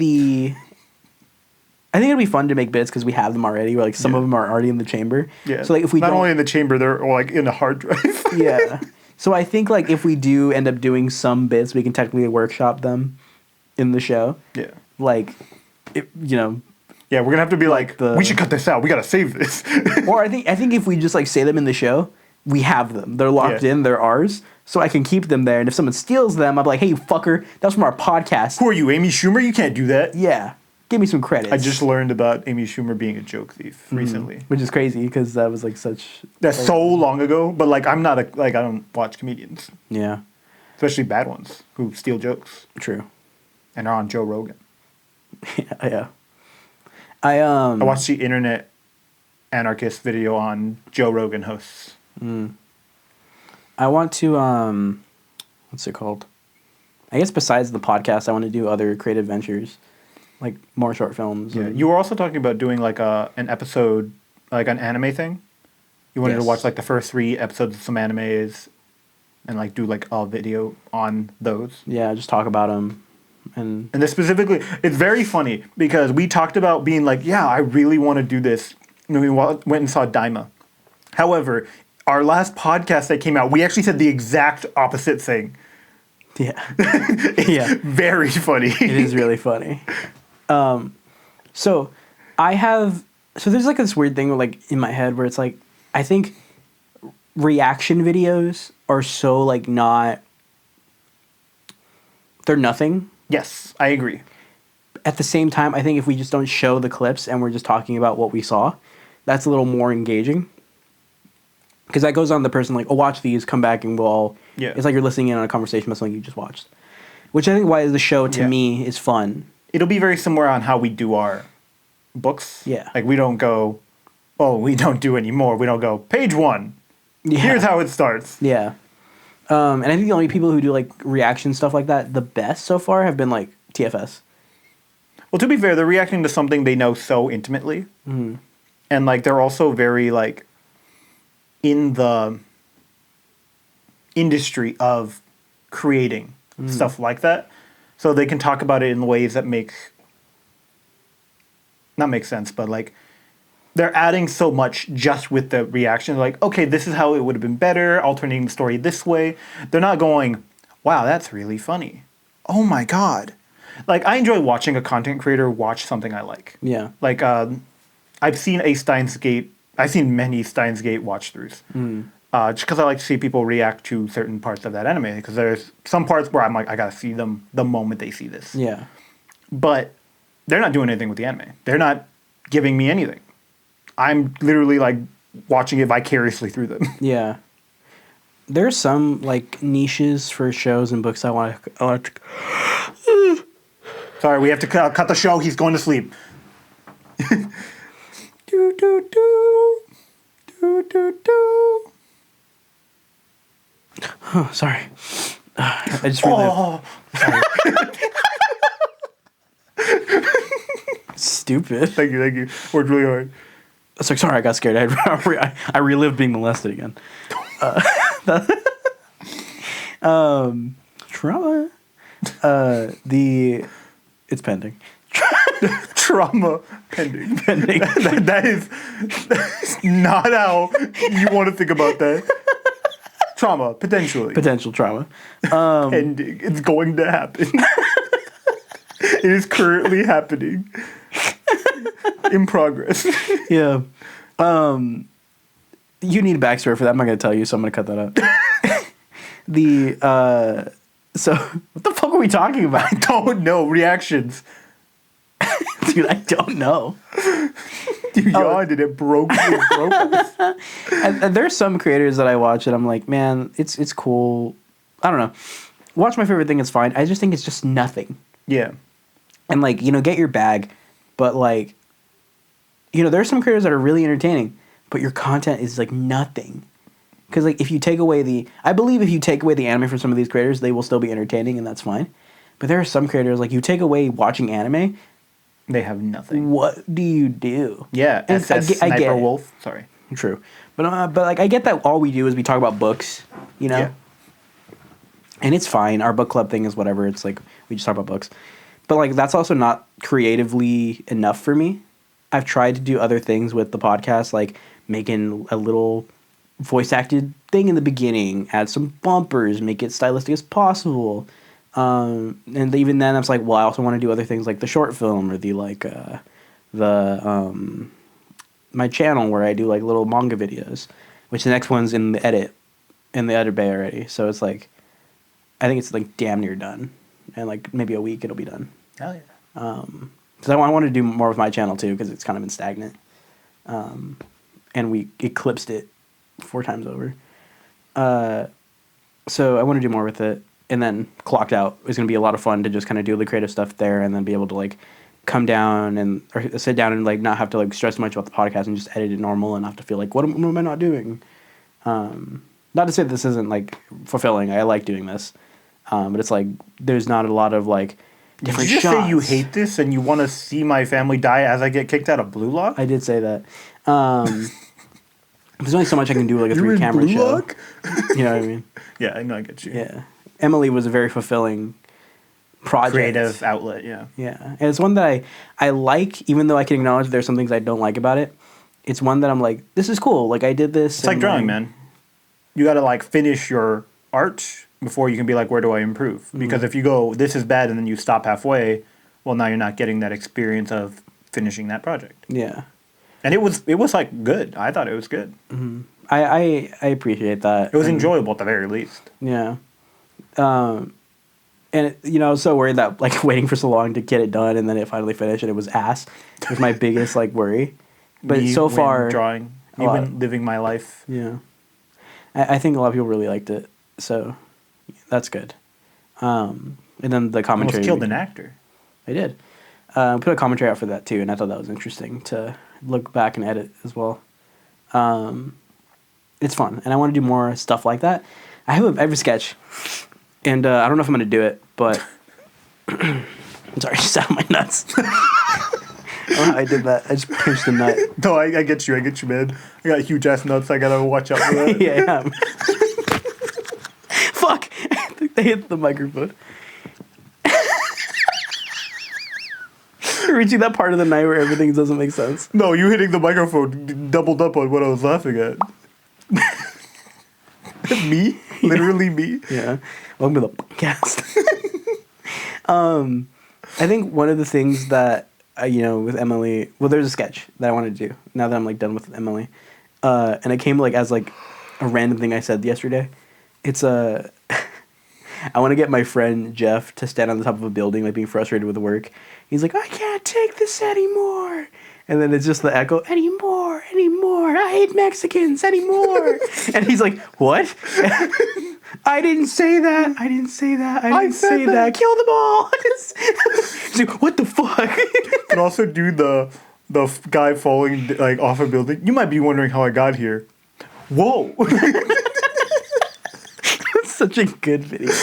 be fun to make bits because we have them already. Or like some of them are already in the chamber. Yeah. So like if we not don't, only in the chamber, they're like in the hard drive. yeah. So I think like if we do end up doing some bits, we can technically workshop them in the show. Yeah. Like, yeah, we're gonna have to be like the- we should cut this out. We gotta save this. Or I think if we just like say them in the show, we have them. They're locked in. They're ours. So I can keep them there. And if someone steals them, I'm like, hey, you fucker, that's from our podcast. Who are you, Amy Schumer? You can't do that. Yeah. Give me some credits. I just learned about Amy Schumer being a joke thief recently. Which is crazy because that was like such. That's so long ago. But like, I'm not I don't watch comedians, Yeah. especially bad ones who steal jokes True. and are on Joe Rogan. Yeah. I watched the Internet Anarchist video on Joe Rogan hosts. I want to what's it called? I guess besides the podcast, I want to do other creative ventures, like more short films. Yeah, and- you were also talking about doing like an episode, like an anime thing. You wanted to Yes. watch like the first 3 episodes of some animes, and like do like a video on those. Yeah, just talk about them, and And this specifically, it's very funny because we talked about being like, yeah, I really want to do this. And we went and saw Daima. However, our last podcast that came out, we actually said the exact opposite thing. yeah, yeah, Very funny. it is really funny. So there's like this weird thing like in my head where it's like I think reaction videos are so like they're nothing. Yes, I agree. At the same time, I think if we just don't show the clips and we're just talking about what we saw, that's a little more engaging. Because that goes on the person like, oh, watch these, come back, and we'll all... Yeah. It's like you're listening in on a conversation about something you just watched. Which I think why the show, to Yeah. me, is fun. It'll be very similar on how we do our books. Yeah. Like we don't go, we don't do anymore. We don't go, page 1. Yeah. Here's how it starts. Yeah. And I think the only people who do like reaction stuff like that the best so far have been like TFS. Well, to be fair, they're reacting to something they know so intimately. Mm-hmm. And like they're also very like in the industry of creating stuff like that. So they can talk about it in ways that not make sense, but like they're adding so much just with the reaction. Like, okay, this is how it would have been better, alternating the story this way. They're not going, wow, that's really funny. Oh my God. Like, I enjoy watching a content creator watch something I like. Yeah. Like, I've seen many Steins Gate watch-throughs. Just because I like to see people react to certain parts of that anime. Because there's some parts where I'm like, I gotta see them the moment they see this. Yeah. But they're not doing anything with the anime. They're not giving me anything. I'm literally like watching it vicariously through them. Yeah. There are some like niches for shows and books I want to. Sorry, we have to cut the show. He's going to sleep. Do, do, do. Do, do, do. Oh, sorry. I just relived. Stupid. Thank you. Worked really hard. It's like, sorry, I got scared. I relived being molested again. Trauma. It's pending. Trauma pending. That is not how you want to think about that. Trauma, potentially. Potential trauma. Pending. It's going to happen. It is currently happening. In progress. Yeah. You need a backstory for that. I'm not going to tell you, so I'm going to cut that out. So, what the fuck are we talking about? I don't know. Reactions. Dude, I don't know. You yawned and it broke. And there's some creators that I watch and I'm like, man, it's cool. I don't know. Watch my favorite thing is fine. I just think it's just nothing. Yeah. And like, you know, get your bag. But like, you know, there's some creators that are really entertaining, but your content is like nothing. Because like if you take away I believe if you take away the anime from some of these creators, they will still be entertaining and that's fine. But there are some creators, like you take away watching anime, they have nothing. What do you do? Yeah, and SS I get Wolf. Sorry. True. But like I get that all we do is we talk about books, you know? Yeah. And it's fine. Our book club thing is whatever. It's like we just talk about books. But like that's also not creatively enough for me. I've tried to do other things with the podcast, like making a little voice acted thing in the beginning, add some bumpers, make it stylistic as possible. And even then I was like, well, I also want to do other things like the short film or my channel where I do like little manga videos, which the next one's in the edit bay already. So it's like, I think it's like damn near done. And like maybe a week it'll be done. Hell yeah. Because I want to do more with my channel too, because it's kind of been stagnant. And we eclipsed it 4 times over. So I want to do more with it. And then Clocked Out is going to be a lot of fun to just kind of do the creative stuff there and then be able to like come down or sit down and like not have to like stress much about the podcast and just edit it normal and not have to feel like, what am I not doing? Not to say this isn't like fulfilling. I like doing this. But it's like, there's not a lot of like different shots. Did you just say you hate this and you want to see my family die as I get kicked out of Blue Lock? I did say that. There's only so much I can do with like a 3-camera show. Lock? You know what I mean? Yeah, I know, I get you. Yeah. Emily was a very fulfilling project. Creative outlet, yeah. Yeah. And it's one that I like, even though I can acknowledge there's some things I don't like about it. It's one that I'm like, this is cool. Like, I did this. It's like drawing, man. You got to, like, finish your art before you can be like, where do I improve? Mm-hmm. Because if you go, this is bad, and then you stop halfway, well, now you're not getting that experience of finishing that project. Yeah. And it was like, good. I thought it was good. Mm-hmm. I appreciate that. It was enjoyable at the very least. Yeah. And you know, I was so worried that like waiting for so long to get it done and then it finally finished and it was ass. It was my biggest like worry. But so far, drawing, you've been living my life. Yeah. I think a lot of people really liked it, so that's good. And then the commentary. Almost killed an actor. I did. Put a commentary out for that too, and I thought that was interesting to look back and edit as well. It's fun, and I want to do more stuff like that. I have a sketch, and I don't know if I'm going to do it, but I'm sorry, I just out of my nuts. I don't know how I did that. I just pinched a nut. No, I get you, man. I got huge ass nuts. I gotta watch out for that. Yeah. Fuck! I think they hit the microphone. You're reaching that part of the night where everything doesn't make sense. No, you hitting the microphone doubled up on what I was laughing at. Me? Literally me? Yeah. Welcome to the podcast. I think one of the things that, you know, with Emily, well, there's a sketch that I want to do now that I'm like done with Emily. And it came like as like a random thing I said yesterday. It's I want to get my friend Jeff to stand on the top of a building, like being frustrated with work. He's like, I can't take this anymore. And then it's just the echo, anymore. I hate Mexicans anymore. And he's like, what? I didn't say that. I didn't say that. Kill them all. He's like, what the fuck? Can also do the guy falling like off a building. You might be wondering how I got here. Whoa. That's such a good video.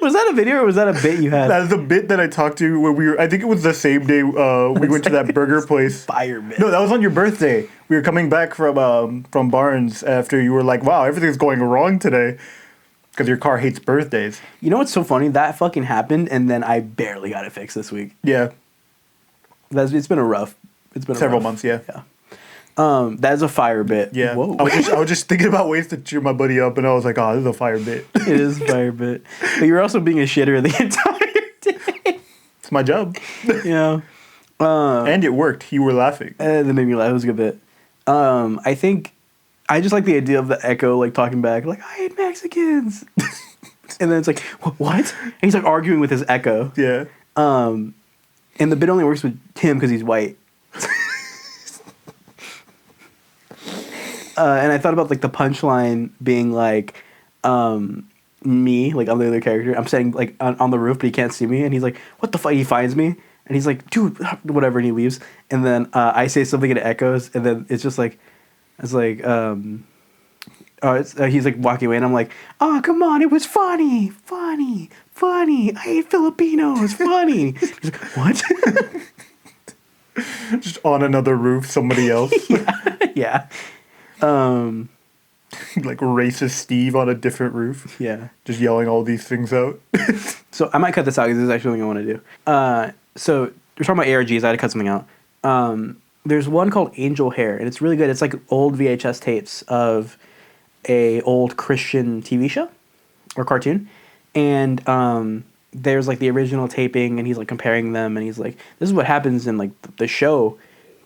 Was that a video or was that a bit you had? That is a bit that I talked to when we were, I think it was the same day we went to that burger place. Fire bit. No, that was on your birthday. We were coming back from Barnes after you were like, wow, everything's going wrong today. Because your car hates birthdays. You know what's so funny? That fucking happened, and then I barely got it fixed this week. Yeah. It's been a rough. Several months, yeah. That is a fire bit. Yeah. Whoa. I was just thinking about ways to cheer my buddy up, and I was like, oh, this is a fire bit. It is a fire bit. But you're also being a shitter the entire day. It's my job. Yeah. And it worked. You were laughing. That made me laugh. It was a good bit. I think I just like the idea of the Echo like talking back, like, I hate Mexicans. And then it's like, what? And he's like arguing with his Echo. Yeah. And the bit only works with him because he's white. And I thought about like the punchline being like, me, like I'm the other character. I'm sitting like on the roof, but he can't see me, and he's like, "What the fuck?" He finds me, and he's like, "Dude, whatever," and he leaves. And then I say something, and it echoes, and then it's just like, he's like walking away, and I'm like, "Oh, come on, it was funny. I hate Filipinos, funny." He's like, "What?" Just on another roof, somebody else. Yeah. Like racist Steve on a different roof. Yeah. Just yelling all these things out. So I might cut this out because this is actually something I want to do. So we're talking about ARGs. I had to cut something out. There's one called Angel Hair, and it's really good. It's like old VHS tapes of a old Christian TV show or cartoon. And there's like the original taping, and he's like comparing them, and he's like, this is what happens in like the show.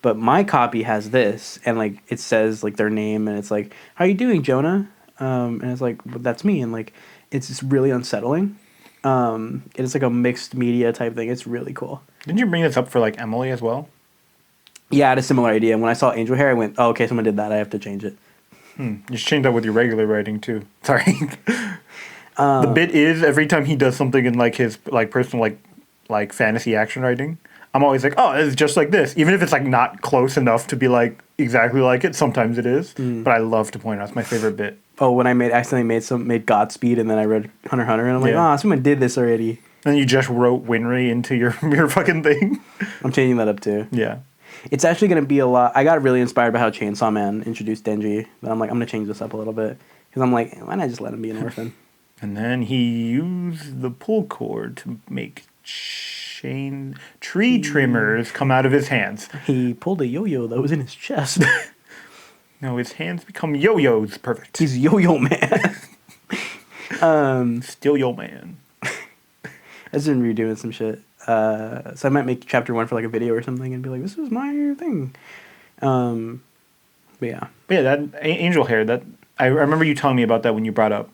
But my copy has this, and like it says like their name, and it's like, "How you doing, Jonah?" And it's like, well, "That's me," and like it's just really unsettling. It's like a mixed media type thing. It's really cool. Didn't you bring this up for like Emily as well? Yeah, I had a similar idea. And when I saw Angel Hair, I went, "Oh, okay, someone did that. I have to change it." You should change that with your regular writing too. Sorry. The bit is every time he does something in like his like personal like fantasy action writing, I'm always like, oh, it's just like this. Even if it's like not close enough to be like exactly like it, sometimes it is. But I love to point out, it's my favorite bit. Oh, when I accidentally made Godspeed, and then I read Hunter x Hunter, and I'm like, someone did this already. And you just wrote Winry into your fucking thing. I'm changing that up too. Yeah. It's actually going to be a lot. I got really inspired by how Chainsaw Man introduced Denji. But I'm like, I'm going to change this up a little bit. Because I'm like, why not just let him be an orphan? And then he used the pull cord to make tree trimmers come out of his hands. He pulled a yo-yo that was in his chest. No, his hands become yo-yos. Perfect. He's Yo-Yo Man. Still yo man. I've been redoing some shit. So I might make chapter 1 for like a video or something and be like, this is my thing. But yeah. But yeah, that Angel Hair, that I remember you telling me about that when you brought up,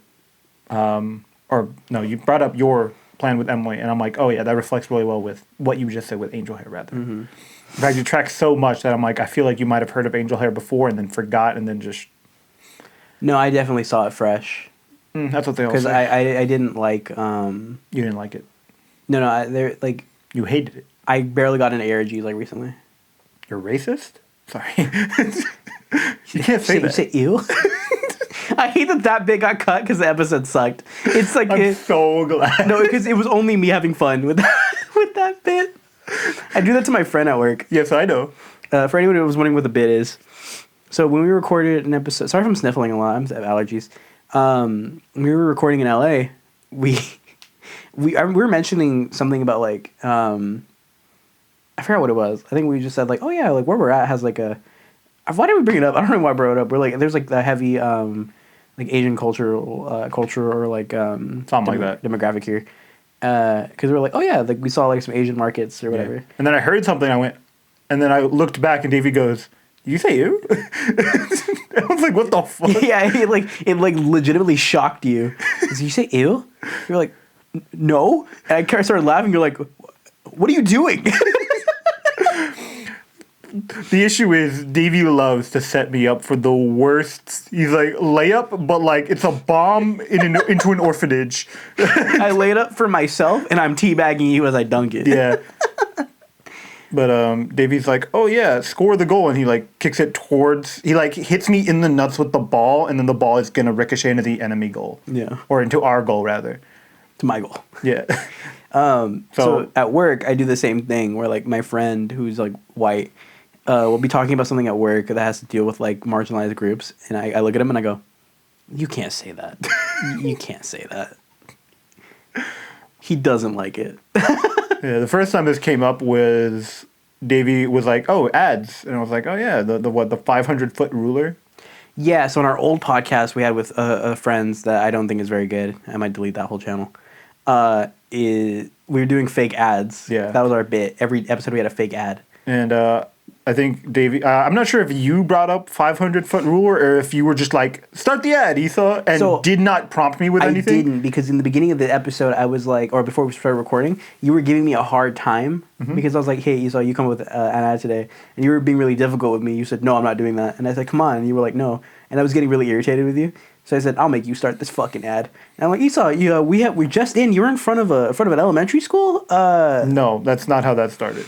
you brought up your plan with Emily, and I'm like, oh yeah, that reflects really well with what you just said with Angel Hair, rather. Mm-hmm. In fact, you track so much that I'm like, I feel like you might have heard of Angel Hair before and then forgot and then just... No, I definitely saw it fresh. That's what they all say. Because I didn't like... You didn't like it? No, they're like... You hated it? I barely got into ARGs like recently. You're racist? Sorry. You can't say that. You say ew? I hate that bit got cut because the episode sucked. It's like... I'm so glad. No, because it was only me having fun with that bit. I do that to my friend at work. Yes, I know. For anyone who was wondering what the bit is, so when we recorded an episode... Sorry if I'm sniffling a lot. I have allergies. When we were recording in LA, we were mentioning something about like... I forgot what it was. I think we just said like, oh yeah, like where we're at has like a... Why did we bring it up? I don't know why I brought it up. We're like, there's like the heavy like Asian culture or like something like that demographic here. Because we were like, oh yeah, like we saw like some Asian markets or whatever. Yeah. And then I heard something. And then I looked back, and Davie goes, "Did you say you?" I was like, "What the fuck?" Yeah, it legitimately shocked you. Did you say ew? You're like, no. And I started laughing. You're like, what are you doing? The issue is Davie loves to set me up for the worst. He's like, layup, but like it's a bomb into an orphanage. I lay it up for myself, and I'm teabagging you as I dunk it. Yeah. But Davie's like, oh yeah, score the goal, and he like kicks it towards. He like hits me in the nuts with the ball, and then the ball is gonna ricochet into the enemy goal. Yeah. Or into our goal rather. To my goal. Yeah. So at work, I do the same thing where like my friend who's like white. We'll be talking about something at work that has to deal with like marginalized groups, and I look at him and I go, "You can't say that." You can't say that. He doesn't like it. Yeah, the first time this came up was Davie was like, "Oh, ads," and I was like, "Oh yeah, the 500-foot ruler." Yeah, so on our old podcast we had with friends that I don't think is very good. I might delete that whole channel. We were doing fake ads. Yeah. That was our bit. Every episode we had a fake ad. And I think Davie, I'm not sure if you brought up 500-foot ruler or if you were just like, "Start the ad, Esau," and did not prompt me with anything. I didn't, because in the beginning of the episode I was like, or before we started recording, you were giving me a hard time because I was like, "Hey Esau, you come up with an ad today," and you were being really difficult with me. You said, "No, I'm not doing that," and I said, "Come on," and you were like, "No," and I was getting really irritated with you. So I said, "I'll make you start this fucking ad." And I'm like, "Esau, we're just in. You're in front of an elementary school." No, that's not how that started.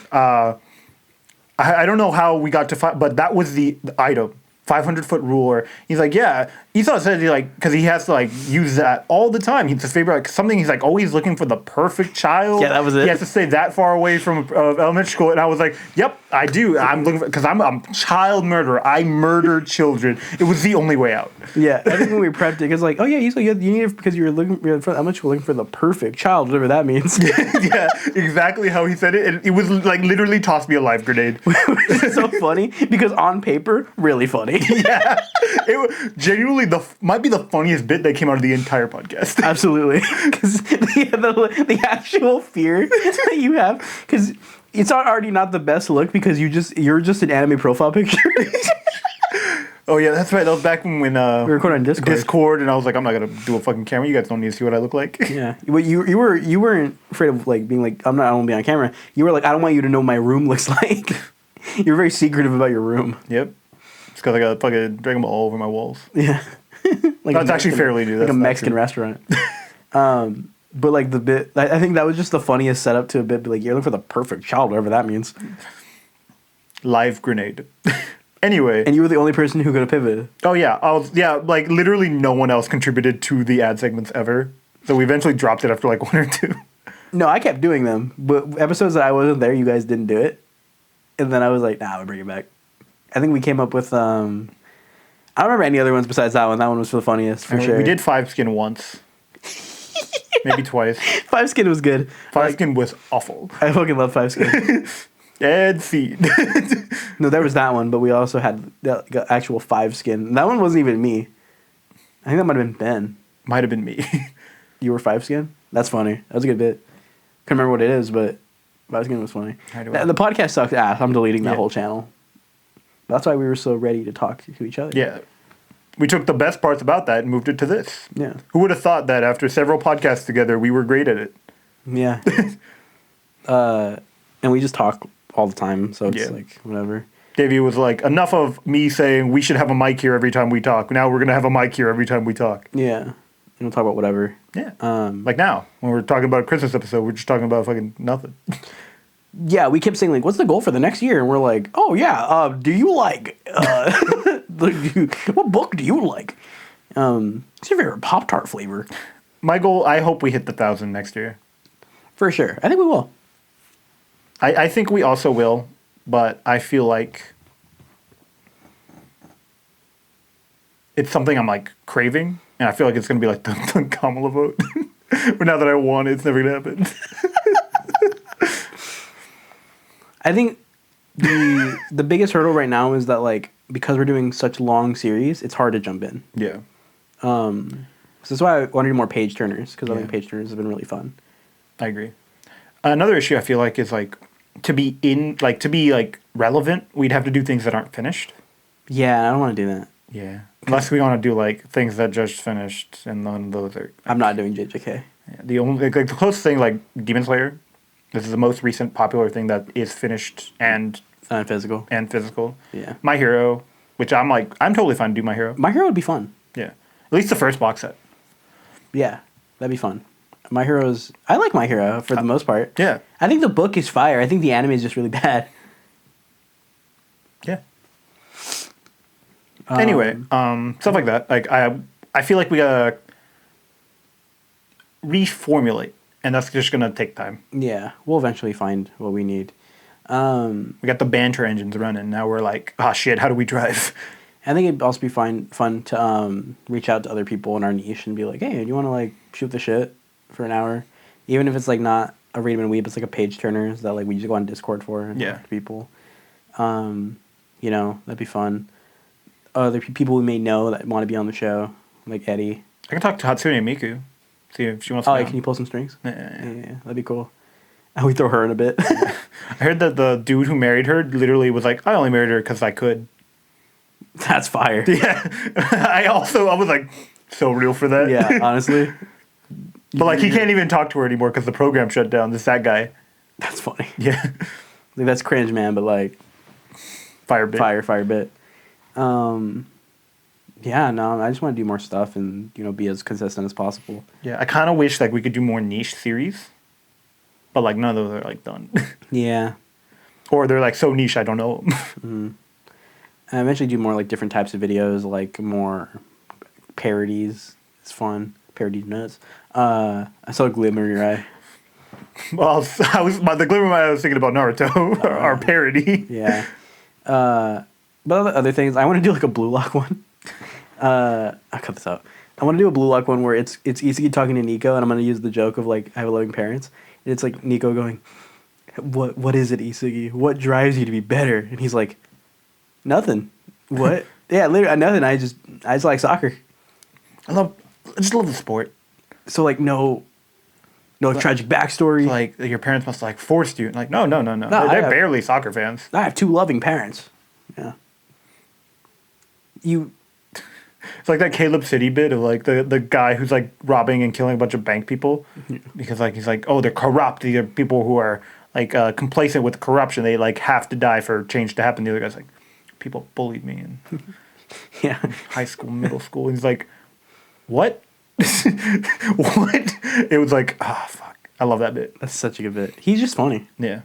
I don't know how we got to but that was the item. 500-foot ruler. He's like, yeah. Esau said because he has to like use that all the time. He's a favorite, like something. He's like always looking for the perfect child. Yeah, that was it. He has to stay that far away from elementary school, and I was like, yep, I do. I'm looking because I'm a child murderer. I murder children. It was the only way out. Yeah, I think when we prepped it, because like, oh yeah, you need it because you're in front of elementary school looking for the perfect child, whatever that means. Yeah, exactly how he said it. And it was like literally tossed me a live grenade. Which is so funny because on paper, really funny. Yeah, it was genuinely might be the funniest bit that came out of the entire podcast. Absolutely, because the actual fear that you have, because it's already not the best look because you're just an anime profile picture. Oh yeah, that's right. That was back when we recorded on Discord, and I was like, I'm not gonna do a fucking camera. You guys don't need to see what I look like. Yeah, but you weren't afraid of like being like, I don't want to be on camera. You were like, I don't want you to know what my room looks like. You're very secretive about your room. Yep. It's because I got fucking Dragon Ball all over my walls. Yeah. Like that's actually fairly new. Like a Mexican restaurant. But like the bit, I think that was just the funniest setup to a bit. Be like, you're looking for the perfect child, whatever that means. Live grenade. Anyway. And you were the only person who could have pivoted. Oh yeah. Like literally no one else contributed to the ad segments ever. So we eventually dropped it after like 1 or 2. No, I kept doing them. But episodes that I wasn't there, you guys didn't do it. And then I was like, nah, we'll bring it back. I think we came up with, I don't remember any other ones besides that one. That one was for the funniest, for sure. We did 5 Skin once. Maybe twice. 5 Skin was good. 5 Skin was awful. I fucking love 5 Skin. Ad seed. No, there was that one, but we also had the actual 5 Skin. That one wasn't even me. I think that might have been Ben. Might have been me. You were 5 Skin? That's funny. That was a good bit. Couldn't remember what it is, but 5 Skin was funny. The podcast sucked ass. I'm deleting that whole channel. That's why we were so ready to talk to each other. Yeah. We took the best parts about that and moved it to this. Yeah. Who would have thought that after several podcasts together, we were great at it? Yeah. And we just talk all the time, so it's like, whatever. Davie was like, enough of me saying we should have a mic here every time we talk. Now we're going to have a mic here every time we talk. Yeah. And we'll talk about whatever. Yeah. Like now, when we're talking about a Christmas episode, we're just talking about fucking nothing. Yeah, we kept saying, like, what's the goal for the next year? And we're like, oh, yeah, do you like, what book do you like? What's your favorite Pop-Tart flavor? My goal, I hope we hit the 1,000 next year. For sure. I think we will. I think we also will, but I feel like it's something I'm, like, craving, and I feel like it's going to be like the Kamala vote. But now that I want it, it's never going to happen. I think the biggest hurdle right now is that, like, because we're doing such long series, it's hard to jump in. Yeah. So that's why I want to do more page turners, because I think page turners have been really fun. I agree. Another issue I feel like is, like, to be relevant, we'd have to do things that aren't finished. Yeah, I don't want to do that. Yeah. Unless we want to do, like, things that just finished, and none of those are... I'm not doing JJK. Yeah, the only, like, the closest thing, like, Demon Slayer... This is the most recent popular thing that is finished and physical. Yeah. My Hero, which I'm totally fine to do My Hero. My Hero would be fun. Yeah. At least the first box set. Yeah, that'd be fun. I like My Hero for the most part. Yeah. I think the book is fire. I think the anime is just really bad. Yeah. Anyway, stuff like that. Like I feel like we gotta reformulate. And that's just going to take time. Yeah, we'll eventually find what we need. We got the banter engines running. Now we're like, oh shit, how do we drive? I think it'd also be fun to reach out to other people in our niche and be like, hey, do you want to like shoot the shit for an hour, even if it's like not a Read 'em and Weeb, it's like a page turner that like we just go on Discord for and talk to people. You know, that'd be fun. Other people we may know that want to be on the show, like Eddie. I can talk to Hatsune Miku, see if she wants to. Oh, can you pull some strings? Yeah, That'd be cool. And we throw her in a bit. I heard that the dude who married her literally was like, I only married her because I could. That's fire. Yeah. I was like, so real for that. Yeah, honestly. But like, he can't even talk to her anymore because the program shut down. This that guy. That's funny. Yeah. Like, that's cringe, man, but like... Fire bit. Fire bit. Yeah, no, I just want to do more stuff and, you know, be as consistent as possible. Yeah, I kind of wish like we could do more niche series. But like, none of those are like done. Yeah. Or they're like so niche, I don't know them. I eventually do more like different types of videos, like more parodies. It's fun. Parody nuts. I saw a glimmer in your eye. Well, the glimmer in my eye, I was thinking about Naruto, our parody. Yeah. But other things, I want to do like a Blue Lock one. I'll cut this out. I want to do a Blue Lock one where it's Isagi talking to Nico, and I'm going to use the joke of like, I have loving parents. And it's like Nico going, what is it, Isagi? What drives you to be better? And he's like, nothing. What? Yeah, literally nothing. I just like soccer. I just love the sport. So like no tragic backstory. Like your parents must like forced you. Like no. They're barely soccer fans. I have two loving parents. Yeah. It's like that Caleb City bit of like the guy who's like robbing and killing a bunch of bank people because like he's like, oh, they're corrupt. These are people who are like complacent with corruption. They like have to die for change to happen. The other guy's like, people bullied me in high school, middle school. And he's like, what? What? It was like, fuck. I love that bit. That's such a good bit. He's just funny. Yeah.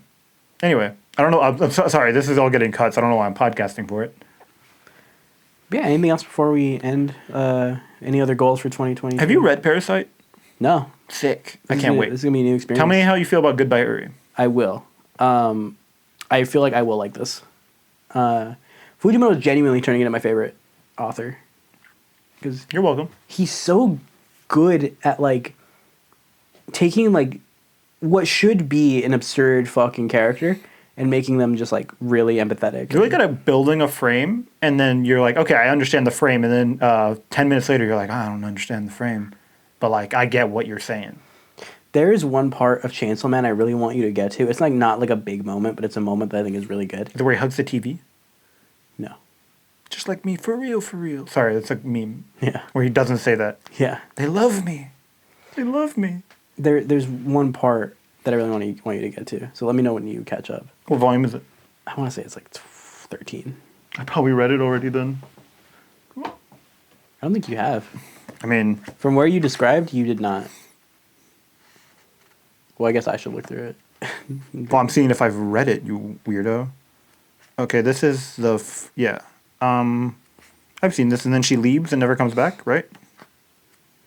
Anyway, I don't know. I'm sorry. This is all getting cuts. I don't know why I'm podcasting for it. Yeah. Anything else before we end? Any other goals for 2020? Have you read Parasite? No. Sick. I can't wait. This is gonna be a new experience. Tell me how you feel about Goodbye Uri. I will. I feel like I will like this. Fujimoto is genuinely turning into my favorite author. Because you're welcome. He's so good at like taking like what should be an absurd fucking character and making them just like really empathetic. You're really good at building a frame, and then you're like, okay, I understand the frame, and then 10 minutes later you're like, I don't understand the frame, but like I get what you're saying. There is one part of Chainsaw Man I really want you to get to. It's like not like a big moment, but it's a moment that I think is really good. Is it where he hugs the TV? No. Just like me, for real, for real. Sorry, it's a meme. Yeah. Where he doesn't say that. Yeah. They love me. They love me. There's one part that I really want you to get to. So let me know when you catch up. What volume is it? I want to say it's like 13. I probably read it already then. I don't think you have. I mean... From where you described, you did not. Well, I guess I should look through it. Well, I'm seeing if I've read it, you weirdo. Okay, this is the... yeah. I've seen this, and then she leaves and never comes back, right?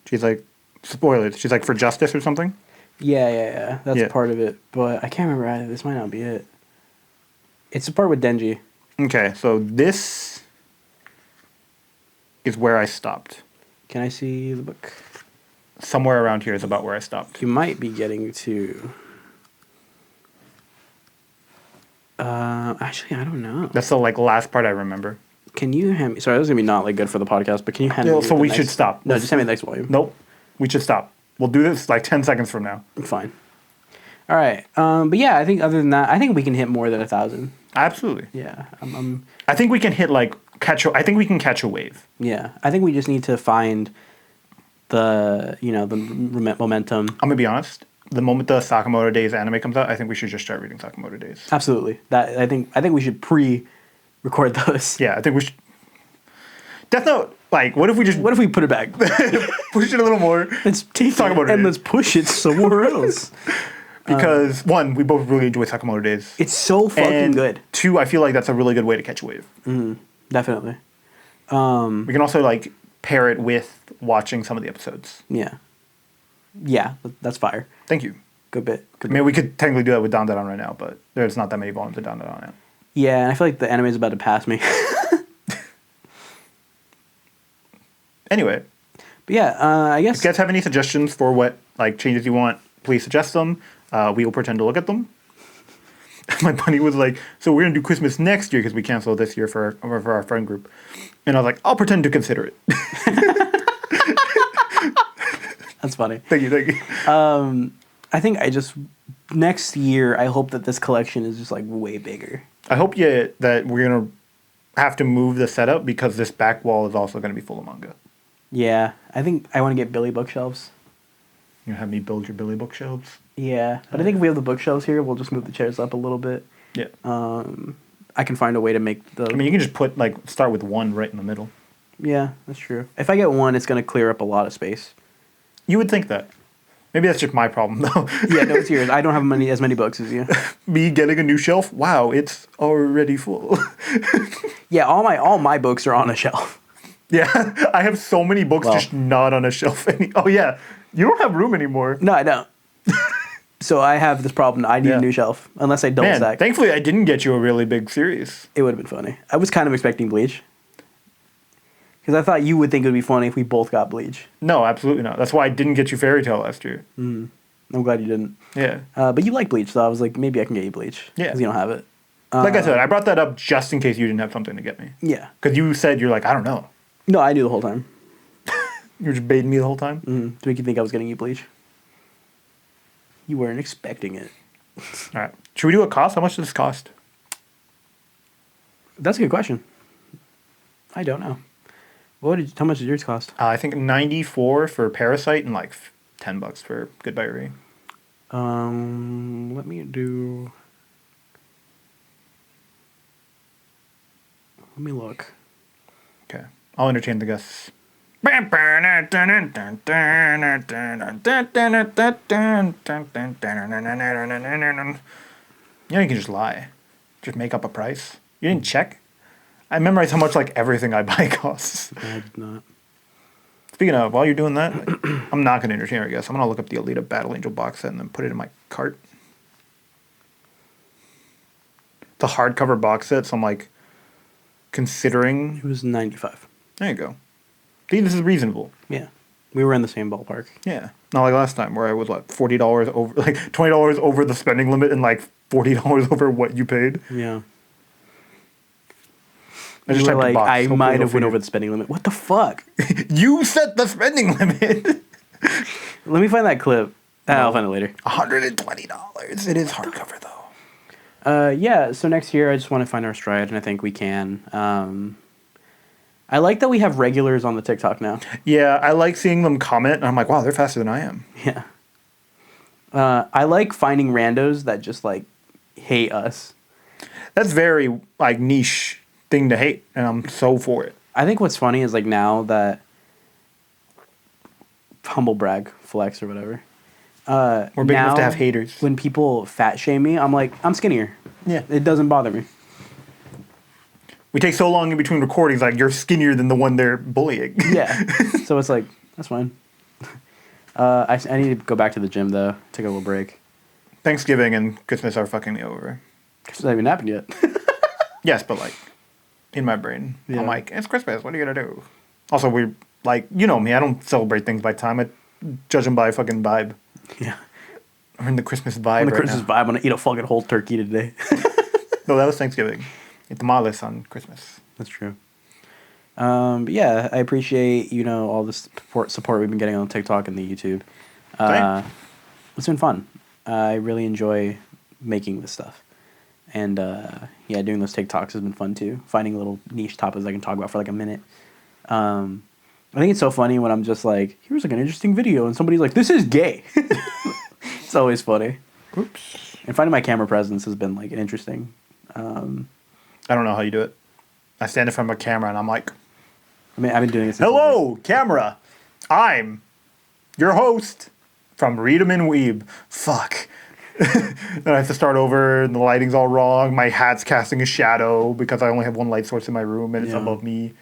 She's like... Spoilers. She's like for justice or something? Yeah. That's part of it. But I can't remember either. This might not be it. It's the part with Denji. Okay, so this is where I stopped. Can I see the book? Somewhere around here is about where I stopped. You might be getting to... actually, I don't know. That's the like last part I remember. Can you hand me... Sorry, this is going to be not like good for the podcast, but can you hand me... So we should stop. No, just hand me the next volume. Nope. We should stop. We'll do this like 10 seconds from now. Fine. All right. But yeah, I think other than that, I think we can hit more than 1,000. Absolutely. Yeah. I think we can hit like I think we can catch a wave. Yeah. I think we just need to find the momentum. I'm gonna be honest. The moment the Sakamoto Days anime comes out, I think we should just start reading Sakamoto Days. Absolutely. That I think we should pre-record those. Yeah, I think we should. Death Note. Like, what if we put it back? Push it a little more. Let's take Sakamoto and let's push it somewhere else. Because one, we both really enjoy Sakamoto Days. It's so fucking good. Two, I feel like that's a really good way to catch a wave. Definitely. We can also like pair it with watching some of the episodes. Yeah, that's fire. Thank you. Good bit. I mean, we could technically do that with Dandadan right now, but there's not that many volumes of Dandadan now. Yeah, and I feel like the anime is about to pass me. Anyway, But yeah, I if guess. you guys have any suggestions for what like changes you want, please suggest them. We will pretend to look at them. My buddy was like, "So we're gonna do Christmas next year because we canceled this year for our friend group," and I was like, "I'll pretend to consider it." That's funny. Thank you. I think next year, I hope that this collection is just like way bigger. I hope that we're gonna have to move the setup because this back wall is also gonna be full of manga. Yeah, I think I want to get Billy bookshelves. You gonna have me build your Billy bookshelves? Yeah, but I think if we have the bookshelves here, we'll just move the chairs up a little bit. Yeah. I can find a way to make the. I mean, you can just start with one right in the middle. Yeah, that's true. If I get one, it's gonna clear up a lot of space. You would think that. Maybe that's just my problem though. Yeah, no, it's yours. I don't have as many books as you. Me getting a new shelf. Wow, it's already full. Yeah, all my books are on a shelf. Yeah, I have so many books just not on a shelf. Oh yeah, you don't have room anymore. No, I don't. So I have this problem. I need a new shelf. Unless I double stack. Thankfully I didn't get you a really big series. It would have been funny. I was kind of expecting Bleach. Because I thought you would think it would be funny if we both got Bleach. No, absolutely not. That's why I didn't get you Fairy Tail last year. I'm glad you didn't. Yeah. But you like Bleach, so I was like, maybe I can get you Bleach. Yeah. Because you don't have it. Like I said, I brought that up just in case you didn't have something to get me. Yeah. Because you said you're like, I don't know. No, I knew the whole time. You were just baiting me the whole time? To make you think I was getting you Bleach. You weren't expecting it. All right. Should we do a cost? How much does this cost? That's a good question. I don't know. How much did yours cost? I think 94 for Parasite and like $10 for Goodbye Ray. Let me look. Okay. I'll entertain the guests. Yeah, you can just lie. Just make up a price. You didn't check? I memorize how much like everything I buy costs. I did not. Speaking of, while you're doing that, I'm not going to entertain her, I guess. I'm going to look up the Alita Battle Angel box set and then put it in my cart. It's a hardcover box set, so I'm like considering. It was 95. There you go. See, this is reasonable. Yeah. We were in the same ballpark. Yeah. Not like last time where I was like $40 over, like $20 over the spending limit and like $40 over what you paid. Yeah. I just typed like, box. I Hopefully might it'll have went figure- over the spending limit. What the fuck? You set the spending limit. Let me find that clip. I'll find it later. $120. It is hardcover though. Yeah, so next year I just want to find our stride, and I think we can. I like that we have regulars on the TikTok now. Yeah, I like seeing them comment, and I'm like, wow, they're faster than I am. Yeah. I like finding randos that just, like, hate us. That's very, like, niche thing to hate, and I'm so for it. I think what's funny is, like, now that... Humble brag, flex, or whatever. We're big enough to have haters. When people fat shame me, I'm like, I'm skinnier. Yeah. It doesn't bother me. We take so long in between recordings, like, you're skinnier than the one they're bullying. Yeah. So it's like, that's fine. I need to go back to the gym, though. Take a little break. Thanksgiving and Christmas are fucking me over. It's not even happened yet. Yes, but, like, in my brain, Yeah. I'm like, it's Christmas, what are you gonna do? Also, we're, like, you know me, I don't celebrate things by time. I judge them by fucking vibe. Yeah. We're in the Christmas vibe On the right Christmas now. vibe, I'm going to eat a fucking whole turkey today. No, that was Thanksgiving. Eat tamales on Christmas. That's true. But yeah, I appreciate, all the support we've been getting on TikTok and the YouTube. It's been fun. I really enjoy making this stuff. And yeah, doing those TikToks has been fun too. Finding little niche topics I can talk about for like a minute. I think it's so funny when I'm just like, here's like an interesting video, and somebody's like, this is gay. It's always funny. Oops. And finding my camera presence has been like interesting. I don't know how you do it. I stand in front of a camera and I'm like, I mean, I've been doing this. hello, camera. I'm your host from Em and Weeb. Fuck. Then I have to start over and the lighting's all wrong. My hat's casting a shadow because I only have one light source in my room and it's above me.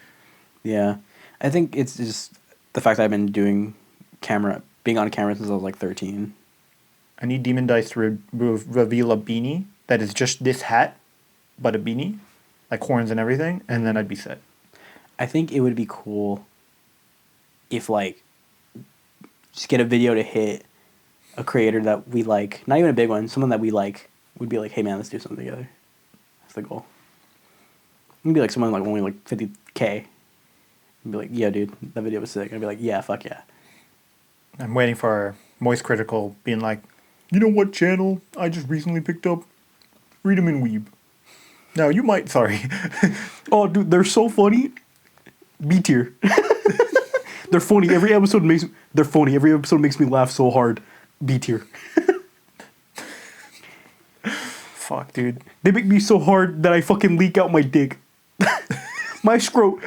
Yeah. I think it's just the fact that I've been being on camera since I was like 13. I need Demon Dice to reveal a beanie that is just this hat, but a beanie, like horns and everything, and then I'd be set. I think it would be cool if like just get a video to hit a creator that we like, not even a big one, someone that we like, would be like, hey man, let's do something together. That's the goal. It'd be like someone like only like 50K. And be like, yeah, dude, that video was sick. I'd be like, yeah, fuck yeah. I'm waiting for Moist Critical being like, you know what channel I just recently picked up? Read 'em and Weeb. Now you might, sorry. Oh, dude, they're so funny. B tier. They're funny. Every episode makes me laugh so hard. B tier. Fuck, dude. They make me so hard that I fucking leak out my dick. My scrot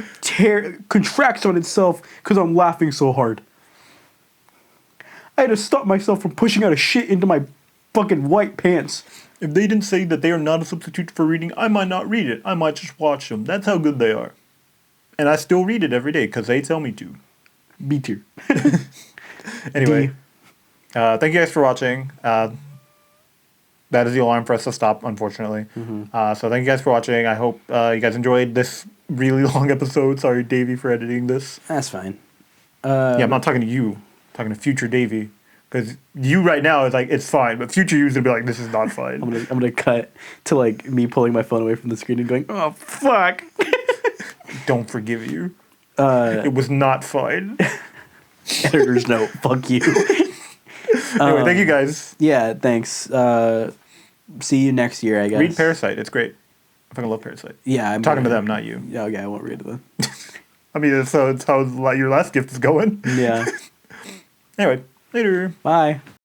contracts on itself because I'm laughing so hard. I had to stop myself from pushing out a shit into my fucking white pants. If they didn't say that they are not a substitute for reading, I might not read it. I might just watch them. That's how good they are. And I still read it every day because they tell me to. B tier. Anyway, thank you guys for watching. That is the alarm for us to stop, unfortunately. So thank you guys for watching. I hope you guys enjoyed this really long episode. Sorry, Davie, for editing this. That's fine. Yeah, I'm not talking to you. I'm talking to future Davie. Because you right now is like, it's fine. But future you's going to be like, this is not fine. I'm gonna cut to like me pulling my phone away from the screen and going, oh, fuck. Don't forgive you. It was not fine. Editor's note, fuck you. Anyway, thank you guys. Yeah, thanks. See you next year, I guess. Read Parasite. It's great. I fucking love Parasite. Yeah, I'm talking to them, not you. Yeah, okay, I won't read it then. I mean, it's how your last gift is going. Yeah. Anyway, later. Bye.